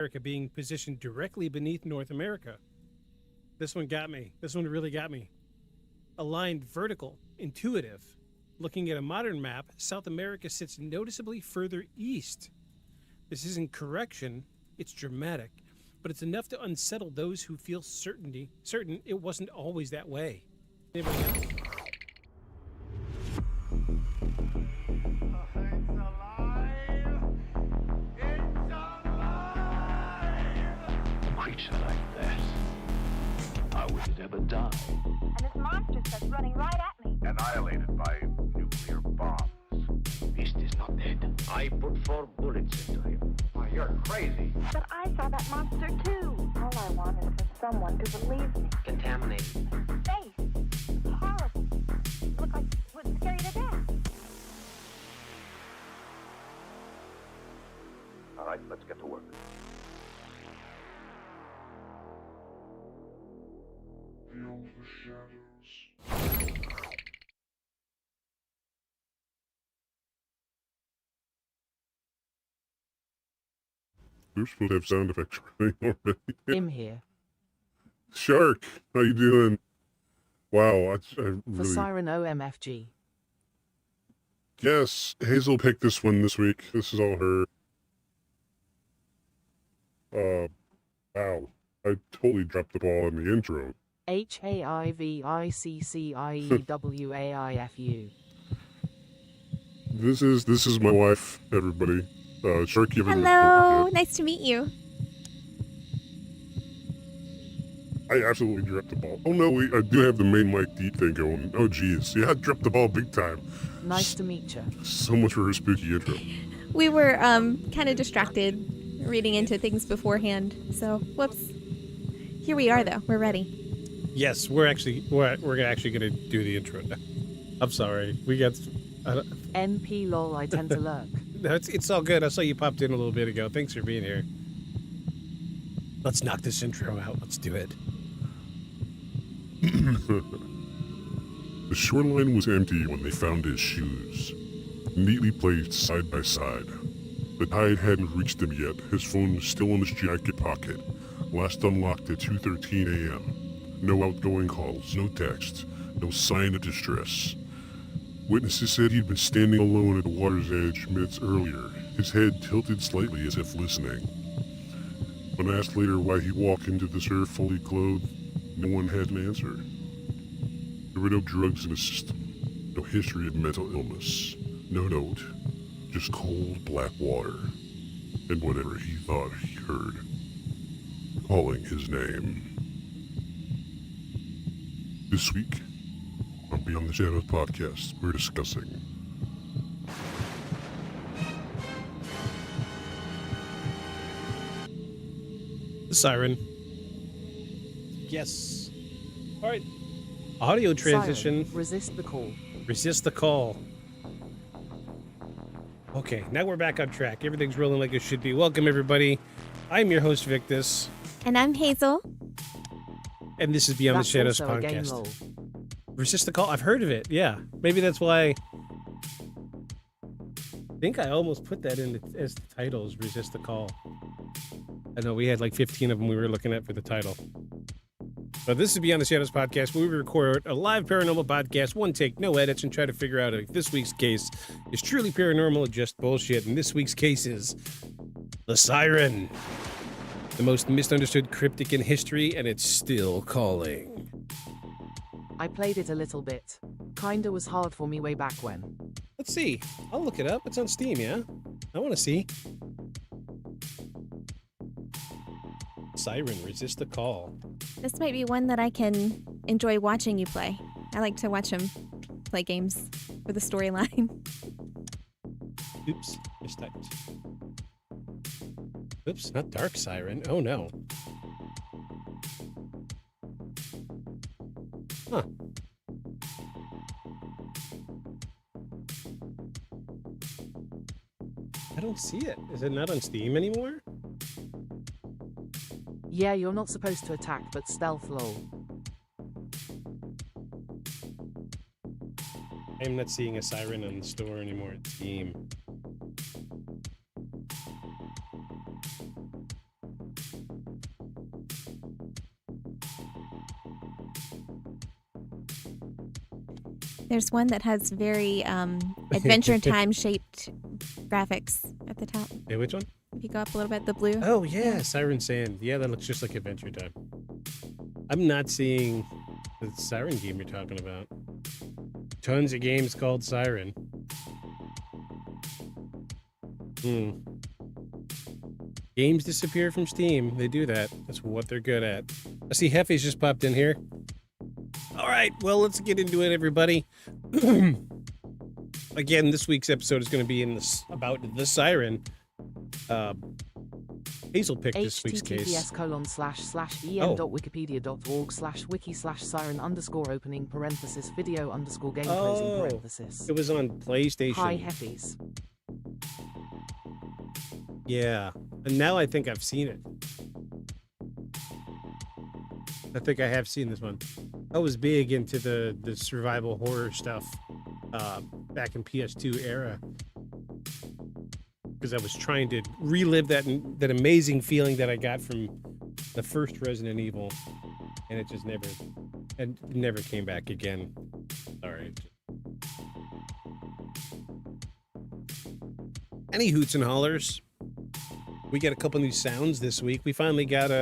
America being positioned directly beneath North America. This one got me. This one really got me. Aligned vertical, intuitive. Looking at a modern map, South America sits noticeably further east. This isn't correction, it's dramatic, but it's enough to unsettle those who feel certain it wasn't always that way. Anybody else? Creature like that, how would it ever die? And this monster starts running right at me. Annihilated by nuclear bombs. Beast is not dead. I put 4 bullets into him. Why, you're crazy. But I saw that monster too. All I want is for someone to believe me. Contaminated. Face. Horrible. Look like it would scare you to death. All right, let's get to work. Feel the shadows. We're supposed to have sound effects running already. Him here. Shark, how you doing? Wow, I For really... Siren OMFG. Yes, Hazel picked this one this week. This is all her. Wow. I totally dropped the ball in the intro. HAIVICCIEWAIFU. This is my wife, everybody. Shark, you haven't Hello, met her nice to meet you. yet. I absolutely dropped the ball. Oh no, I do have the main mic deep thing going. Oh geez, yeah, I dropped the ball big time. Nice to meet you. So much for her spooky intro. We were kind of distracted reading into things beforehand. So, whoops. Here we are though. We're ready. Yes, we're actually gonna do the intro now. I'm sorry. We got NP lol, I tend to lurk. no, it's all good. I saw you popped in a little bit ago. Thanks for being here. Let's knock this intro out. Let's do it. The shoreline was empty when they found his shoes, neatly placed side by side. The tide hadn't reached him yet. His phone was still in his jacket pocket, last unlocked at 2:13 a.m. No outgoing calls, no texts, no sign of distress. Witnesses said he'd been standing alone at the water's edge minutes earlier, his head tilted slightly as if listening. When asked later why he walked into the surf fully clothed, no one had an answer. There were no drugs in his system, no history of mental illness, no note, just cold black water, and whatever he thought he heard, calling his name. This week, on Beyond the Shadows podcast, we're discussing The Siren. Yes. All right. Audio transition. Siren, resist the call. Resist the call. Okay, now we're back on track. Everything's rolling like it should be. Welcome, everybody. I'm your host, Victus, And I'm Hazel. and this is Beyond That's the Shadows also a game podcast. lol. Resist the call. I've heard of it. Yeah, maybe that's why. I think I almost put that in as the title, is Resist the Call. I know we had like 15 of them we were looking at for the title. But this is Beyond the Shadows podcast, where we record a live paranormal podcast, one take, no edits, and try to figure out if this week's case is truly paranormal or just bullshit. And this week's case is the Siren, the most misunderstood cryptic in history, and it's still calling. I played it a little bit. Kinda was hard for me way back when. Let's see. I'll look it up. It's on Steam, yeah? I want to see. Siren, Resist the Call. This might be one that I can enjoy watching you play. I like to watch him play games for the storyline. Oops, mistyped. Oops, not Dark Siren. Oh no. Huh. I don't see it. Is it not on Steam anymore? Yeah, you're not supposed to attack, but stealth lol. I am not seeing a Siren on the store anymore at Steam. There's one that has very Adventure Time shaped graphics at the top. Hey, which one? If you go up a little bit, the blue. Oh, yeah, Siren Sand. Yeah, that looks just like Adventure Time. I'm not seeing the Siren game you're talking about. Tons of games called Siren. Games disappear from Steam. They do that. That's what they're good at. I see Hefe's just popped in here. All right, well, let's get into it, everybody. Again, this week's episode is going to be about the Siren. Hazel picked this week's case. https://em.wikipedia.org/wiki/siren_opening parenthesis video_game closing parenthesis. It was on PlayStation. Hi, Heffies. Yeah, and now I think I've seen it. I think I have seen this one. I was big into the survival horror stuff back in PS2 era because I was trying to relive that amazing feeling that I got from the first Resident Evil, and it just never came back again. All right. Any hoots and hollers? We got a couple new sounds this week. We finally got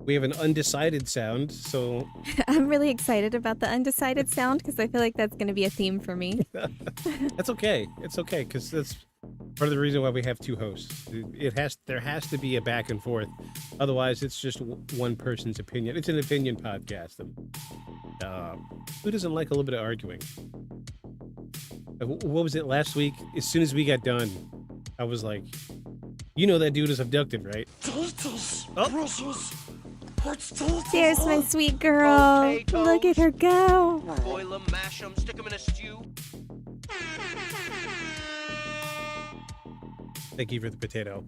we have an undecided sound, so I'm really excited about the undecided sound because I feel like that's going to be a theme for me. that's okay. It's okay because that's part of the reason why we have two hosts. There has to be a back and forth, otherwise it's just one person's opinion. It's an opinion podcast. Who doesn't like a little bit of arguing? What was it last week? As soon as we got done, I was like, you know that dude is abducted, right? There's my sweet girl. Potatoes. Look at her go. Boil them, mash them, stick them in a stew. Thank you for the potato.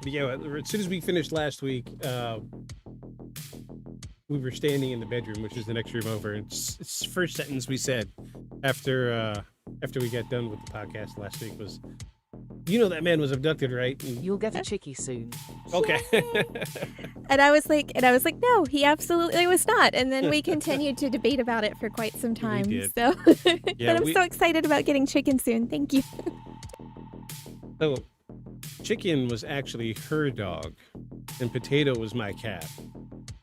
But yeah, as soon as we finished last week, we were standing in the bedroom, which is the next room over. And it's first sentence we said after we got done with the podcast last week was, you know that man was abducted, right? And, You'll get a chickie soon. okay. And I was like, no, he absolutely was not. And then we continued to debate about it for quite some time. did. So, Yeah, but I'm so excited about getting chicken soon. Thank you. So, Chicken was actually her dog, and Potato was my cat.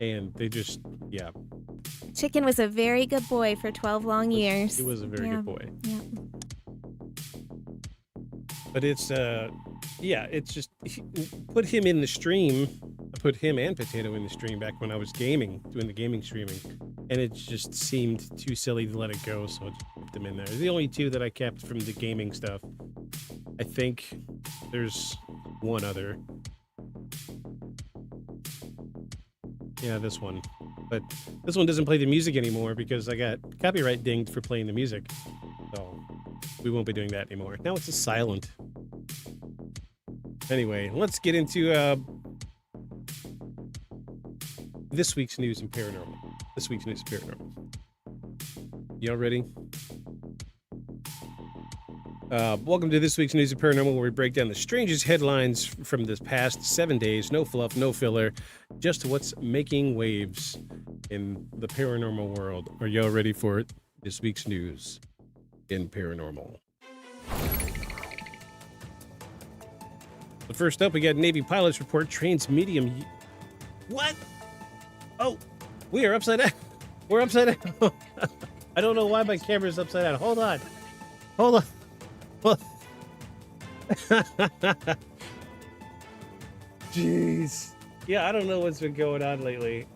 And they just, yeah. Chicken was a very good boy for 12 long years. He was a very good boy. Yeah. But it's, it's just, put him in the stream. I put him and Potato in the stream back when I was doing the gaming streaming. And it just seemed too silly to let it go, so I just kept them in there. They're the only two that I kept from the gaming stuff. I think there's one other. Yeah, this one. But this one doesn't play the music anymore because I got copyright dinged for playing the music. So we won't be doing that anymore. Now it's just silent. Anyway, let's get into this week's news and paranormal. Y'all ready? Welcome to this week's News and Paranormal, where we break down the strangest headlines from this past 7 days. No fluff, no filler, just what's making waves in the paranormal world. Are y'all ready for it? This week's news in paranormal. But first up, we got Navy pilots report trains medium. What? Oh, we are upside down. We're upside down. I don't know why my camera's upside down. Hold on. Jeez. Yeah, I don't know what's been going on lately.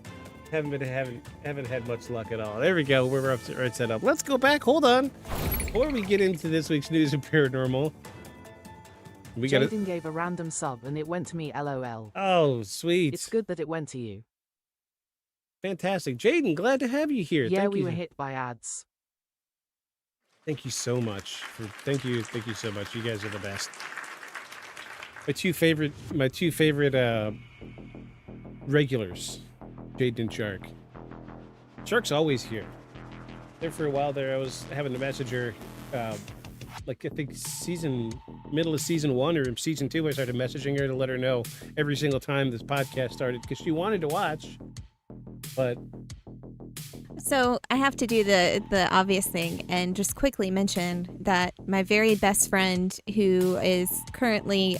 Haven't had much luck at all. There we go. We're right set up. Let's go back. Hold on. Before we get into this week's news and paranormal, Jaden gave a random sub and it went to me, LOL. Oh, sweet. It's good that it went to you. Fantastic. Jaden, glad to have you here. Yeah, we were hit by ads. Thank you so much. Thank you so much. You guys are the best. My two favorite regulars, Jaden and Shark. Shark's always here. There for a while there, I was having to message her, like I think middle of season 1 or season 2, I started messaging her to let her know every single time this podcast started because she wanted to watch, but So I have to do the obvious thing and just quickly mention that my very best friend, who is currently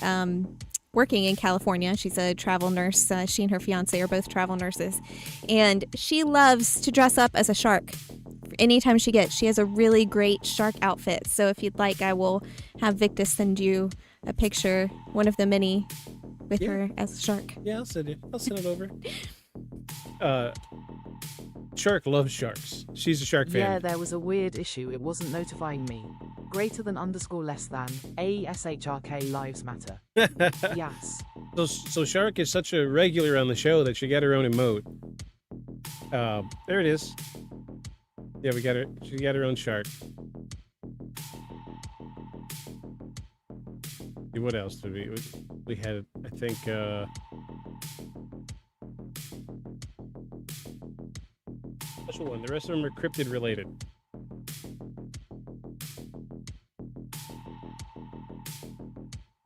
working in California, she's a travel nurse. She and her fiance are both travel nurses, and she loves to dress up as a shark. Anytime she has a really great shark outfit. So if you'd like, I will have Victus send you a picture, one of the many, with her as a shark. Yeah, I'll send it over. Shark loves sharks. She's a shark fan. Yeah, there was a weird issue. It wasn't notifying me. Greater than _ less than. ASHRK lives matter. Yes. So Shark is such a regular on the show that she got her own emote. There it is. Yeah, she got her own shark. What else did we had? I think. Special one. The rest of them are cryptid related.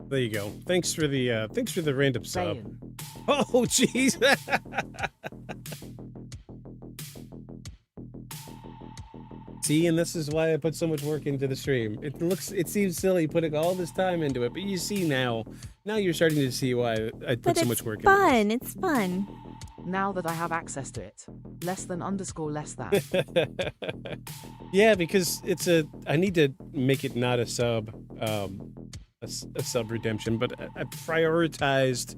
There you go. Thanks for the random sub. Saying. Oh, jeez. See, and this is why I put so much work into the stream. It seems silly putting all this time into it, but you see now you're starting to see why I put so much work into it. It's fun. Now that I have access to it. Less than _ less than. Yeah, because I need to make it not a sub, a sub redemption, but I prioritized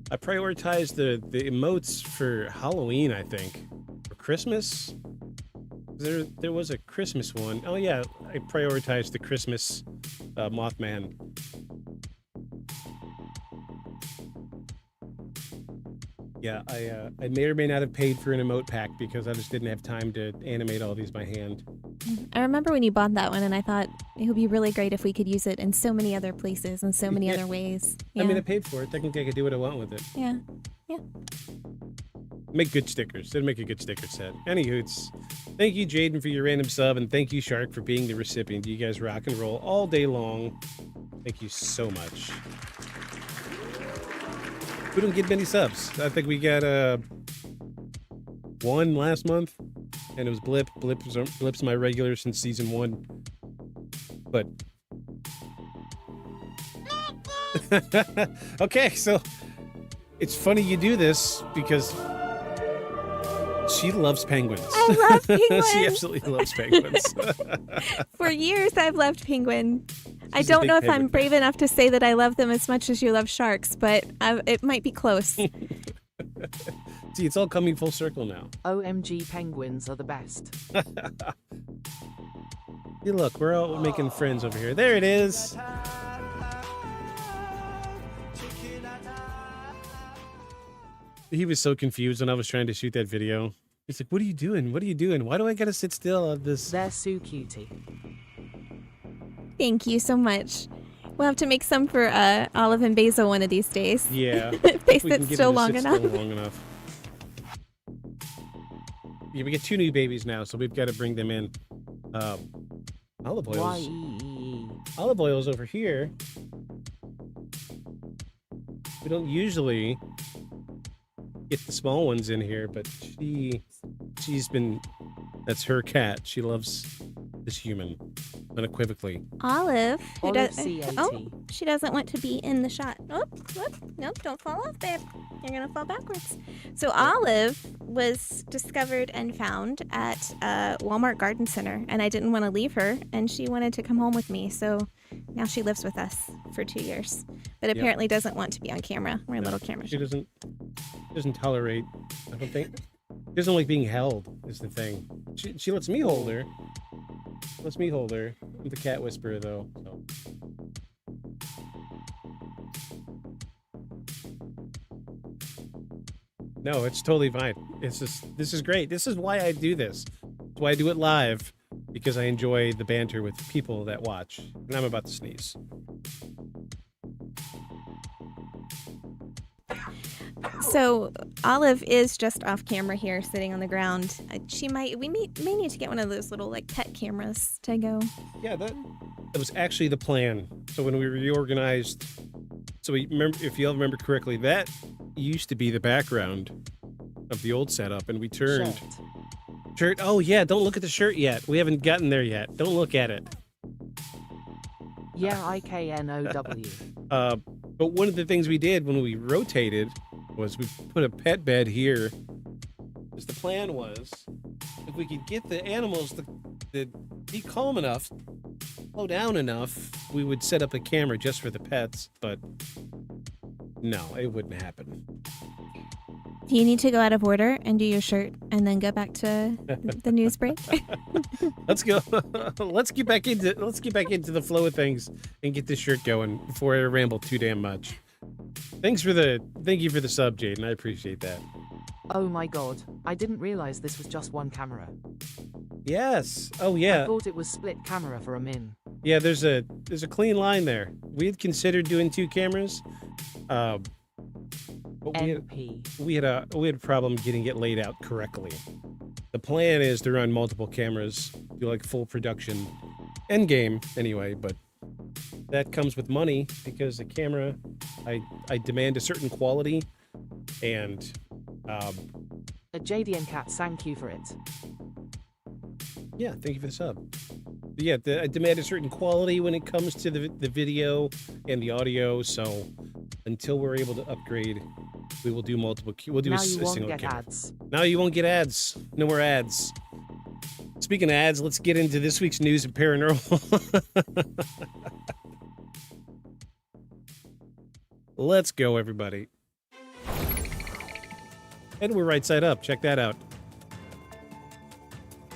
the emotes for Halloween, I think, or Christmas. There was a Christmas one. Oh yeah, I prioritized the Christmas Mothman. Yeah, I may or may not have paid for an emote pack because I just didn't have time to animate all these by hand. I remember when you bought that one, and I thought it would be really great if we could use it in so many other places and so many other ways. Yeah. I mean, I paid for it. Technically, I could do what I want with it. Yeah. Make good stickers. It'd make a good sticker set. Anywhoots, thank you, Jaden, for your random sub, and thank you, Shark, for being the recipient. You guys rock and roll all day long. Thank you so much. We don't get many subs. I think we got one last month, and it was Blip. Blip's my regular since season 1. But okay, so it's funny you do this because she loves penguins. I love penguins. She absolutely loves penguins. For years, I've loved penguin. I She's a don't big know if penguin I'm brave enough to say that I love them as much as you love sharks, but it might be close. See, it's all coming full circle now. OMG, penguins are the best. Hey, look, we're all making friends over here. There it is. He was so confused when I was trying to shoot that video. He's like, what are you doing? What are you doing? Why do I gotta sit still on this? They're so cutie. Thank you so much. We'll have to make some for Olive and Basil one of these days. Yeah. If they If we can sit get still him to long sit enough. still long enough. Yeah, we get 2 new babies now, so we've got to bring them in. Olive oil's olive oil's over here. We don't usually get the small ones in here, but she's been, that's her cat. She loves this human unequivocally. Olive, who Olive does? CAT. Oh, she doesn't want to be in the shot. Oh, nope, don't fall off, babe. You're gonna fall backwards. So Olive was discovered and found at Walmart Garden Center, and I didn't want to leave her, and she wanted to come home with me. So now she lives with us for 2 years, but apparently doesn't want to be on camera. We're a little camera. She doesn't tolerate. I don't think. She doesn't like being held. Is the thing. She lets me hold her. Lets me hold her. I'm the cat whisperer, though. So. No, it's totally fine. This is great. This is why I do this. It's why I do it live, because I enjoy the banter with people that watch. And I'm about to sneeze. So Olive is just off camera here, sitting on the ground. We may need to get one of those little like pet cameras to go. Yeah, that was actually the plan. So when we reorganized, so we remember, if you all remember correctly, that used to be the background of the old setup, and we turned Shirt. Oh, yeah. Don't look at the shirt yet. We haven't gotten there yet. Don't look at it. Yeah, IKNOW. But one of the things we did when we rotated was we put a pet bed here. Because the plan was, if we could get the animals to be calm enough, slow down enough, we would set up a camera just for the pets. But no, it wouldn't happen. Do you need to go out of order and do your shirt and then go back to the news break? Let's go. Let's get back into the flow of things and get this shirt going before I ramble too damn much. Thank you for the sub, Jaden. I appreciate that. Oh my god, I didn't realize this was just one camera. Yes. Oh I yeah. thought it was split camera for a min. Yeah, there's a clean line there. We had considered doing 2 cameras. But we had a problem getting it laid out correctly. The plan is to run multiple cameras, do like full production, end game anyway, but that comes with money because the camera, I demand a certain quality, and A JDN cat, thank you for it. yeah, thank you for the sub. But yeah, I demand a certain quality when it comes to the video and the audio, so until we're able to upgrade, we will do multiple. We'll do Now a you won't single get camera. ads. Now you won't get ads. No more ads. Speaking of ads, let's get into this week's news of paranormal. Let's go, everybody. And we're right side up. Check that out.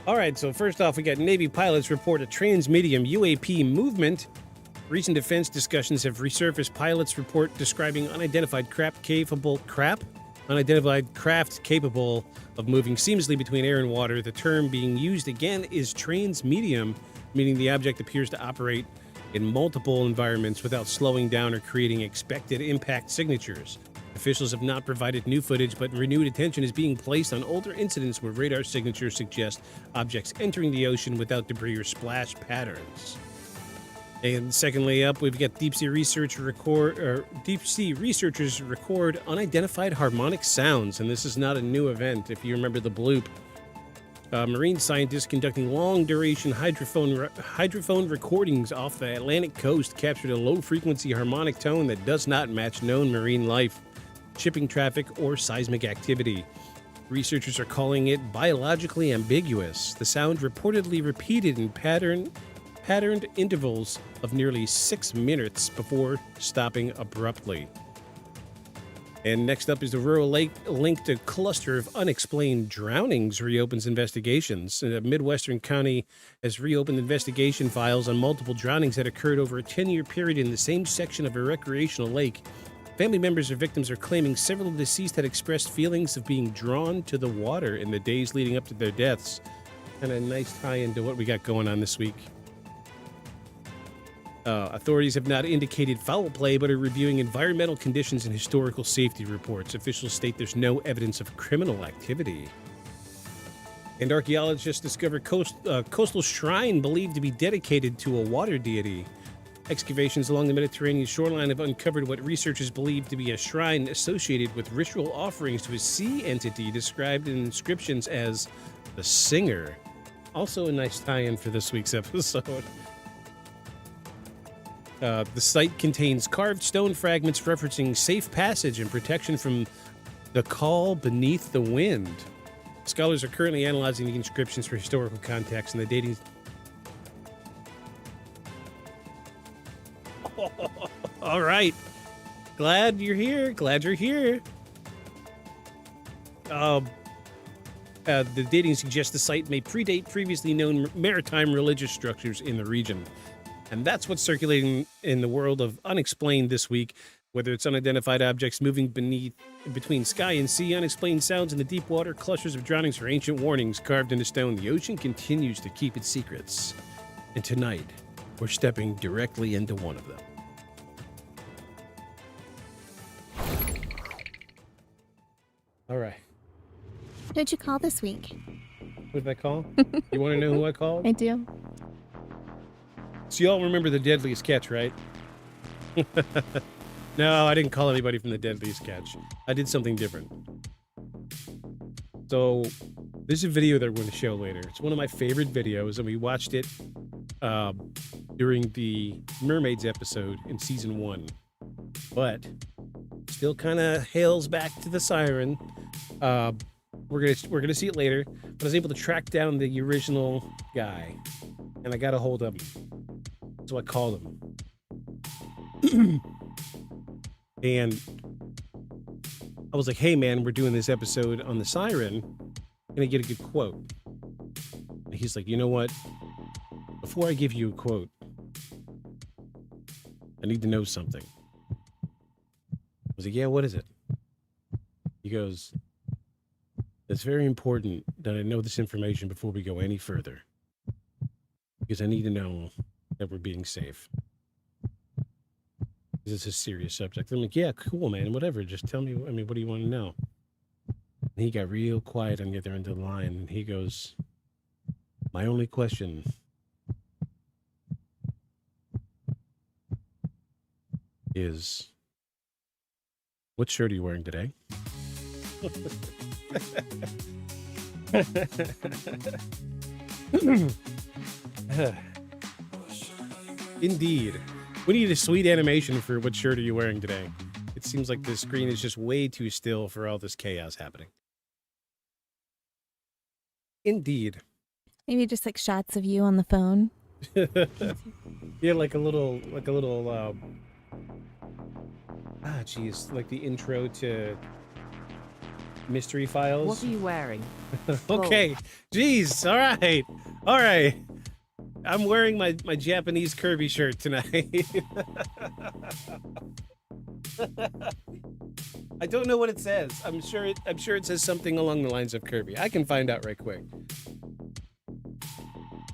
All right, so first off, we got Navy pilots report a trans-medium UAP movement. Recent defense discussions have resurfaced pilots report describing unidentified craft capable of moving seamlessly between air and water. The term being used again is trans-medium, meaning the object appears to operate in multiple environments without slowing down or creating expected impact signatures. Officials have not provided new footage, but renewed attention is being placed on older incidents where radar signatures suggest objects entering the ocean without debris or splash patterns. And secondly up, we've got deep sea researchers record unidentified harmonic sounds, and this is not a new event. If you remember the bloop, marine scientists conducting long-duration hydrophone recordings off the Atlantic coast captured a low-frequency harmonic tone that does not match known marine life, shipping traffic, or seismic activity. Researchers are calling it biologically ambiguous. The sound reportedly repeated in patterned intervals of nearly 6 minutes before stopping abruptly. And next up is the rural lake linked to cluster of unexplained drownings reopens investigations. A Midwestern county has reopened investigation files on multiple drownings that occurred over a 10-year period in the same section of a recreational lake. Family members of victims are claiming several of the deceased had expressed feelings of being drawn to the water in the days leading up to their deaths. And a nice tie-in to what we got going on this week. Authorities have not indicated foul play, but are reviewing environmental conditions and historical safety reports. Officials state there's no evidence of criminal activity. And archaeologists discovered coastal shrine believed to be dedicated to a water deity. Excavations along the Mediterranean shoreline have uncovered what researchers believe to be a shrine associated with ritual offerings to a sea entity described in inscriptions as the Singer. Also a nice tie-in for this week's episode. The site contains carved stone fragments referencing safe passage and protection from the call beneath the wind. Scholars are currently analyzing the inscriptions for historical context and the dating. All right. Glad you're here. The dating suggests the site may predate previously known maritime religious structures in the region. And that's what's circulating in the world of unexplained this week, whether it's unidentified objects moving between sky and sea, unexplained sounds in the deep water, clusters of drownings, or ancient warnings carved into stone. The ocean continues to keep its secrets. And tonight, we're stepping directly into one of them. All right. Who'd you call this week? Who did I call? You want to know who I called? I do. So you all remember the Deadliest Catch, right? No, I didn't call anybody from the Deadliest Catch. I did something different. So This is a video that we're going to show later. It's one of my favorite videos, and we watched it during the Mermaids episode in season 1. But still kind of hails back to the Siren. We're gonna see it later. But I was able to track down the original guy, and I got a hold of him. So I called him, and I was like, "Hey, man, we're doing this episode on the Siren. Can I get a good quote?" And he's like, "You know what? Before I give you a quote, I need to know something." I was like, "Yeah, what is it?" He goes, "It's very important that I know this information before we go any further, because I need to know that we're being safe. This is a serious subject." I'm like, "Yeah, cool, man, whatever. Just tell me, I mean, what do you want to know?" And he got real quiet on the other end of the line, and he goes, "My only question is, what shirt are you wearing today?" Indeed. We need a sweet animation for what shirt are you wearing today. It seems like the screen is just way too still for all this chaos happening. Indeed. Maybe just like shots of you on the phone. Yeah, like a little geez, like the intro to Mystery Files. What are you wearing? Okay, jeez, all right. I'm wearing my Japanese Kirby shirt tonight. I don't know what it says. I'm sure it says something along the lines of Kirby. I can find out right quick.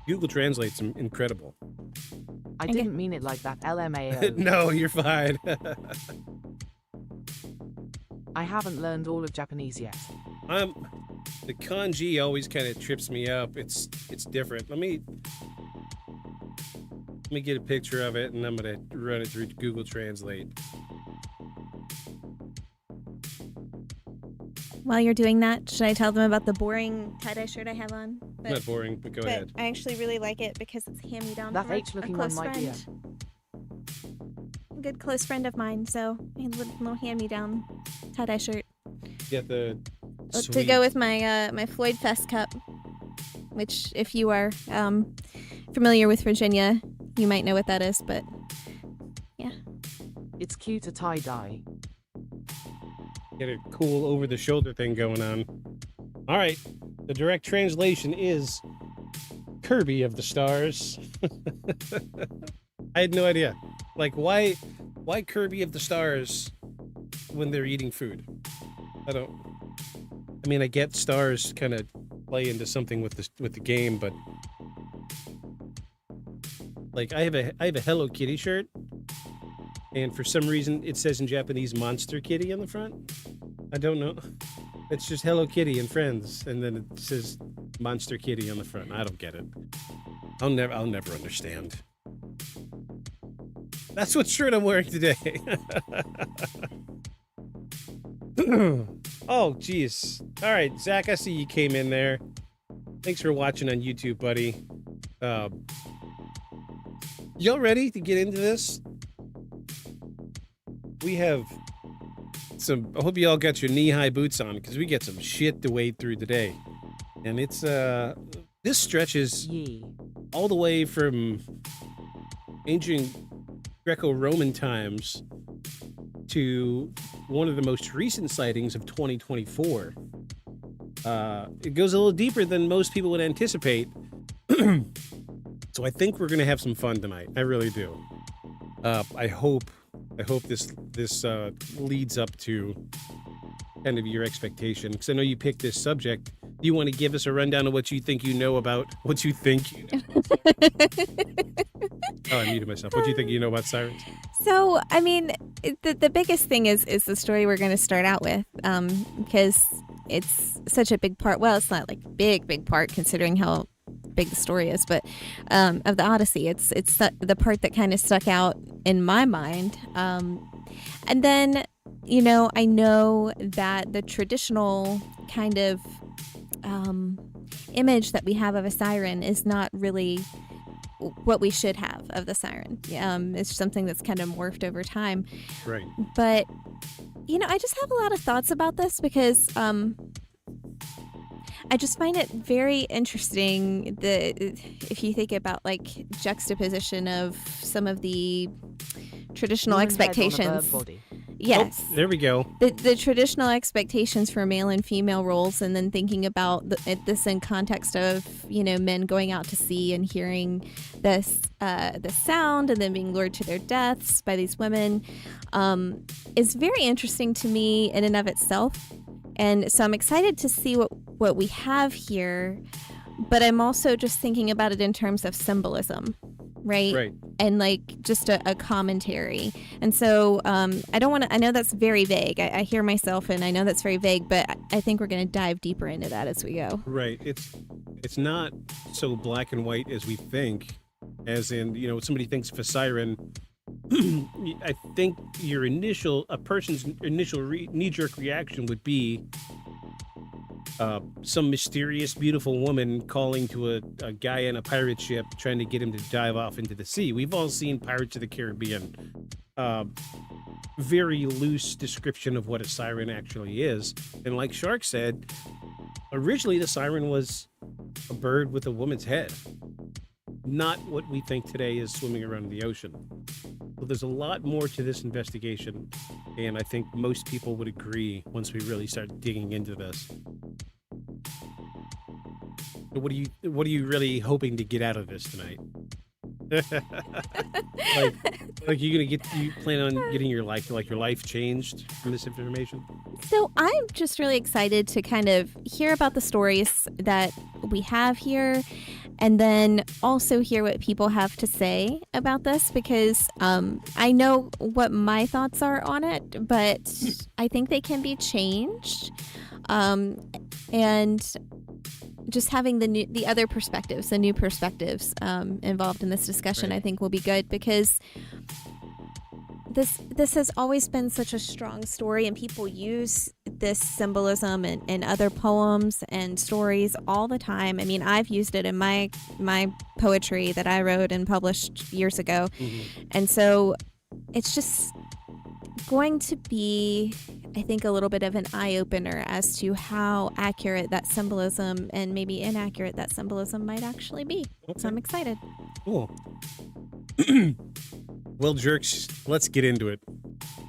Google Translate's incredible. I didn't mean it like that, LMAO. No, you're fine. I haven't learned all of Japanese yet. The kanji always kind of trips me up. It's different. Let me get a picture of it, and I'm gonna run it through Google Translate. While you're doing that, should I tell them about the boring tie-dye shirt I have on? Not boring, but go ahead. I actually really like it because it's hand-me-down That from H-looking a one close might be friend. A good close friend of mine, so a little hand-me-down tie-dye shirt. Get the To sweet. go with my my Floyd Fest cup, which if you are familiar with Virginia, you might know what that is, but yeah. It's cute to tie-dye. Get a cool over-the-shoulder thing going on. All right, the direct translation is Kirby of the Stars. I had no idea. Like, why Kirby of the Stars when they're eating food? I mean, I get stars kind of play into something with the game, but like I have a Hello Kitty shirt, and for some reason it says in Japanese Monster Kitty on the front. I don't know. It's just Hello Kitty and Friends, and then it says Monster Kitty on the front. I don't get it. I'll never understand. That's what shirt I'm wearing today. Oh, geez. All right, Zach, I see you came in there. Thanks for watching on YouTube, buddy. Y'all ready to get into this? We have I hope you all got your knee-high boots on, because we get some shit to wade through today. And it's, this stretches Yee. all the way from ancient Greco-Roman times to one of the most recent sightings of 2024. It goes a little deeper than most people would anticipate. So I think we're going to have some fun tonight. I really do. I hope this leads up to kind of your expectation, because I know you picked this subject. Do you want to give us a rundown of what you think you know about what you think you know? Oh, I muted myself. What do you think you know about Sirens? So, I mean, the biggest thing is the story we're going to start out with, because it's such a big part. Well, it's not like big part considering how big the story is, but of the Odyssey, it's the part that kind of stuck out in my mind. And then, I know that the traditional kind of image that we have of a siren is not really what we should have of the siren. It's something that's kind of morphed over time. Right. But, I just have a lot of thoughts about this because I just find it very interesting if you think about like juxtaposition of some of the traditional Human head on a bird expectations. body. Yes. Oh, there we go. The traditional expectations for male and female roles, and then thinking about this in context of men going out to sea and hearing this sound and then being lured to their deaths by these women, is very interesting to me in and of itself. And so I'm excited to see what we have here, but I'm also just thinking about it in terms of symbolism. Right. And like just a commentary. And so I don't want to, I know that's very vague. I hear myself and I know that's very vague, but I think we're going to dive deeper into that as we go. Right. It's not so black and white as we think, as in, somebody thinks of a siren. I think a person's initial knee-jerk reaction would be some mysterious, beautiful woman calling to a guy in a pirate ship trying to get him to dive off into the sea. We've all seen Pirates of the Caribbean. Very loose description of what a siren actually is. And like Shark said, originally the siren was a bird with a woman's head. Not what we think today is swimming around in the ocean. So there's a lot more to this investigation, and I think most people would agree once we really start digging into this. So what are you really hoping to get out of this tonight? like you plan on getting your life changed from this information? So I'm just really excited to kind of hear about the stories that we have here, and then also hear what people have to say about this, because I know what my thoughts are on it, but I think they can be changed. And just having the other perspectives, the new perspectives involved in this discussion, right, I think will be good, because this has always been such a strong story, and people use this symbolism in other poems and stories all the time. I mean, I've used it in my poetry that I wrote and published years ago. Mm-hmm. And so it's just going to be, I think, a little bit of an eye-opener as to how accurate that symbolism and maybe inaccurate that symbolism might actually be. Okay. So I'm excited. Cool. Well, jerks, let's get into it.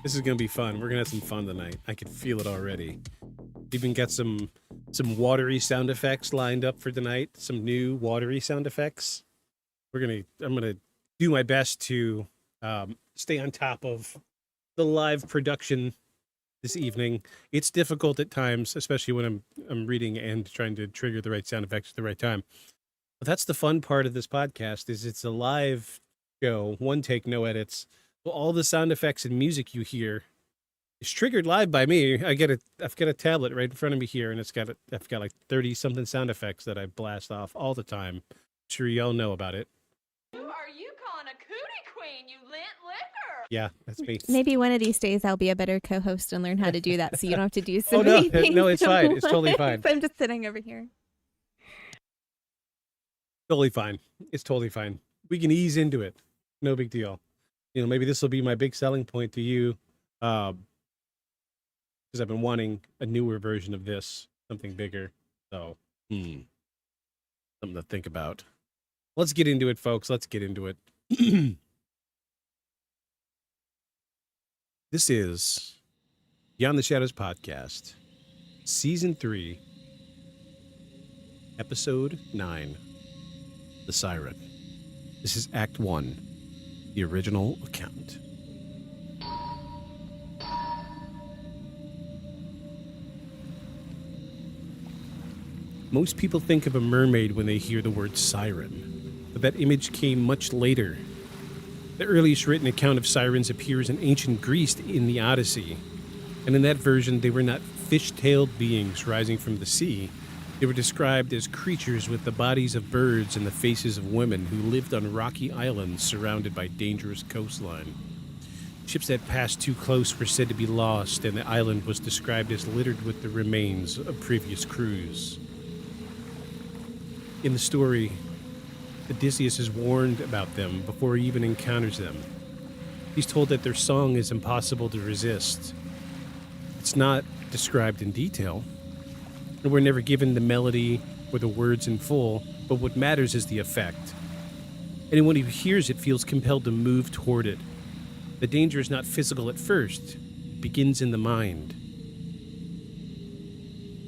This is going to be fun. We're going to have some fun tonight. I can feel it already. Even got some watery sound effects lined up for tonight. Some new watery sound effects. I'm going to do my best to stay on top of the live production this evening. It's difficult at times, especially when I'm reading and trying to trigger the right sound effects at the right time. But that's the fun part of this podcast, is it's a live show, one take, no edits. So all the sound effects and music you hear is triggered live by me. I've got a tablet right in front of me here, and I've got like 30 something sound effects that I blast off all the time. I'm sure y'all know about it. Who are you calling a cootie queen, you lint liquor? Yeah, that's me. Maybe one of these days I'll be a better co-host and learn how to do that, so you don't have to do so many things. No, it's fine. It's totally fine. I'm just sitting over here. Totally fine. It's totally fine. We can ease into it. No big deal. Maybe this will be my big selling point to you, because I've been wanting a newer version of this, something bigger. So, something to think about. Let's get into it, folks. Let's get into it. This is Beyond the Shadows Podcast, Season 3, Episode 9, The Siren. This is Act 1, the original account. Most people think of a mermaid when they hear the word siren, but that image came much later. The earliest written account of sirens appears in ancient Greece in the Odyssey, and in that version they were not fish-tailed beings rising from the sea. They were described as creatures with the bodies of birds and the faces of women who lived on rocky islands surrounded by dangerous coastline. Ships that passed too close were said to be lost, and the island was described as littered with the remains of previous crews. In the story, Odysseus is warned about them before he even encounters them. He's told that their song is impossible to resist. It's not described in detail, and we're never given the melody or the words in full, but what matters is the effect. Anyone who hears it feels compelled to move toward it. The danger is not physical at first. It begins in the mind.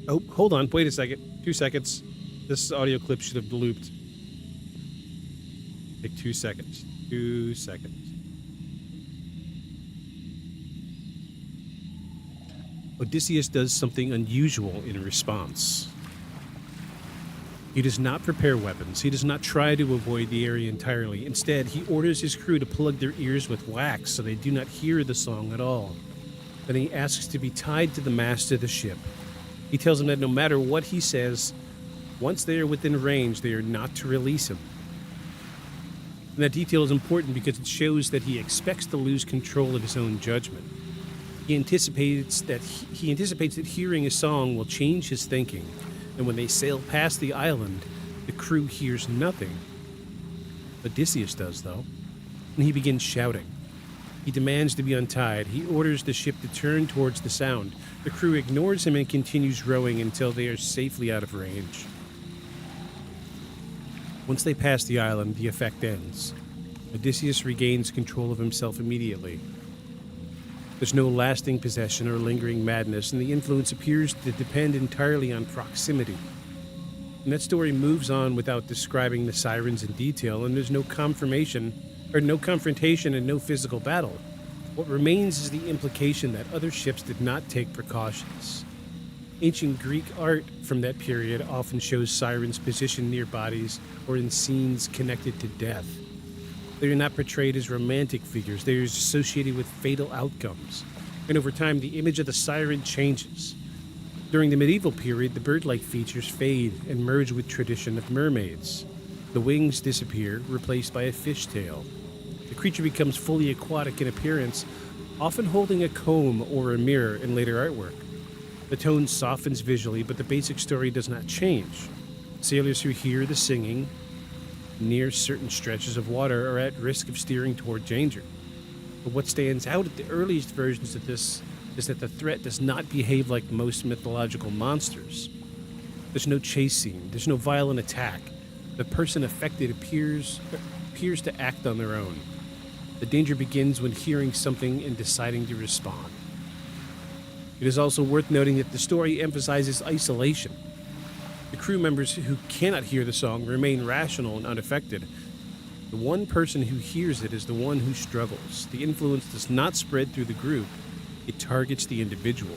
Oh, hold on. Wait a second. 2 seconds. This audio clip should have looped. Take 2 seconds. 2 seconds. Odysseus does something unusual in response. He does not prepare weapons. He does not try to avoid the area entirely. Instead, he orders his crew to plug their ears with wax so they do not hear the song at all. Then he asks to be tied to the mast of the ship. He tells them that no matter what he says, once they are within range, they are not to release him. And that detail is important because it shows that he expects to lose control of his own judgment. He anticipates that hearing a song will change his thinking, and when they sail past the island, the crew hears nothing. Odysseus does, though, and he begins shouting. He demands to be untied. He orders the ship to turn towards the sound. The crew ignores him and continues rowing until they are safely out of range. Once they pass the island, the effect ends. Odysseus regains control of himself immediately. There's no lasting possession or lingering madness, and the influence appears to depend entirely on proximity. And that story moves on without describing the Sirens in detail, and there's no confrontation and no physical battle. What remains is the implication that other ships did not take precautions. Ancient Greek art from that period often shows Sirens positioned near bodies or in scenes connected to death. They are not portrayed as romantic figures. They are associated with fatal outcomes. And over time, the image of the siren changes. During the medieval period, the bird-like features fade and merge with tradition of mermaids. The wings disappear, replaced by a fishtail. The creature becomes fully aquatic in appearance, often holding a comb or a mirror in later artwork. The tone softens visually, but the basic story does not change. Sailors who hear the singing near certain stretches of water are at risk of steering toward danger. But what stands out at the earliest versions of this is that the threat does not behave like most mythological monsters. There's no chase scene, there's no violent attack. The person affected appears to act on their own. The danger begins when hearing something and deciding to respond. It is also worth noting that the story emphasizes isolation. The crew members who cannot hear the song remain rational and unaffected. The one person who hears it is the one who struggles. The influence does not spread through the group. It targets the individual.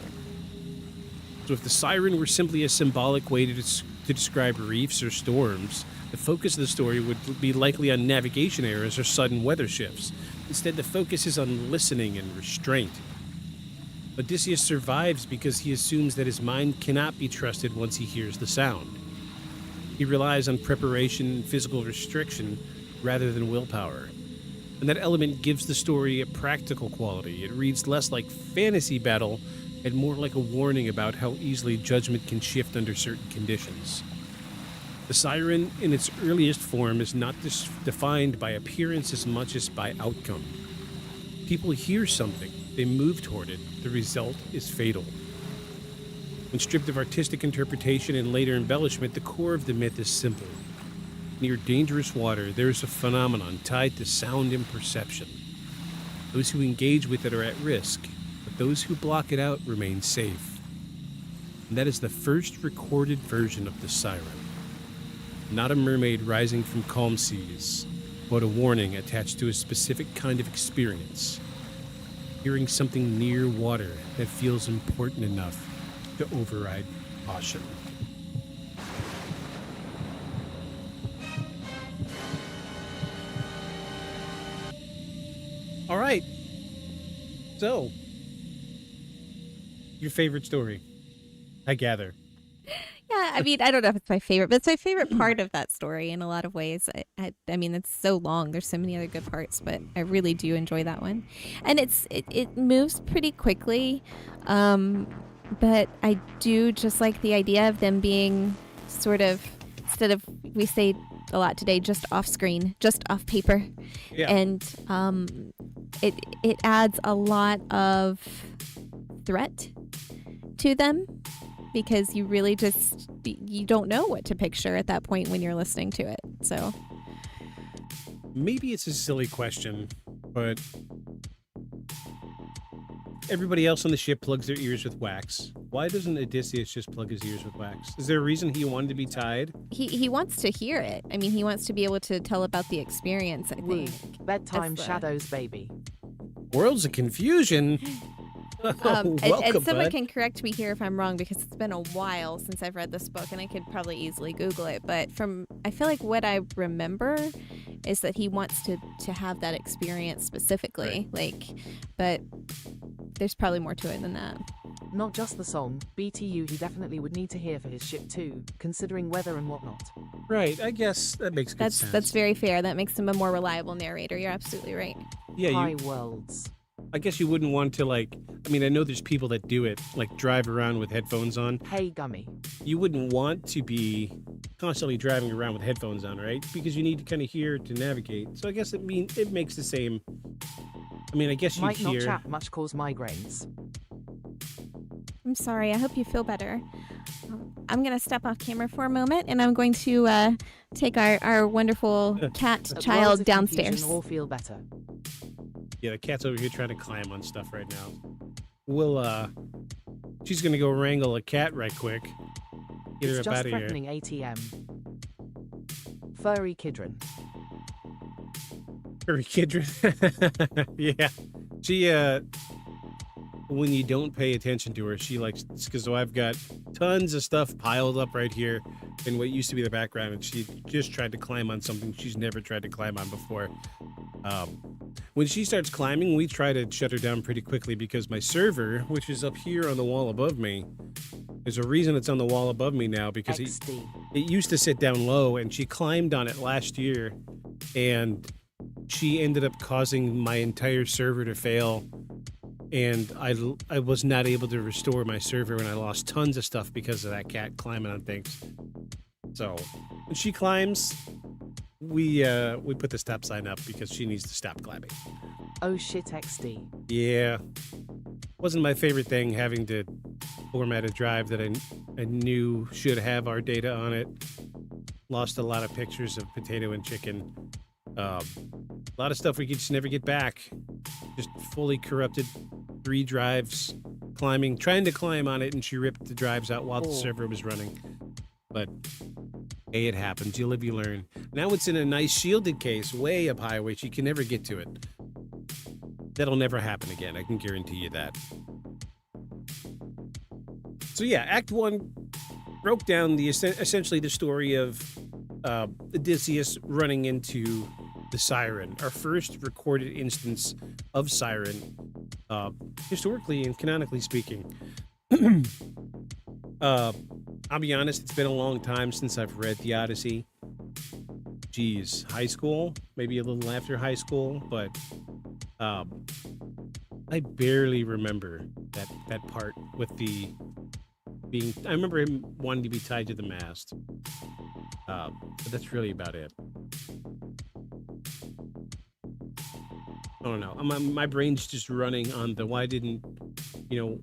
So if the siren were simply a symbolic way to describe reefs or storms, the focus of the story would be likely on navigation errors or sudden weather shifts. Instead, the focus is on listening and restraint. Odysseus survives because he assumes that his mind cannot be trusted once he hears the sound. He relies on preparation and physical restriction rather than willpower. And that element gives the story a practical quality. It reads less like fantasy battle and more like a warning about how easily judgment can shift under certain conditions. The siren, in its earliest form, is not defined by appearance as much as by outcome. People hear something, they move toward it, the result is fatal. When stripped of artistic interpretation and later embellishment, the core of the myth is simple. Near dangerous water, there is a phenomenon tied to sound and perception. Those who engage with it are at risk, but those who block it out remain safe. And that is the first recorded version of the siren. Not a mermaid rising from calm seas, but a warning attached to a specific kind of experience. Hearing something near water that feels important enough to override caution. All right. So, your favorite story, I gather. Yeah, I mean, I don't know if it's my favorite, but it's my favorite part of that story in a lot of ways. I mean, it's so long. There's so many other good parts, but I really do enjoy that one. And it moves pretty quickly, but I do just like the idea of them being sort of, instead of we say a lot today, just off screen, just off paper. Yeah. And it adds a lot of threat to them because you really just, you don't know what to picture at that point when you're listening to it. So Maybe it's a silly question, but everybody else on the ship plugs their ears with wax. Why doesn't Odysseus just plug his ears with wax? Is there a reason he wanted to be tied? he wants to hear it. I mean, he wants to be able to tell about the experience, I Woo. think. Bedtime That's the- shadows, baby. Worlds of confusion. And Welcome, someone bud. can correct me here if I'm wrong because it's been a while since I've read this book and I could probably easily Google it. But I feel like what I remember is that he wants to have that experience specifically. But there's probably more to it than that. Not just the song, BTU he definitely would need to hear for his ship too, considering weather and whatnot. Right, I guess that makes good sense. That's very fair. That makes him a more reliable narrator. You're absolutely right. Yeah, High worlds. I guess you wouldn't want to I know there's people that do it, like drive around with headphones on. Hey gummy. You wouldn't want to be constantly driving around with headphones on, right? Because you need to kind of hear to navigate. So I guess it makes the same. I guess you Might hear. not chat much cause migraines. I'm sorry. I hope you feel better. I'm going to step off camera for a moment and I'm going to take our wonderful cat At child Worlds of downstairs. Confusion, all feel better. Yeah, the cat's over here trying to climb on stuff right now. She's gonna go wrangle a cat right quick. Get her It's up just out of here. threatening ATM. Furry Kidron. Her kid. Yeah, she when you don't pay attention to her, she likes, because so I've got tons of stuff piled up right here in what used to be the background, and she just tried to climb on something she's never tried to climb on before. When she starts climbing, we try to shut her down pretty quickly because my server, which is up here on the wall above me, there's a reason it's on the wall above me now because XD. it used to sit down low, and she climbed on it last year, and she ended up causing my entire server to fail, and I was not able to restore my server, and I lost tons of stuff because of that cat climbing on things. So when she climbs, we put the stop sign up because she needs to stop climbing. Oh shit XD. Yeah, wasn't my favorite thing having to format a drive that I knew should have our data on it. Lost a lot of pictures of potato and chicken. A lot of stuff we could just never get back. Just fully corrupted 3 drives, trying to climb on it, and she ripped the drives out while the server was running. But hey, it happens. You live, you learn. Now it's in a nice shielded case, way up high, where she can never get to it. That'll never happen again. I can guarantee you that. So yeah, Act 1 broke down essentially the story of Odysseus running into the Siren, our first recorded instance of Siren, historically and canonically speaking. I'll be honest, it's been a long time since I've read the Odyssey. Geez, high school, maybe a little after high school, but I barely remember that part with the being. I remember him wanting to be tied to the mast, but that's really about it. I don't know. My brain's just running on the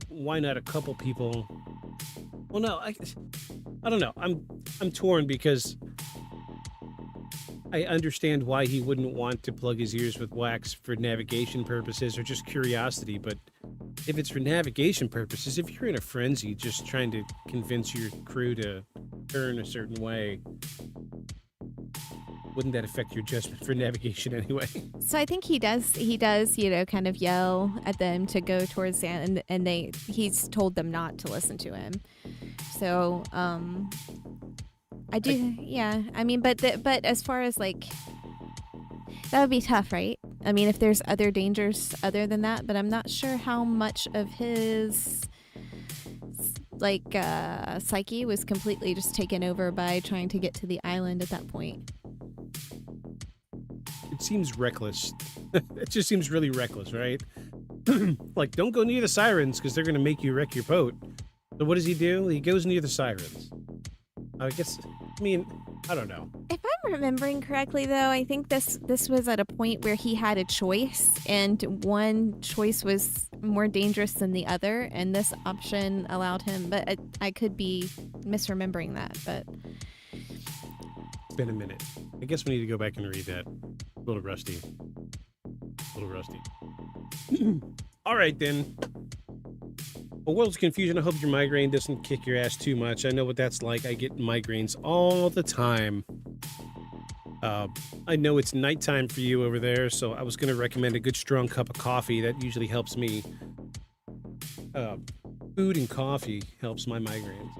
why not a couple people? Well, no, I don't know. I'm torn because I understand why he wouldn't want to plug his ears with wax for navigation purposes or just curiosity, but if it's for navigation purposes, if you're in a frenzy just trying to convince your crew to turn a certain way, wouldn't that affect your judgment for navigation anyway? So I think he does, kind of yell at them to go towards the end, and he's told them not to listen to him. So, I do, yeah. I mean, but as far as that would be tough, right? I mean, if there's other dangers other than that, but I'm not sure how much of his psyche was completely just taken over by trying to get to the island at that point. It seems reckless. It just seems really reckless, right? Don't go near the Sirens because they're going to make you wreck your boat. So what does he do? He goes near the Sirens. I don't know. I'm remembering correctly, though, I think this was at a point where he had a choice, and one choice was more dangerous than the other, and this option allowed him. But I could be misremembering that. But It's been a minute. I guess we need to go back and read that. A little rusty. A little rusty. All right, then. A world's confusion. I hope your migraine doesn't kick your ass too much. I know what that's like. I get migraines all the time. I know it's nighttime for you over there, so I was going to recommend a good strong cup of coffee. That usually helps me. Food and coffee helps my migraines.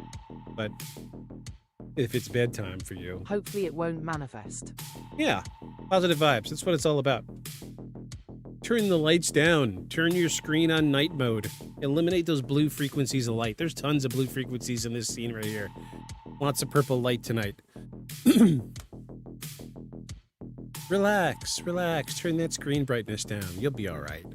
But if it's bedtime for you... Hopefully it won't manifest. Yeah, positive vibes. That's what it's all about. Turn the lights down. Turn your screen on night mode. Eliminate those blue frequencies of light. There's tons of blue frequencies in this scene right here. Lots of purple light tonight. Relax, relax. Turn that screen brightness down. You'll be all right.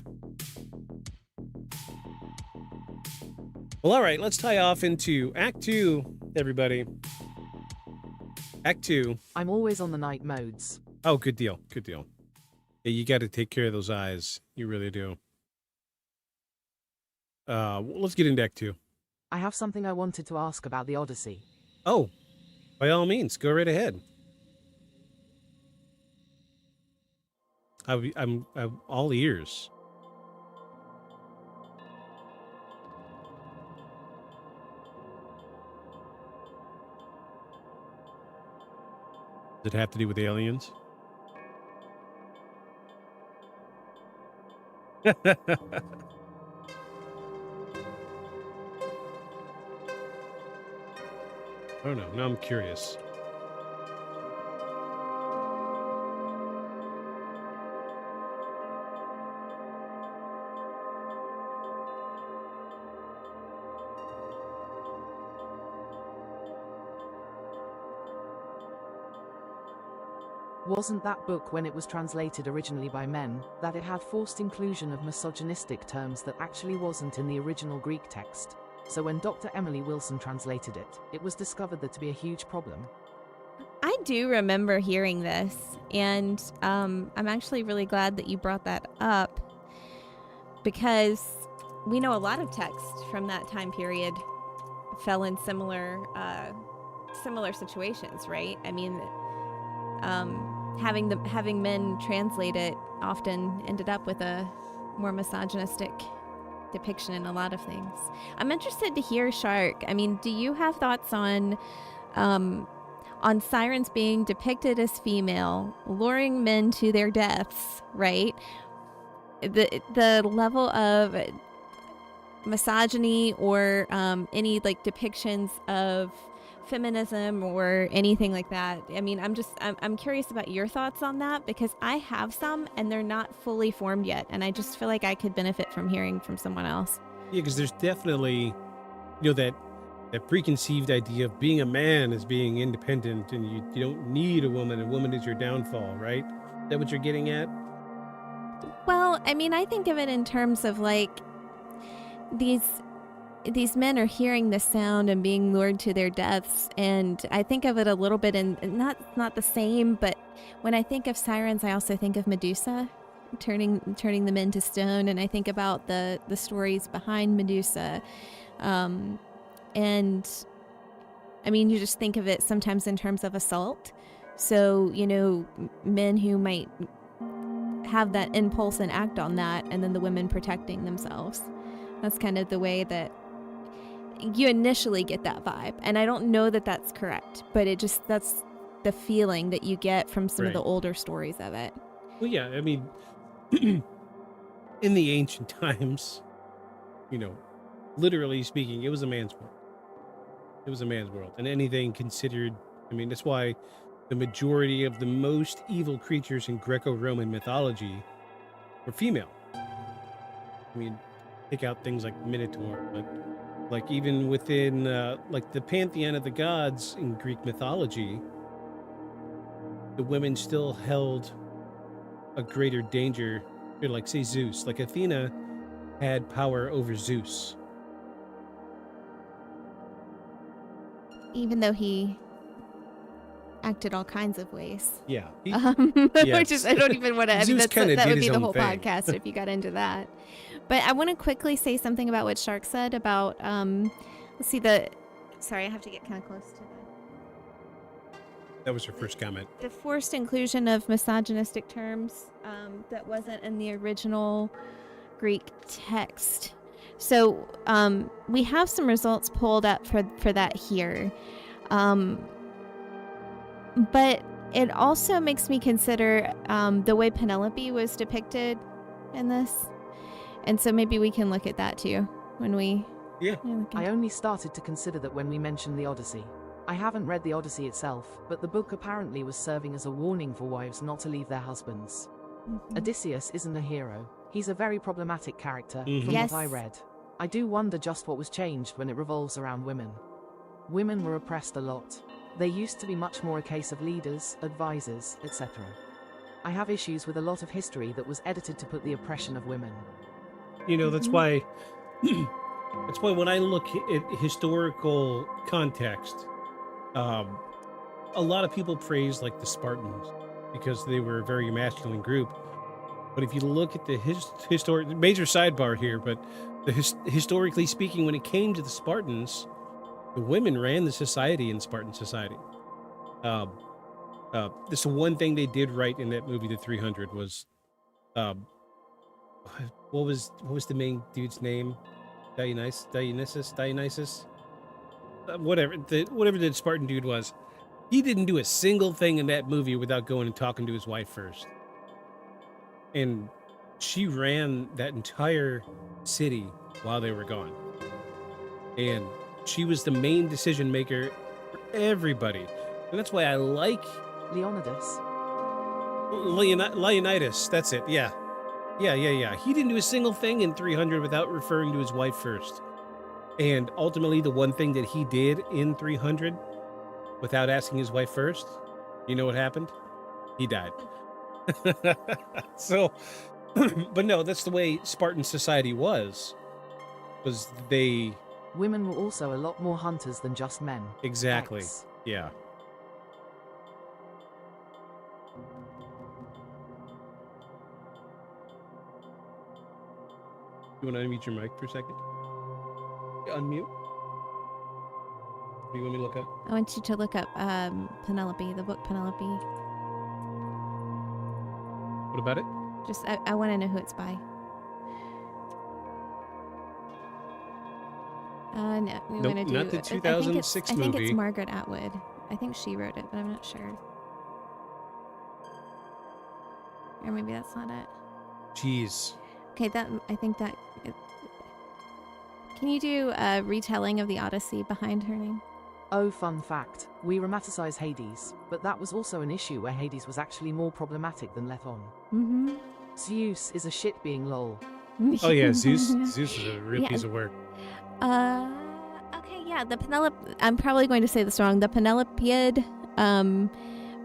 Well, all right. Let's tie off into Act 2, everybody. Act 2. I'm always on the night modes. Oh, good deal. Good deal. Yeah, you got to take care of those eyes. You really do. Let's get into Act 2. I have something I wanted to ask about the Odyssey. Oh, by all means, go right ahead. I'm all ears. Does it have to do with aliens? Oh no, now I'm curious. Wasn't that book, when it was translated originally by men, that it had forced inclusion of misogynistic terms that actually wasn't in the original Greek text? So when Dr. Emily Wilson translated it, it was discovered that to be a huge problem. I do remember hearing this, and I'm actually really glad that you brought that up, because we know a lot of text from that time period fell in similar situations, right? I mean, having men translate it often ended up with a more misogynistic depiction in a lot of things. I'm interested to hear, Shark. I mean, do you have thoughts on sirens being depicted as female, luring men to their deaths, right? The level of misogyny or any like depictions of feminism or anything like that. I mean, I'm curious about your thoughts on that, because I have some and they're not fully formed yet, and I just feel like I could benefit from hearing from someone else. Yeah, because there's definitely, that preconceived idea of being a man as being independent, and you don't need a woman. A woman is your downfall, right? Is that what you're getting at? Well, I mean, I think of it in terms of like these men are hearing the sound and being lured to their deaths, and I think of it a little bit in not the same, but when I think of sirens, I also think of Medusa turning them into stone, and I think about the stories behind Medusa, and I mean, you just think of it sometimes in terms of assault. So men who might have that impulse and act on that, and then the women protecting themselves. That's kind of the way that you initially get that vibe, and I don't know that that's correct, but that's the feeling that you get from some of the older stories of it. Well, yeah, I mean, in the ancient times, literally speaking, it was a man's world. It was a man's world, and anything considered, I mean, that's why the majority of the most evil creatures in Greco-Roman mythology were female. I mean, pick out things like Minotaur, but like even within like the pantheon of the gods in Greek mythology, the women still held a greater danger. Like say Zeus, like Athena had power over Zeus. Even though he acted all kinds of ways. Yeah. Which is, I don't even want to, I mean, Zeus kinda that did would his be the own whole thing. podcast if you got into that. But I want to quickly say something about what Shark said about, let's see, sorry, I have to get kind of close to That was your first comment. the forced inclusion of misogynistic terms that wasn't in the original Greek text. So we have some results pulled up for that here. But it also makes me consider the way Penelope was depicted in this. And so maybe we can look at that too when we... Yeah. I only started to consider that when we mentioned the Odyssey. I haven't read the Odyssey itself, but the book apparently was serving as a warning for wives not to leave their husbands. Odysseus isn't a hero. He's a very problematic character, from Yes. what I read. I do wonder just what was changed when it revolves around women. Women were oppressed a lot. They used to be much more a case of leaders, advisors, etc. I have issues with a lot of history that was edited to put the oppression of women. You know, that's why that's why when I look at historical context, a lot of people praise like the Spartans because they were a very masculine group. But if you look at the historic major sidebar here, but historically speaking, when it came to the Spartans, the women ran the society in Spartan society. This one thing they did right in that movie, The 300, was what was the main dude's name? Dionysus? Whatever the Spartan dude was. He didn't do a single thing in that movie without going and talking to his wife first. And she ran that entire city while they were gone. And she was the main decision maker for everybody. And that's why I like Leonidas. Leonidas. That's it. Yeah. He didn't do a single thing in 300 without referring to his wife first. And ultimately, the one thing that he did in 300 without asking his wife first, you know what happened? He died. So, but no, that's the way Spartan society was they... Women were also a lot more hunters than just men. Exactly. X. Yeah. You want to unmute your mic for a second? Unmute? What do you want me to look up? I want you to look up Penelope, the book Penelope. What about it? Just, I want to know who it's by. No, we Nope, want to do... not the 2006 I think movie. it's Margaret Atwood. I think she wrote it, but I'm not sure. Or maybe that's not it. Jeez. Okay, I think that... Can you do a retelling of the Odyssey behind her name? Oh, fun fact. We romanticize Hades, but that was also an issue where Hades was actually more problematic than Lethon. Mm-hmm. Zeus is a shit being lol. Oh yeah, Zeus is a real Yeah. piece of work. Okay, yeah, the Penelope... I'm probably going to say this wrong. The Penelopiad,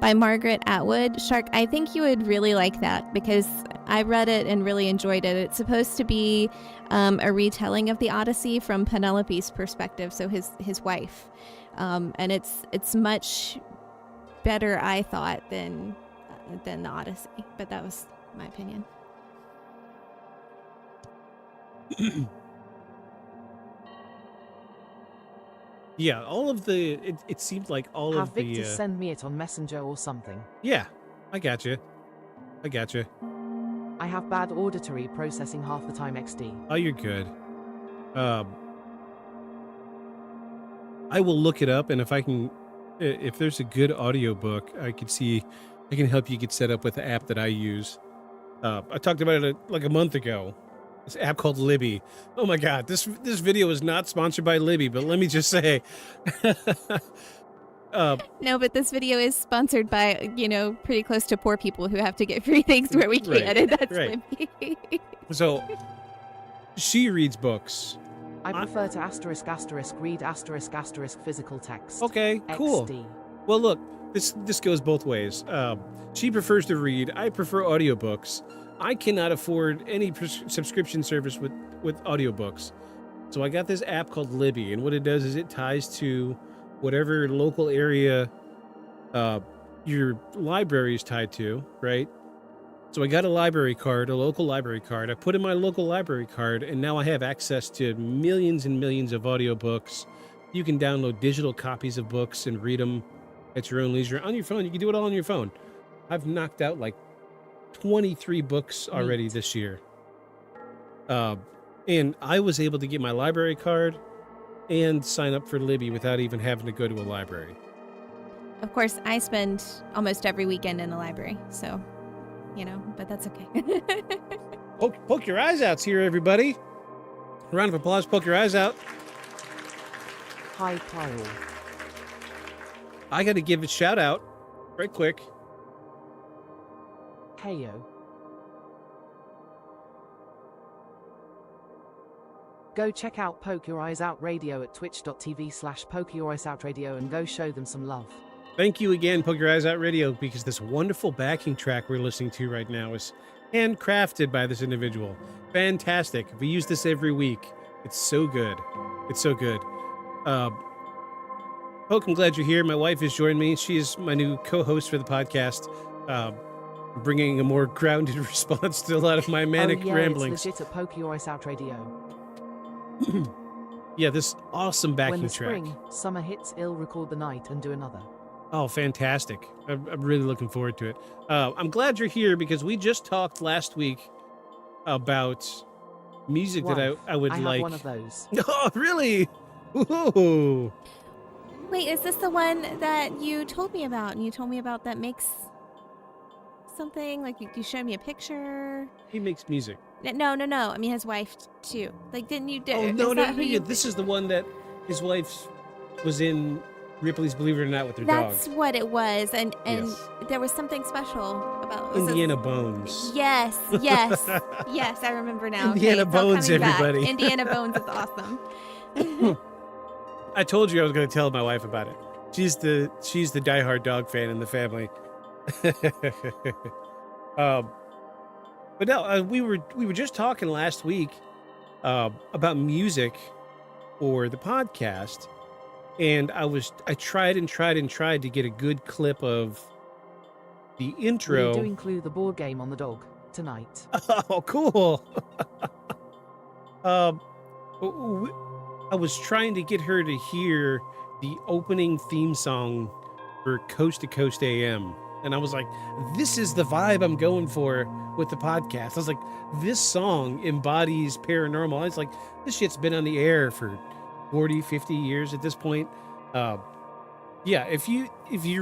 by Margaret Atwood. Shark, I think you would really like that because I read it and really enjoyed it. It's supposed to be a retelling of the Odyssey from Penelope's perspective, so his wife. And it's much better, I thought, than the Odyssey. But that was my opinion. Yeah, all of the... It seemed like all Have of the... Victus send me it on Messenger or something. Yeah, I gotcha. I have bad auditory processing half the time XD. Oh, you're good. I will look it up, and if there's a good audiobook, I can help you get set up with the app that I use. I talked about it like a month ago. This app called Libby. Oh my God, this video is not sponsored by Libby, but let me just say. No, but this video is sponsored by, pretty close to poor people who have to get free things where we can't. Right, And that's right. Libby. So she reads books. I prefer to read physical text. Okay, cool. XD. Well, look, this goes both ways. She prefers to read. I prefer audiobooks. I cannot afford any subscription service with audiobooks. So I got this app called Libby, and what it does is it ties to whatever local area your library is tied to, right? So I got a library card, a local library card. I put in my local library card, and now I have access to millions and millions of audiobooks. You can download digital copies of books and read them at your own leisure on your phone. You can do it all on your phone. I've knocked out like 23 books already this year. And I was able to get my library card and sign up for Libby without even having to go to a library. Of course, I spend almost every weekend in the library, so, but that's okay. Poke your eyes out here, everybody. Round of applause, poke your eyes out. High pile. I got to give a shout out right quick. Heyo. Go check out Poke Your Eyes Out Radio at twitch.tv/PokeYourEyesOutRadio and go show them some love. Thank you again, Poke Your Eyes Out Radio, because this wonderful backing track we're listening to right now is handcrafted by this individual. Fantastic. We use this every week. It's so good. It's so good. Poke, I'm glad you're here. My wife has joined me. She is my new co-host for the podcast, bringing a more grounded response to a lot of my manic ramblings. It's legit at Poke Your Eyes Out Radio. Yeah, this awesome backing when the track. spring, summer hits, I'll record the night and do another. Oh, fantastic. I'm really looking forward to it. I'm glad you're here because we just talked last week about music that I would like. I have one of those. Oh, really? Ooh. Wait, is this the one that you told me about? And you told me about that makes something? Like, you showed me a picture? He makes music. No. I mean, his wife, too. Like, didn't you do... Oh, no. This is the one that his wife was in Ripley's Believe It or Not with her dog. That's what it was. And Yes. there was something special about... Indiana Bones. Yes. Yes, I remember now. Indiana it's all Bones, coming back. everybody. Indiana Bones is awesome. I told you I was going to tell my wife about it. She's the diehard dog fan in the family. But no, we were just talking last week about music or the podcast, and I tried to get a good clip of the intro. We do include the board game on the dog tonight. Oh, cool. I was trying to get her to hear the opening theme song for Coast to Coast AM. And I was like, this is the vibe I'm going for with the podcast. I was like, this song embodies paranormal. I was like, this shit's been on the air for 40, 50 years at this point. Yeah, if you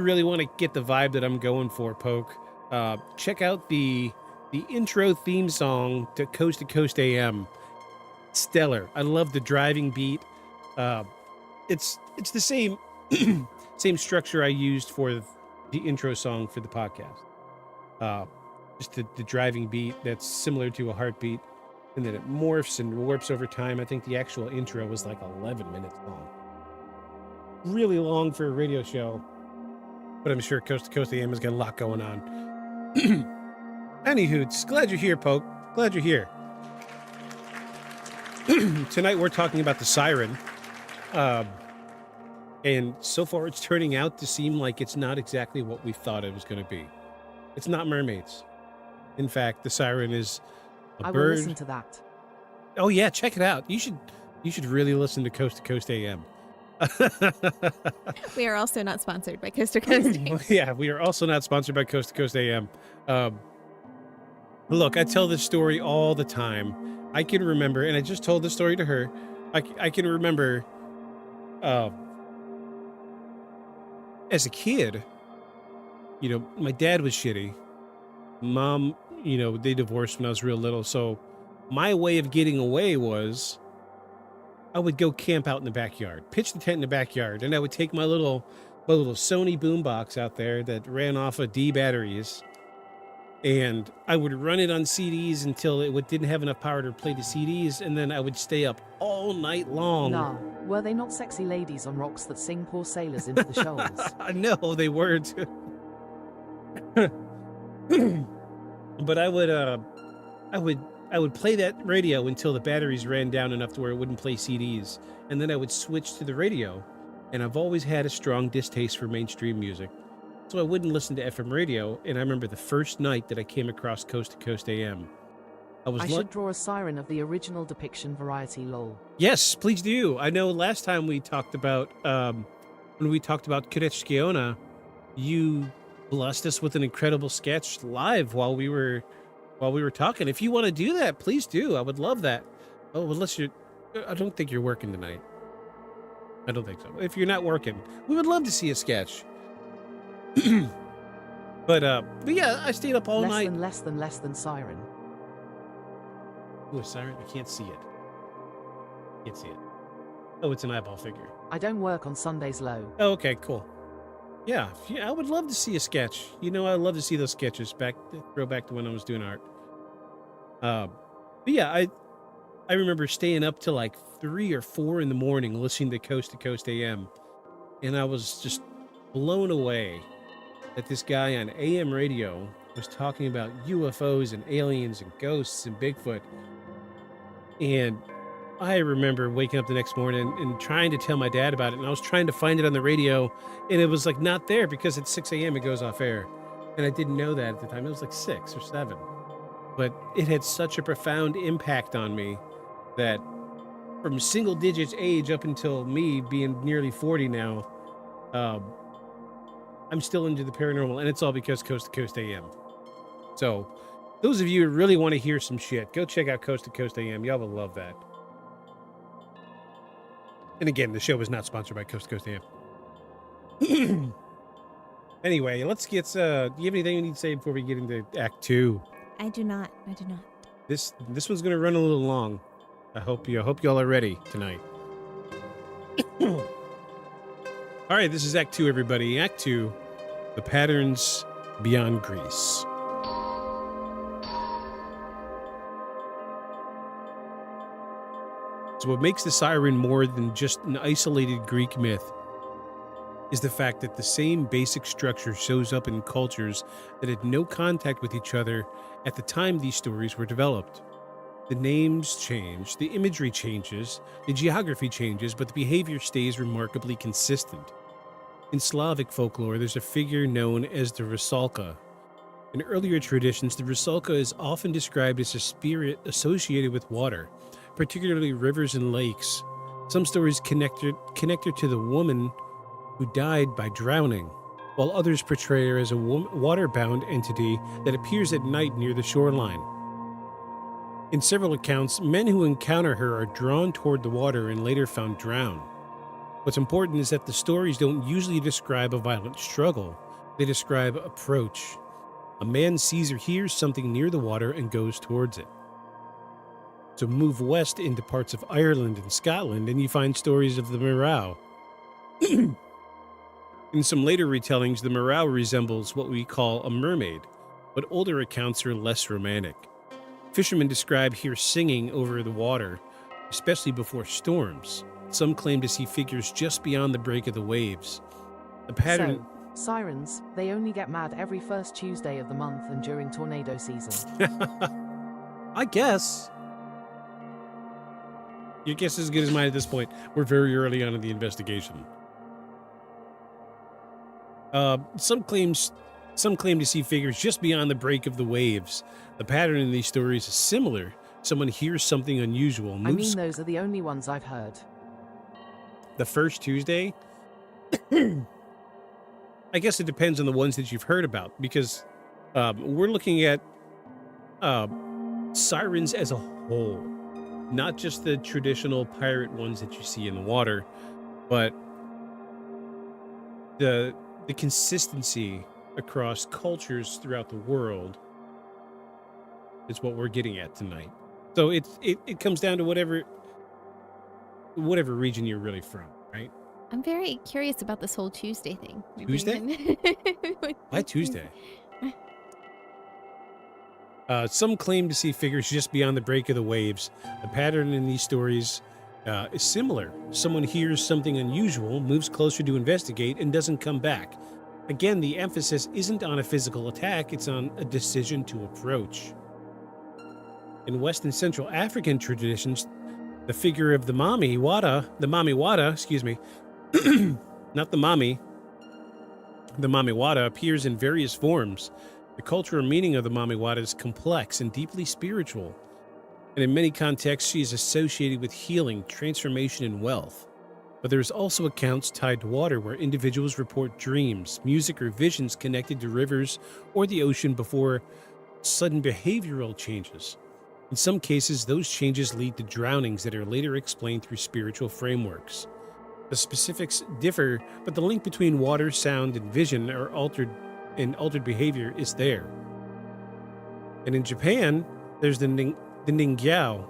really want to get the vibe that I'm going for, Poke, check out the intro theme song to Coast AM. Stellar. I love the driving beat. It's the same same structure I used for the intro song for the podcast. Just the driving beat that's similar to a heartbeat, and then it morphs and warps over time. I think the actual intro was like 11 minutes long. Really long for a radio show, but I'm sure Coast to Coast AM has got a lot going on. Anywho, glad you're here, Poke. Glad you're here. Tonight we're talking about the Siren. And so far it's turning out to seem like it's not exactly what we thought it was going to be. It's not mermaids. In fact, the Siren is a bird. I will listen to that. Oh yeah, check it out. You should really listen to Coast AM. We are also not sponsored by Coast to Coast. Yeah, we are also not sponsored by Coast to Coast AM. Look, I tell this story all the time. I can remember, and I just told this story to her. I can remember as a kid, my dad was shitty. Mom, they divorced when I was real little. So my way of getting away was I would go camp out in the backyard, pitch the tent in the backyard, and I would take my little Sony boombox out there that ran off of D batteries, and I would run it on CDs until it didn't have enough power to play the CDs, and then I would stay up all night long. Nah, were they not sexy ladies on rocks that sing poor sailors into the shoals? No, they weren't. But I would play that radio until the batteries ran down enough to where it wouldn't play CDs, and then I would switch to the radio. And I've always had a strong distaste for mainstream music. so I wouldn't listen to FM radio. And I remember the first night that I came across Coast to Coast AM. I should draw a siren of the original depiction variety lol. Yes, please do. I know last time we talked about when we talked about Cryptid, you blessed us with an incredible sketch live while we were talking. If you want to do that, please do. I would love that. Oh, unless I don't think you're working tonight. I don't think so. If you're not working, we would love to see a sketch. But yeah, I stayed up all night. Less than siren. Ooh, a siren? I can't see it. Can't see it. Oh, it's an eyeball figure. I don't work on Sundays low. Oh, okay, cool. Yeah, I would love to see a sketch. You know, I'd love to see those sketches throw back to when I was doing art. But yeah, I remember staying up till like 3 or 4 in the morning listening to Coast AM. And I was just blown away that this guy on AM radio was talking about UFOs and aliens and ghosts and Bigfoot. And I remember waking up the next morning and trying to tell my dad about it. And I was trying to find it on the radio, and it was like not there because at 6 a.m. it goes off air. And I didn't know that at the time. It was like 6 or 7. But it had such a profound impact on me that from single digits age up until me being nearly 40 now, I'm still into the paranormal, and it's all because Coast to Coast AM. So those of you who really want to hear some shit, go check out Coast to Coast AM. Y'all will love that. And again, the show is not sponsored by Coast to Coast AM. Anyway, let's get, do you have anything you need to say before we get into Act 2? I do not. This one's going to run a little long. I hope y'all are ready tonight. All right, this is Act 2, everybody. Act 2, The Patterns Beyond Greece. So what makes the siren more than just an isolated Greek myth is the fact that the same basic structure shows up in cultures that had no contact with each other at the time these stories were developed. The names change, the imagery changes, the geography changes, but the behavior stays remarkably consistent. In Slavic folklore, there's a figure known as the Rusalka. In earlier traditions, the Rusalka is often described as a spirit associated with water, particularly rivers and lakes. Some stories connect her to the woman who died by drowning, while others portray her as a water-bound entity that appears at night near the shoreline. In several accounts, men who encounter her are drawn toward the water and later found drowned. What's important is that the stories don't usually describe a violent struggle. They describe approach. A man sees or hears something near the water and goes towards it. So move west into parts of Ireland and Scotland, and you find stories of the Merrow. In some later retellings, the Merrow resembles what we call a mermaid, but older accounts are less romantic. Fishermen describe here singing over the water, especially before storms. Some claim to see figures just beyond the break of the waves. The pattern... So, sirens, they only get mad every first Tuesday of the month and during tornado season. I guess. Your guess is as good as mine at this point. We're very early on in the investigation. Some claim to see figures just beyond the break of the waves. The pattern in these stories is similar. Someone hears something unusual. I mean, those are the only ones I've heard. The first Tuesday? I guess it depends on the ones that you've heard about, because we're looking at sirens as a whole. Not just the traditional pirate ones that you see in the water, but the consistency across cultures throughout the world is what we're getting at tonight. So it comes down to whatever region you're really from, right? I'm very curious about this whole Tuesday thing. Tuesday? Why Tuesday? Some claim to see figures just beyond the break of the waves. The pattern in these stories is similar. Someone hears something unusual, moves closer to investigate, and doesn't come back. Again, the emphasis isn't on a physical attack, it's on a decision to approach. In West and Central African traditions, the figure of the Mami Wata, not the Mami, The Mamiwata appears in various forms. The culture or meaning of the Mamiwata is complex and deeply spiritual, and in many contexts she is associated with healing, transformation, and wealth. But there is also accounts tied to water where individuals report dreams, music, or visions connected to rivers or the ocean before sudden behavioral changes. In some cases, those changes lead to drownings that are later explained through spiritual frameworks. The specifics differ, but the link between water, sound, and vision or altered behavior is there. And in Japan, there's the Ningyao.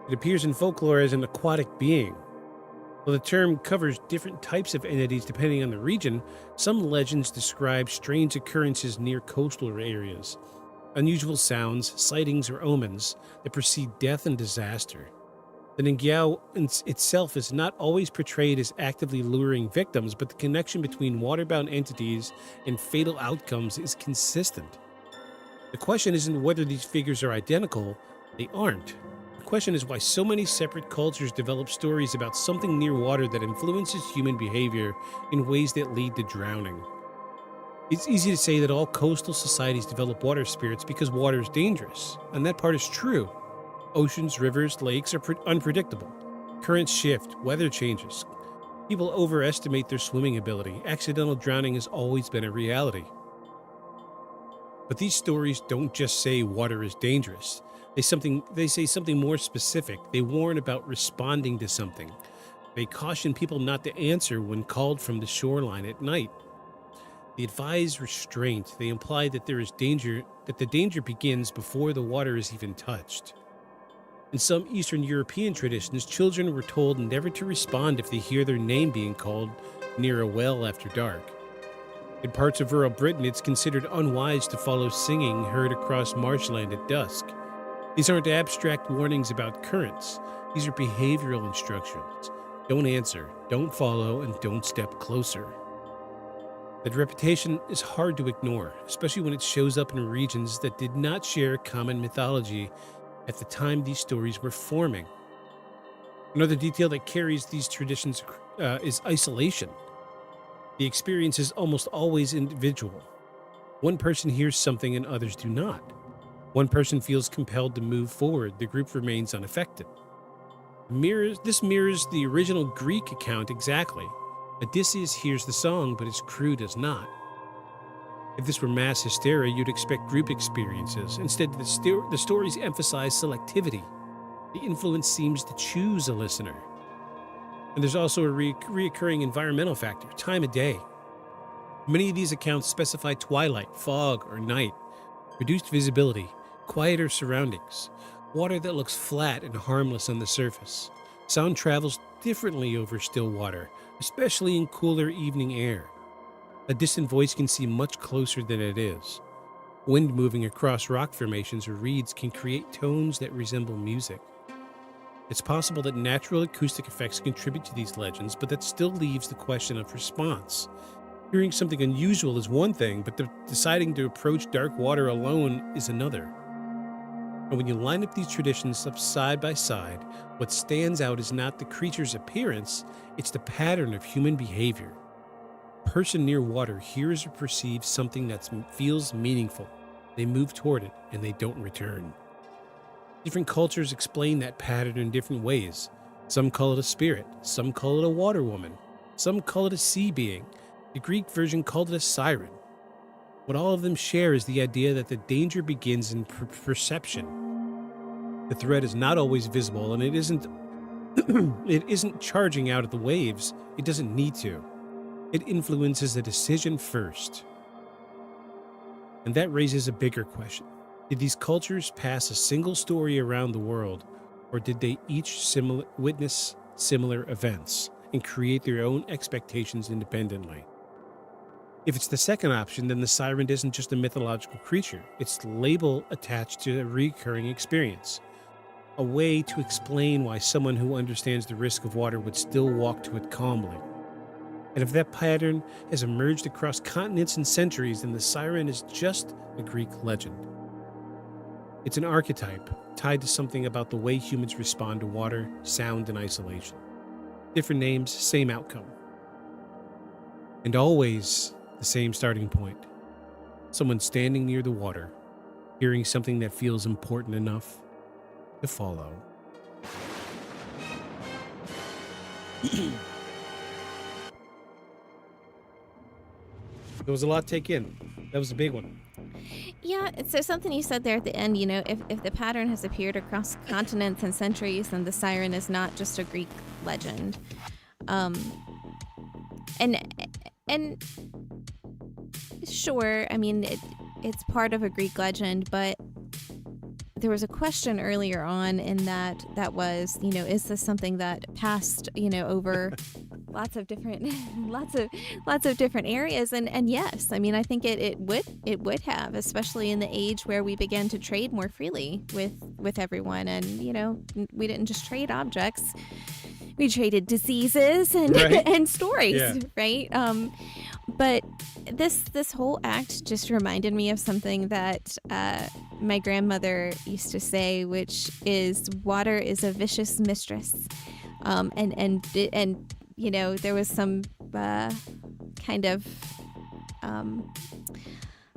It appears in folklore as an aquatic being. While the term covers different types of entities depending on the region, some legends describe strange occurrences near coastal areas, unusual sounds, sightings, or omens that precede death and disaster. The Ningyao itself is not always portrayed as actively luring victims, but the connection between waterbound entities and fatal outcomes is consistent. The question isn't whether these figures are identical, they aren't. The question is why so many separate cultures develop stories about something near water that influences human behavior in ways that lead to drowning. It's easy to say that all coastal societies develop water spirits because water is dangerous, and that part is true. Oceans, rivers, lakes are unpredictable. Currents shift, weather changes. People overestimate their swimming ability. Accidental drowning has always been a reality. But these stories don't just say water is dangerous. They say something more specific. They warn about responding to something. They caution people not to answer when called from the shoreline at night. They advise restraint. They imply that there is danger, that the danger begins before the water is even touched. In some Eastern European traditions, children were told never to respond if they hear their name being called near a well after dark. In parts of rural Britain, it's considered unwise to follow singing heard across marshland at dusk. These aren't abstract warnings about currents. These are behavioral instructions. Don't answer, don't follow, and don't step closer. That reputation is hard to ignore, especially when it shows up in regions that did not share common mythology at the time these stories were forming. Another detail that carries these traditions is isolation. The experience is almost always individual. One person hears something and others do not. One person feels compelled to move forward, the group remains unaffected. This mirrors the original Greek account exactly. Odysseus hears the song, but his crew does not. If this were mass hysteria, you'd expect group experiences. Instead, the stories emphasize selectivity. The influence seems to choose a listener. And there's also a reoccurring environmental factor, time of day. Many of these accounts specify twilight, fog, or night, reduced visibility, quieter surroundings, water that looks flat and harmless on the surface. Sound travels differently over still water, especially in cooler evening air. A distant voice can seem much closer than it is. Wind moving across rock formations or reeds can create tones that resemble music. It's possible that natural acoustic effects contribute to these legends, but that still leaves the question of response. Hearing something unusual is one thing, but deciding to approach dark water alone is another. And when you line up these traditions up side by side, what stands out is not the creature's appearance, it's the pattern of human behavior. A person near water hears or perceives something that feels meaningful. They move toward it, and they don't return. Different cultures explain that pattern in different ways. Some call it a spirit, some call it a water woman, some call it a sea being. The Greek version called it a siren. What all of them share is the idea that the danger begins in perception. The threat is not always visible, and it isn't charging out at the waves. It doesn't need to. It influences a decision first. And that raises a bigger question. Did these cultures pass a single story around the world, or did they each witness similar events and create their own expectations independently? If it's the second option, then the siren isn't just a mythological creature. It's a label attached to a recurring experience, a way to explain why someone who understands the risk of water would still walk to it calmly. And if that pattern has emerged across continents and centuries, then the siren is just a Greek legend. It's an archetype tied to something about the way humans respond to water, sound, and isolation. Different names, same outcome. And always, the same starting point. Someone standing near the water, hearing something that feels important enough to follow. There was a lot to take in. That was a big one. Yeah, so something you said there at the end, if the pattern has appeared across continents and centuries, then the siren is not just a Greek legend. And sure, I mean, it's part of a Greek legend, but there was a question earlier on in that was, is this something that passed, over lots of different areas, and yes, I mean, I think it would have, especially in the age where we began to trade more freely with everyone, and we didn't just trade objects, we traded diseases and Right. and stories, Yeah. right? But this whole act just reminded me of something that my grandmother used to say, which is water is a vicious mistress, and there was some kind of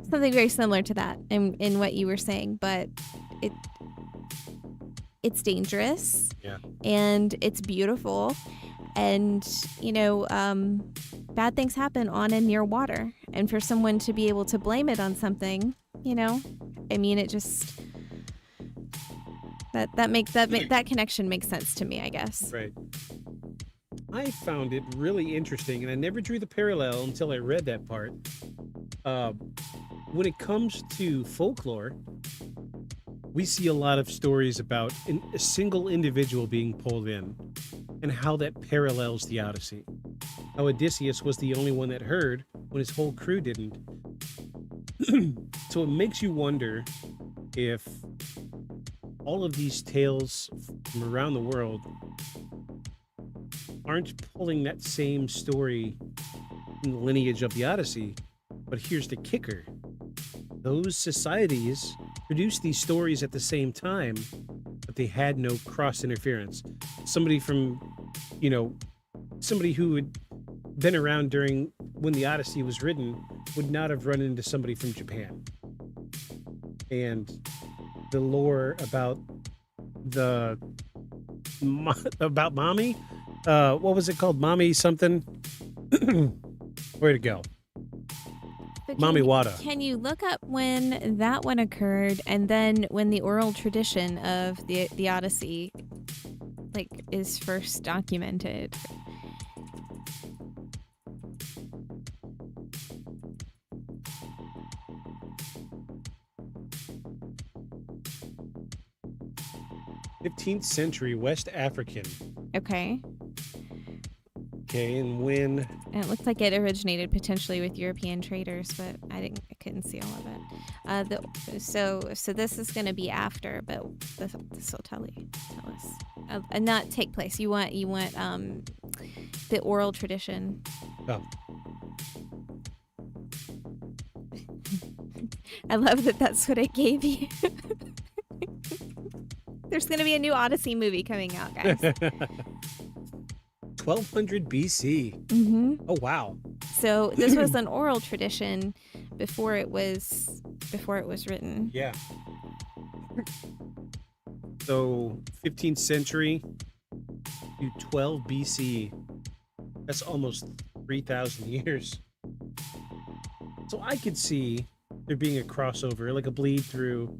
something very similar to that in what you were saying, but it's dangerous, Yeah. and it's beautiful, and bad things happen on and near water, and for someone to be able to blame it on something, I mean, it just that connection makes sense to me, I guess. Right. I found it really interesting, and I never drew the parallel until I read that part. When it comes to folklore, we see a lot of stories about a single individual being pulled in, and how that parallels the Odyssey. How Odysseus was the only one that heard when his whole crew didn't. So it makes you wonder if all of these tales from around the world aren't pulling that same story in the lineage of the Odyssey. But here's the kicker. Those societies produced these stories at the same time, but they had no cross interference. Somebody who had been around during when the Odyssey was written would not have run into somebody from Japan. And the lore about mommy, what was it called? Mommy something? Where'd it go? But Mommy Wada. Can you look up when that one occurred, and then when the oral tradition of the Odyssey is first documented? '15th century West African. Okay. Okay, and when? And it looked like it originated potentially with European traders, but I couldn't see all of it. So this is going to be after, but this will tell us. And not take place. You want the oral tradition. Oh. I love that that's what it gave you. There's going to be a new Odyssey movie coming out, guys. 1200 BC. Mm-hmm. Oh wow. So this was an oral tradition before it was written. Yeah. So 15th century to 12 BC. That's almost 3,000 years. So I could see there being a crossover, like a bleed through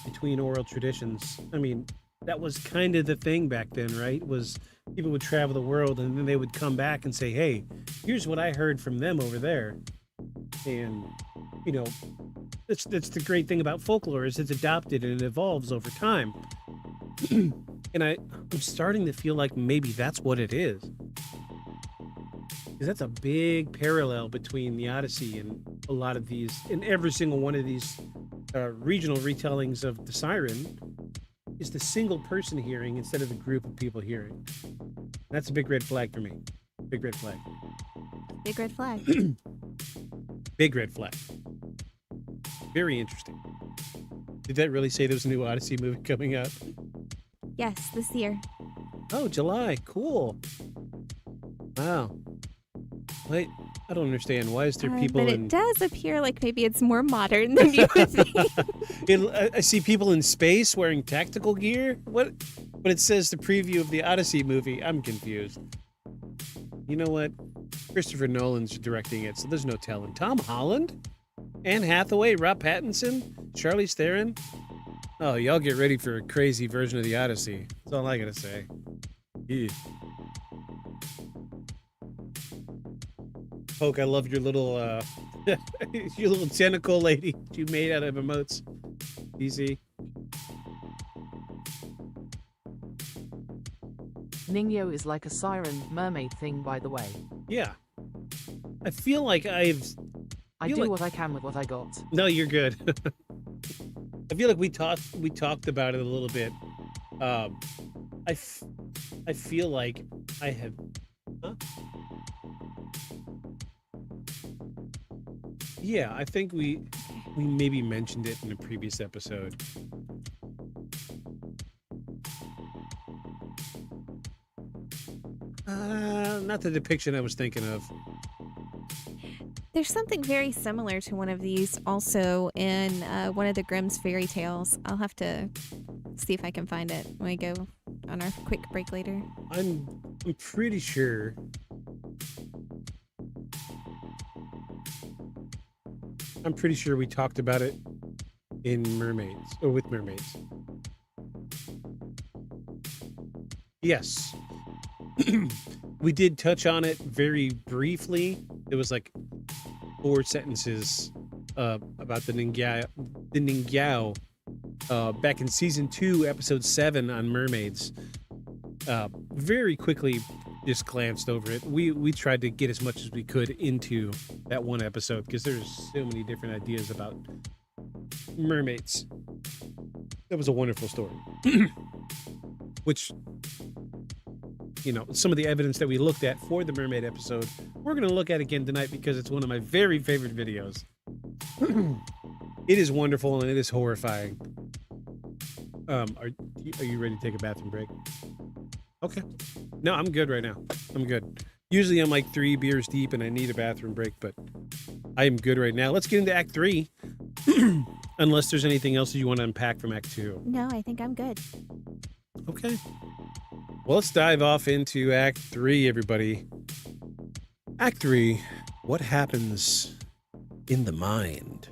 between oral traditions. I mean, that was kind of the thing back then, right? Was people would travel the world and then they would come back and say, hey, here's what I heard from them over there. And, that's the great thing about folklore is it's adopted and it evolves over time. And I'm starting to feel like maybe that's what it is. Because that's a big parallel between the Odyssey and a lot of these, and every single one of these regional retellings of the Siren is the single person hearing instead of the group of people hearing. That's a big red flag for me. Big red flag. Big red flag. Big red flag. Very interesting. Did that really say there's a new Odyssey movie coming out? Yes, this year. Oh, July. Cool. Wow. Wait, I don't understand. Why is there people but in... it does appear like maybe it's more modern than you would think. I see people in space wearing tactical gear. What? But it says the preview of the Odyssey movie. I'm confused. You know what? Christopher Nolan's directing it, so there's no telling. Tom Holland? Anne Hathaway? Rob Pattinson? Charlize Theron? Oh, y'all get ready for a crazy version of the Odyssey. That's all I gotta say. Ew. Poke, I love your little your little tentacle lady you made out of emotes. Easy. Ningyo is like a siren mermaid thing, by the way. Yeah. I feel like I feel do like- what I can with what I got. No, you're good. I feel like we talked about it a little bit. I feel like I have. Huh? Yeah, I think we maybe mentioned it in a previous episode. Not the depiction I was thinking of. There's something very similar to one of these also in one of the Grimm's fairy tales. I'll have to see if I can find it when we go on our quick break later. I'm pretty sure. I'm pretty sure we talked about it in Mermaids, or with Mermaids. Yes. We did touch on it very briefly. It was like 4 sentences about the Ningyao back in season 2, episode 7 on mermaids. Very quickly just glanced over it. We tried to get as much as we could into that one episode because there's so many different ideas about mermaids. That was a wonderful story. Which, you know, some of the evidence that we looked at for the mermaid episode, we're going to look at again tonight because it's one of my very favorite videos. It is wonderful and it is horrifying. Are you ready to take a bathroom break? Okay. No, I'm good right now. I'm good. Usually I'm like 3 beers deep and I need a bathroom break, but I am good right now. Let's get into Act 3. Unless there's anything else that you want to unpack from Act 2. No, I think I'm good. Okay. Well, let's dive off into Act 3, everybody. Act 3, what happens in the mind?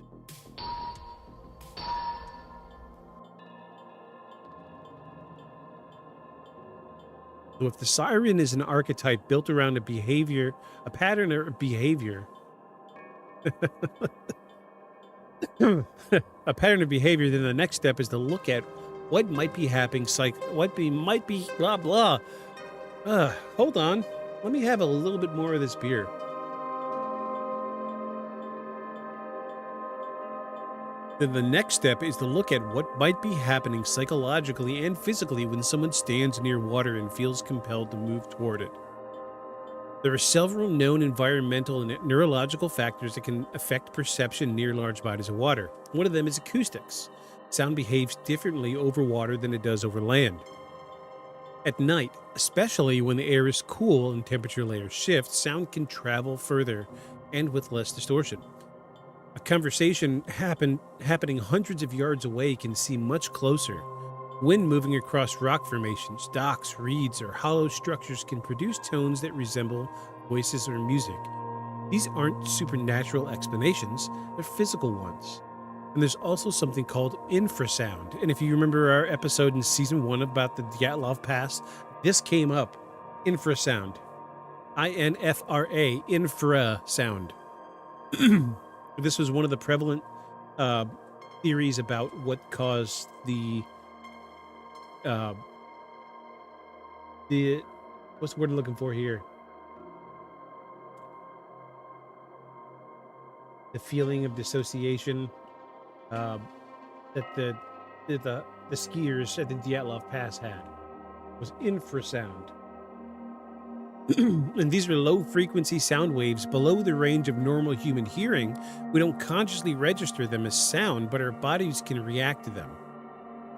So if the siren is an archetype built around a behavior, a pattern or behavior, a pattern of behavior, then the next step is to look at what might be happening, might be blah blah. Hold on, let me have a little bit more of this beer. Then the next step is to look at what might be happening psychologically and physically when someone stands near water and feels compelled to move toward it. There are several known environmental and neurological factors that can affect perception near large bodies of water. One of them is acoustics. Sound behaves differently over water than it does over land. At night, especially when the air is cool and temperature layers shift, sound can travel further and with less distortion. A conversation happening hundreds of yards away can seem much closer. Wind moving across rock formations, docks, reeds, or hollow structures can produce tones that resemble voices or music. These aren't supernatural explanations, they're physical ones. And there's also something called infrasound. And if you remember our episode in season 1 about the Dyatlov Pass, this came up. Infrasound. INFRA, infrasound. This was one of the prevalent theories about what caused the what's the word I'm looking for here? The feeling of dissociation that the skiers at the Dyatlov Pass had was infrasound. And these are low-frequency sound waves below the range of normal human hearing. We don't consciously register them as sound, but our bodies can react to them.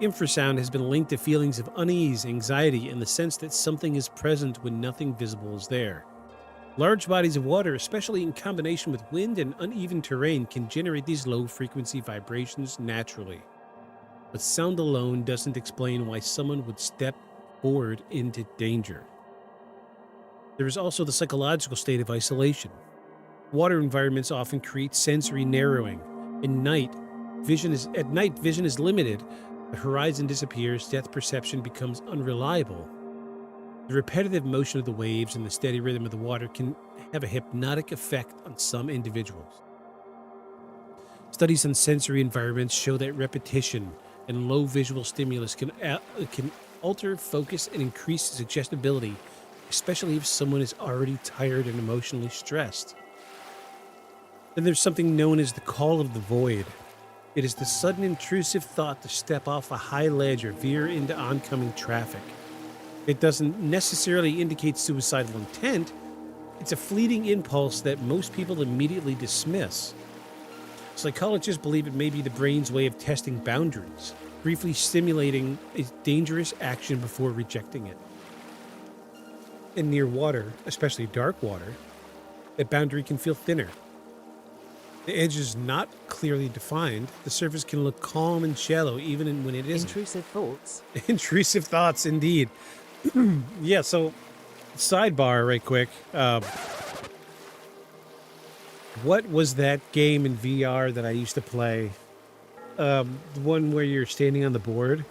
Infrasound has been linked to feelings of unease, anxiety, and the sense that something is present when nothing visible is there. Large bodies of water, especially in combination with wind and uneven terrain, can generate these low-frequency vibrations naturally. But sound alone doesn't explain why someone would step forward into danger. There is also the psychological state of isolation. Water environments often create sensory narrowing. At night, vision is limited. The horizon disappears, depth perception becomes unreliable. The repetitive motion of the waves and the steady rhythm of the water can have a hypnotic effect on some individuals. Studies on sensory environments show that repetition and low visual stimulus can alter focus and increase suggestibility, especially if someone is already tired and emotionally stressed. Then there's something known as the call of the void. It is the sudden intrusive thought to step off a high ledge or veer into oncoming traffic. It doesn't necessarily indicate suicidal intent. It's a fleeting impulse that most people immediately dismiss. Psychologists believe it may be the brain's way of testing boundaries, briefly stimulating a dangerous action before rejecting it. And near water, especially dark water, that boundary can feel thinner. The edge is not clearly defined. The surface can look calm and shallow even when it isn't. Intrusive thoughts. Intrusive thoughts, indeed. Yeah, so sidebar right quick. What was that game in VR that I used to play? The one where you're standing on the board?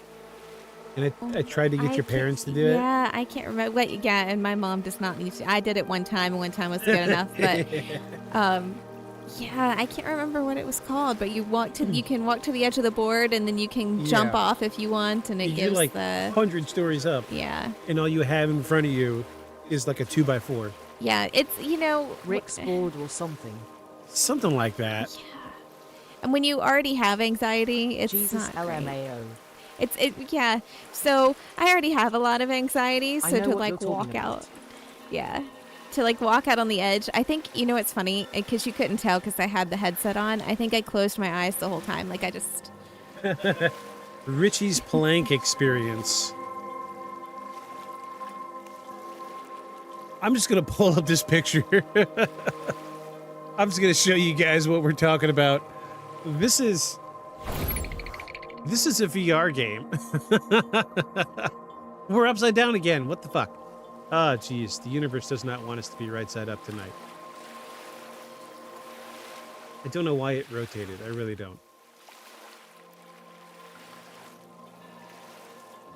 And I tried to get your parents to do it. Yeah, I can't remember. What, yeah, and my mom does not need to. I did it one time, and one time was good enough. But yeah, I can't remember what it was called. But you can walk to the edge of the board, and then you can jump off if you want, and it gives like the 100 stories up. Yeah. And all you have in front of you is like a 2x4. Yeah, it's Rick's board or something. Something like that. Yeah. And when you already have anxiety, it's Jesus not great. LMAO. Yeah. So I already have a lot of anxiety. I So know to what like you're walk talking out, about. yeah, to like walk out on the edge. I think it's funny because you couldn't tell because I had the headset on. I think I closed my eyes the whole time. Like I just. Richie's plank experience. I'm just gonna pull up this picture. I'm just gonna show you guys what we're talking about. This is a VR game. We're upside down again. What the fuck? Ah, geez. The universe does not want us to be right side up tonight. I don't know why it rotated. I really don't.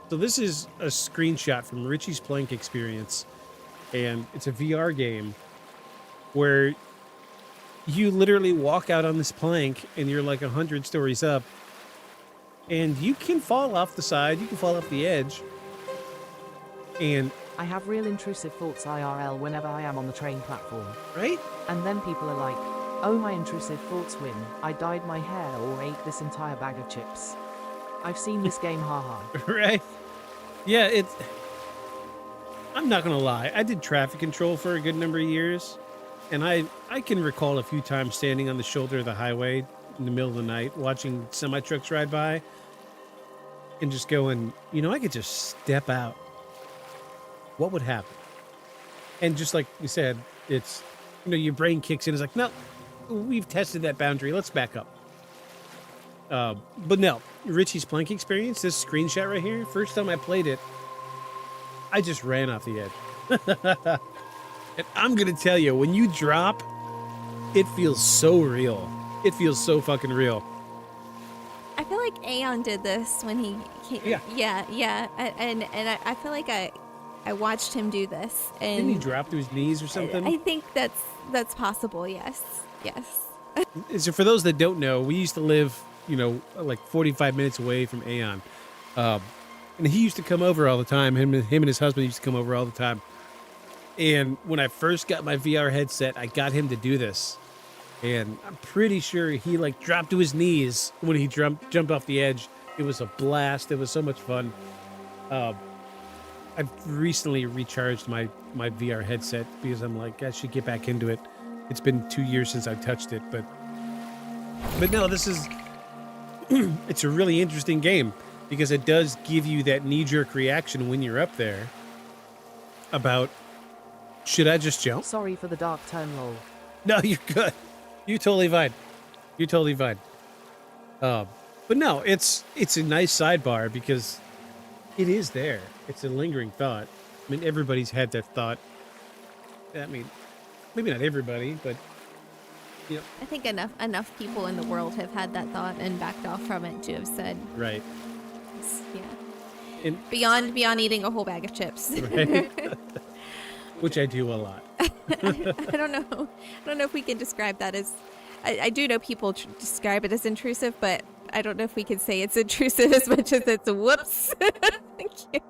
So this is a screenshot from Richie's Plank experience. And it's a VR game where you literally walk out on this plank and you're like 100 stories up. And you can fall off the side, you can fall off the edge. And I have real intrusive thoughts IRL whenever I am on the train platform. right? And then people are like, oh, my intrusive thoughts win. I dyed my hair or ate this entire bag of chips. I've seen this game, haha. Right? Yeah, I'm not gonna lie. I did traffic control for a good number of years. And I can recall a few times standing on the shoulder of the highway in the middle of the night, watching semi-trucks ride by, and just going, I could just step out. What would happen? And just like you said, it's, your brain kicks in. It's like, no, we've tested that boundary. Let's back up. But no, Richie's Plank experience, this screenshot right here, first time I played it, I just ran off the edge. And I'm going to tell you, when you drop, it feels so real. It feels so fucking real. I feel like Aeon did this when he Yeah. yeah. And I feel like I watched him do this. And Didn't he drop to his knees or something? I think that's possible. Yes. So for those that don't know, we used to live, like 45 minutes away from Aeon. And he used to come over all the time. Him and his husband used to come over all the time. And when I first got my VR headset, I got him to do this. And I'm pretty sure he dropped to his knees when he jumped off the edge. It was a blast. It was so much fun. I've recently recharged my VR headset because I'm like, I should get back into it. It's been 2 years since I touched it, but no, this is, it's a really interesting game because it does give you that knee-jerk reaction when you're up there about Should I just jump? Sorry for the dark turn, lol. No, you're good. You're totally fine. You're totally fine. But no, it's a nice sidebar because it is there. It's a lingering thought. I mean, everybody's had that thought. I mean, maybe not everybody, but you know. I think enough people in the world have had that thought and backed off from it to have said, Right. yeah, And, beyond eating a whole bag of chips. right? Which I do a lot. I don't know if we can describe that as. I do know people describe it as intrusive, but I don't know if we can say it's intrusive as much as it's a whoops. Thank you.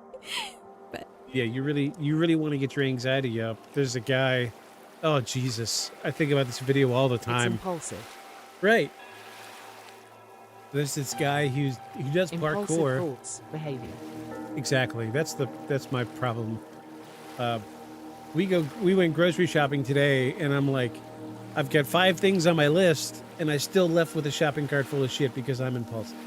But Yeah, you really want to get your anxiety up. There's a guy. Oh Jesus! I think about this video all the It's time. impulsive. Right. There's this guy who does Impulsive parkour. thoughts, behavior. Exactly. That's my problem. We went grocery shopping today, and I'm like, I've got 5 things on my list, and I still left with a shopping cart full of shit because I'm impulsive.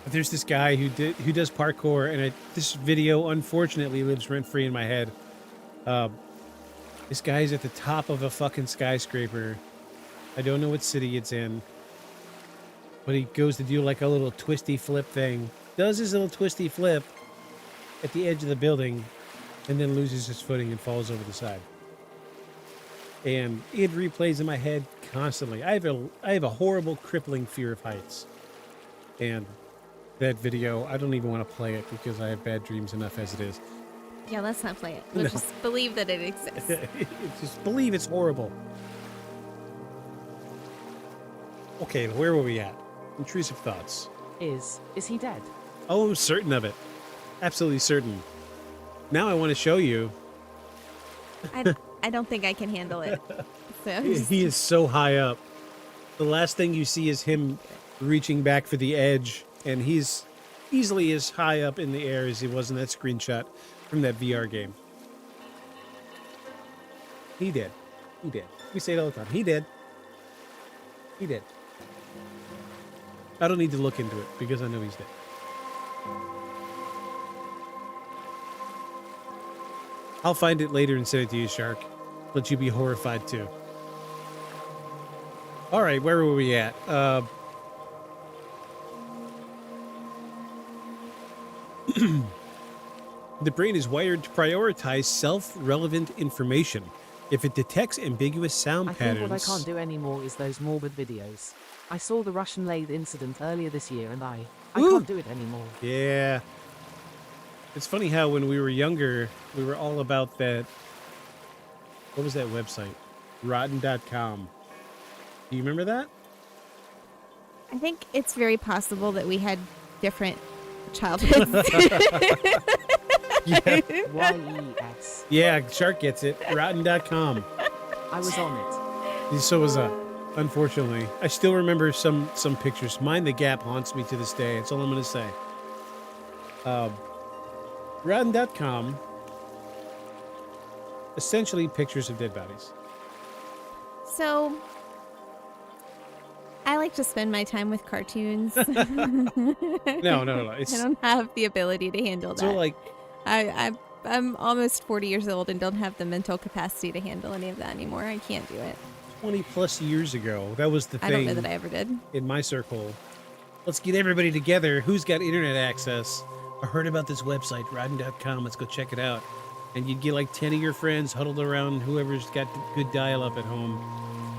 But there's this guy who does parkour, and this video unfortunately lives rent free in my head. This guy's at the top of a fucking skyscraper. I don't know what city it's in, but he goes to do like a little twisty flip thing. Does his little twisty flip at the edge of the building, and then loses his footing and falls over the side. And it replays in my head constantly. I have a horrible, crippling fear of heights. And that video, I don't even want to play it because I have bad dreams enough as it is. yeah, let's not play it. We'll No. just believe that it exists. Just believe it's horrible. Okay, where were we at? Intrusive thoughts. Is he dead? Oh, I'm certain of it. Absolutely certain. Now I want to show you. I don't think I can handle it. So He is so high up. The last thing you see is him reaching back for the edge, and he's easily as high up in the air as he was in that screenshot from that VR game. He did. We say it all the time. He did. I don't need to look into it because I know he's dead. I'll find it later and send it to you, Shark. Let you be horrified too. All right, where were we at? The brain is wired to prioritize self-relevant information. If it detects ambiguous sound I patterns... think what I can't do anymore is those morbid videos. I saw the Russian lathe incident earlier this year and I Ooh. can't do it anymore. Yeah. It's funny how when we were younger, we were all about that... What was that website? Rotten.com. Do you remember that? I think it's very possible that we had different childhoods. Yeah. YES. Yeah, Shark gets it. Rotten.com. I was on it. So was I. Unfortunately. I still remember some pictures. Mind the Gap haunts me to this day. That's all I'm going to say. Rotten.com. Essentially pictures of dead bodies. So, I like to spend my time with cartoons. No. I It's don't have the ability to handle that. so like... I'm almost 40 years old and don't have the mental capacity to handle any of that anymore. I can't do it. 20 plus years ago, that was the thing I don't know that I ever did. in my circle. Let's get everybody together. Who's got internet access? I heard about this website, Rotten.com. Let's go check it out. And you'd get like 10 of your friends huddled around whoever's got good dial-up at home.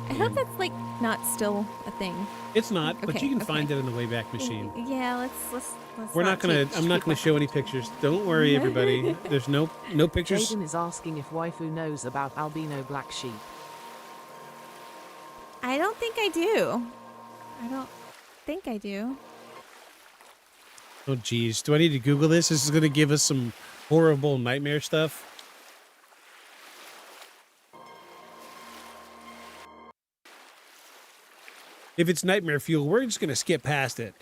I hope that's like not still a thing. It's not, but Okay, you can okay. find it in the Wayback Machine. Yeah, let's We're not gonna. teach I'm not gonna people. show any pictures. Don't worry, everybody. There's no pictures. Jaden is asking if waifu knows about albino black sheep. I don't think I do. I don't think I do. Oh, geez. Do I need to Google this? This is gonna give us some horrible nightmare stuff. If it's nightmare fuel, we're just gonna skip past it.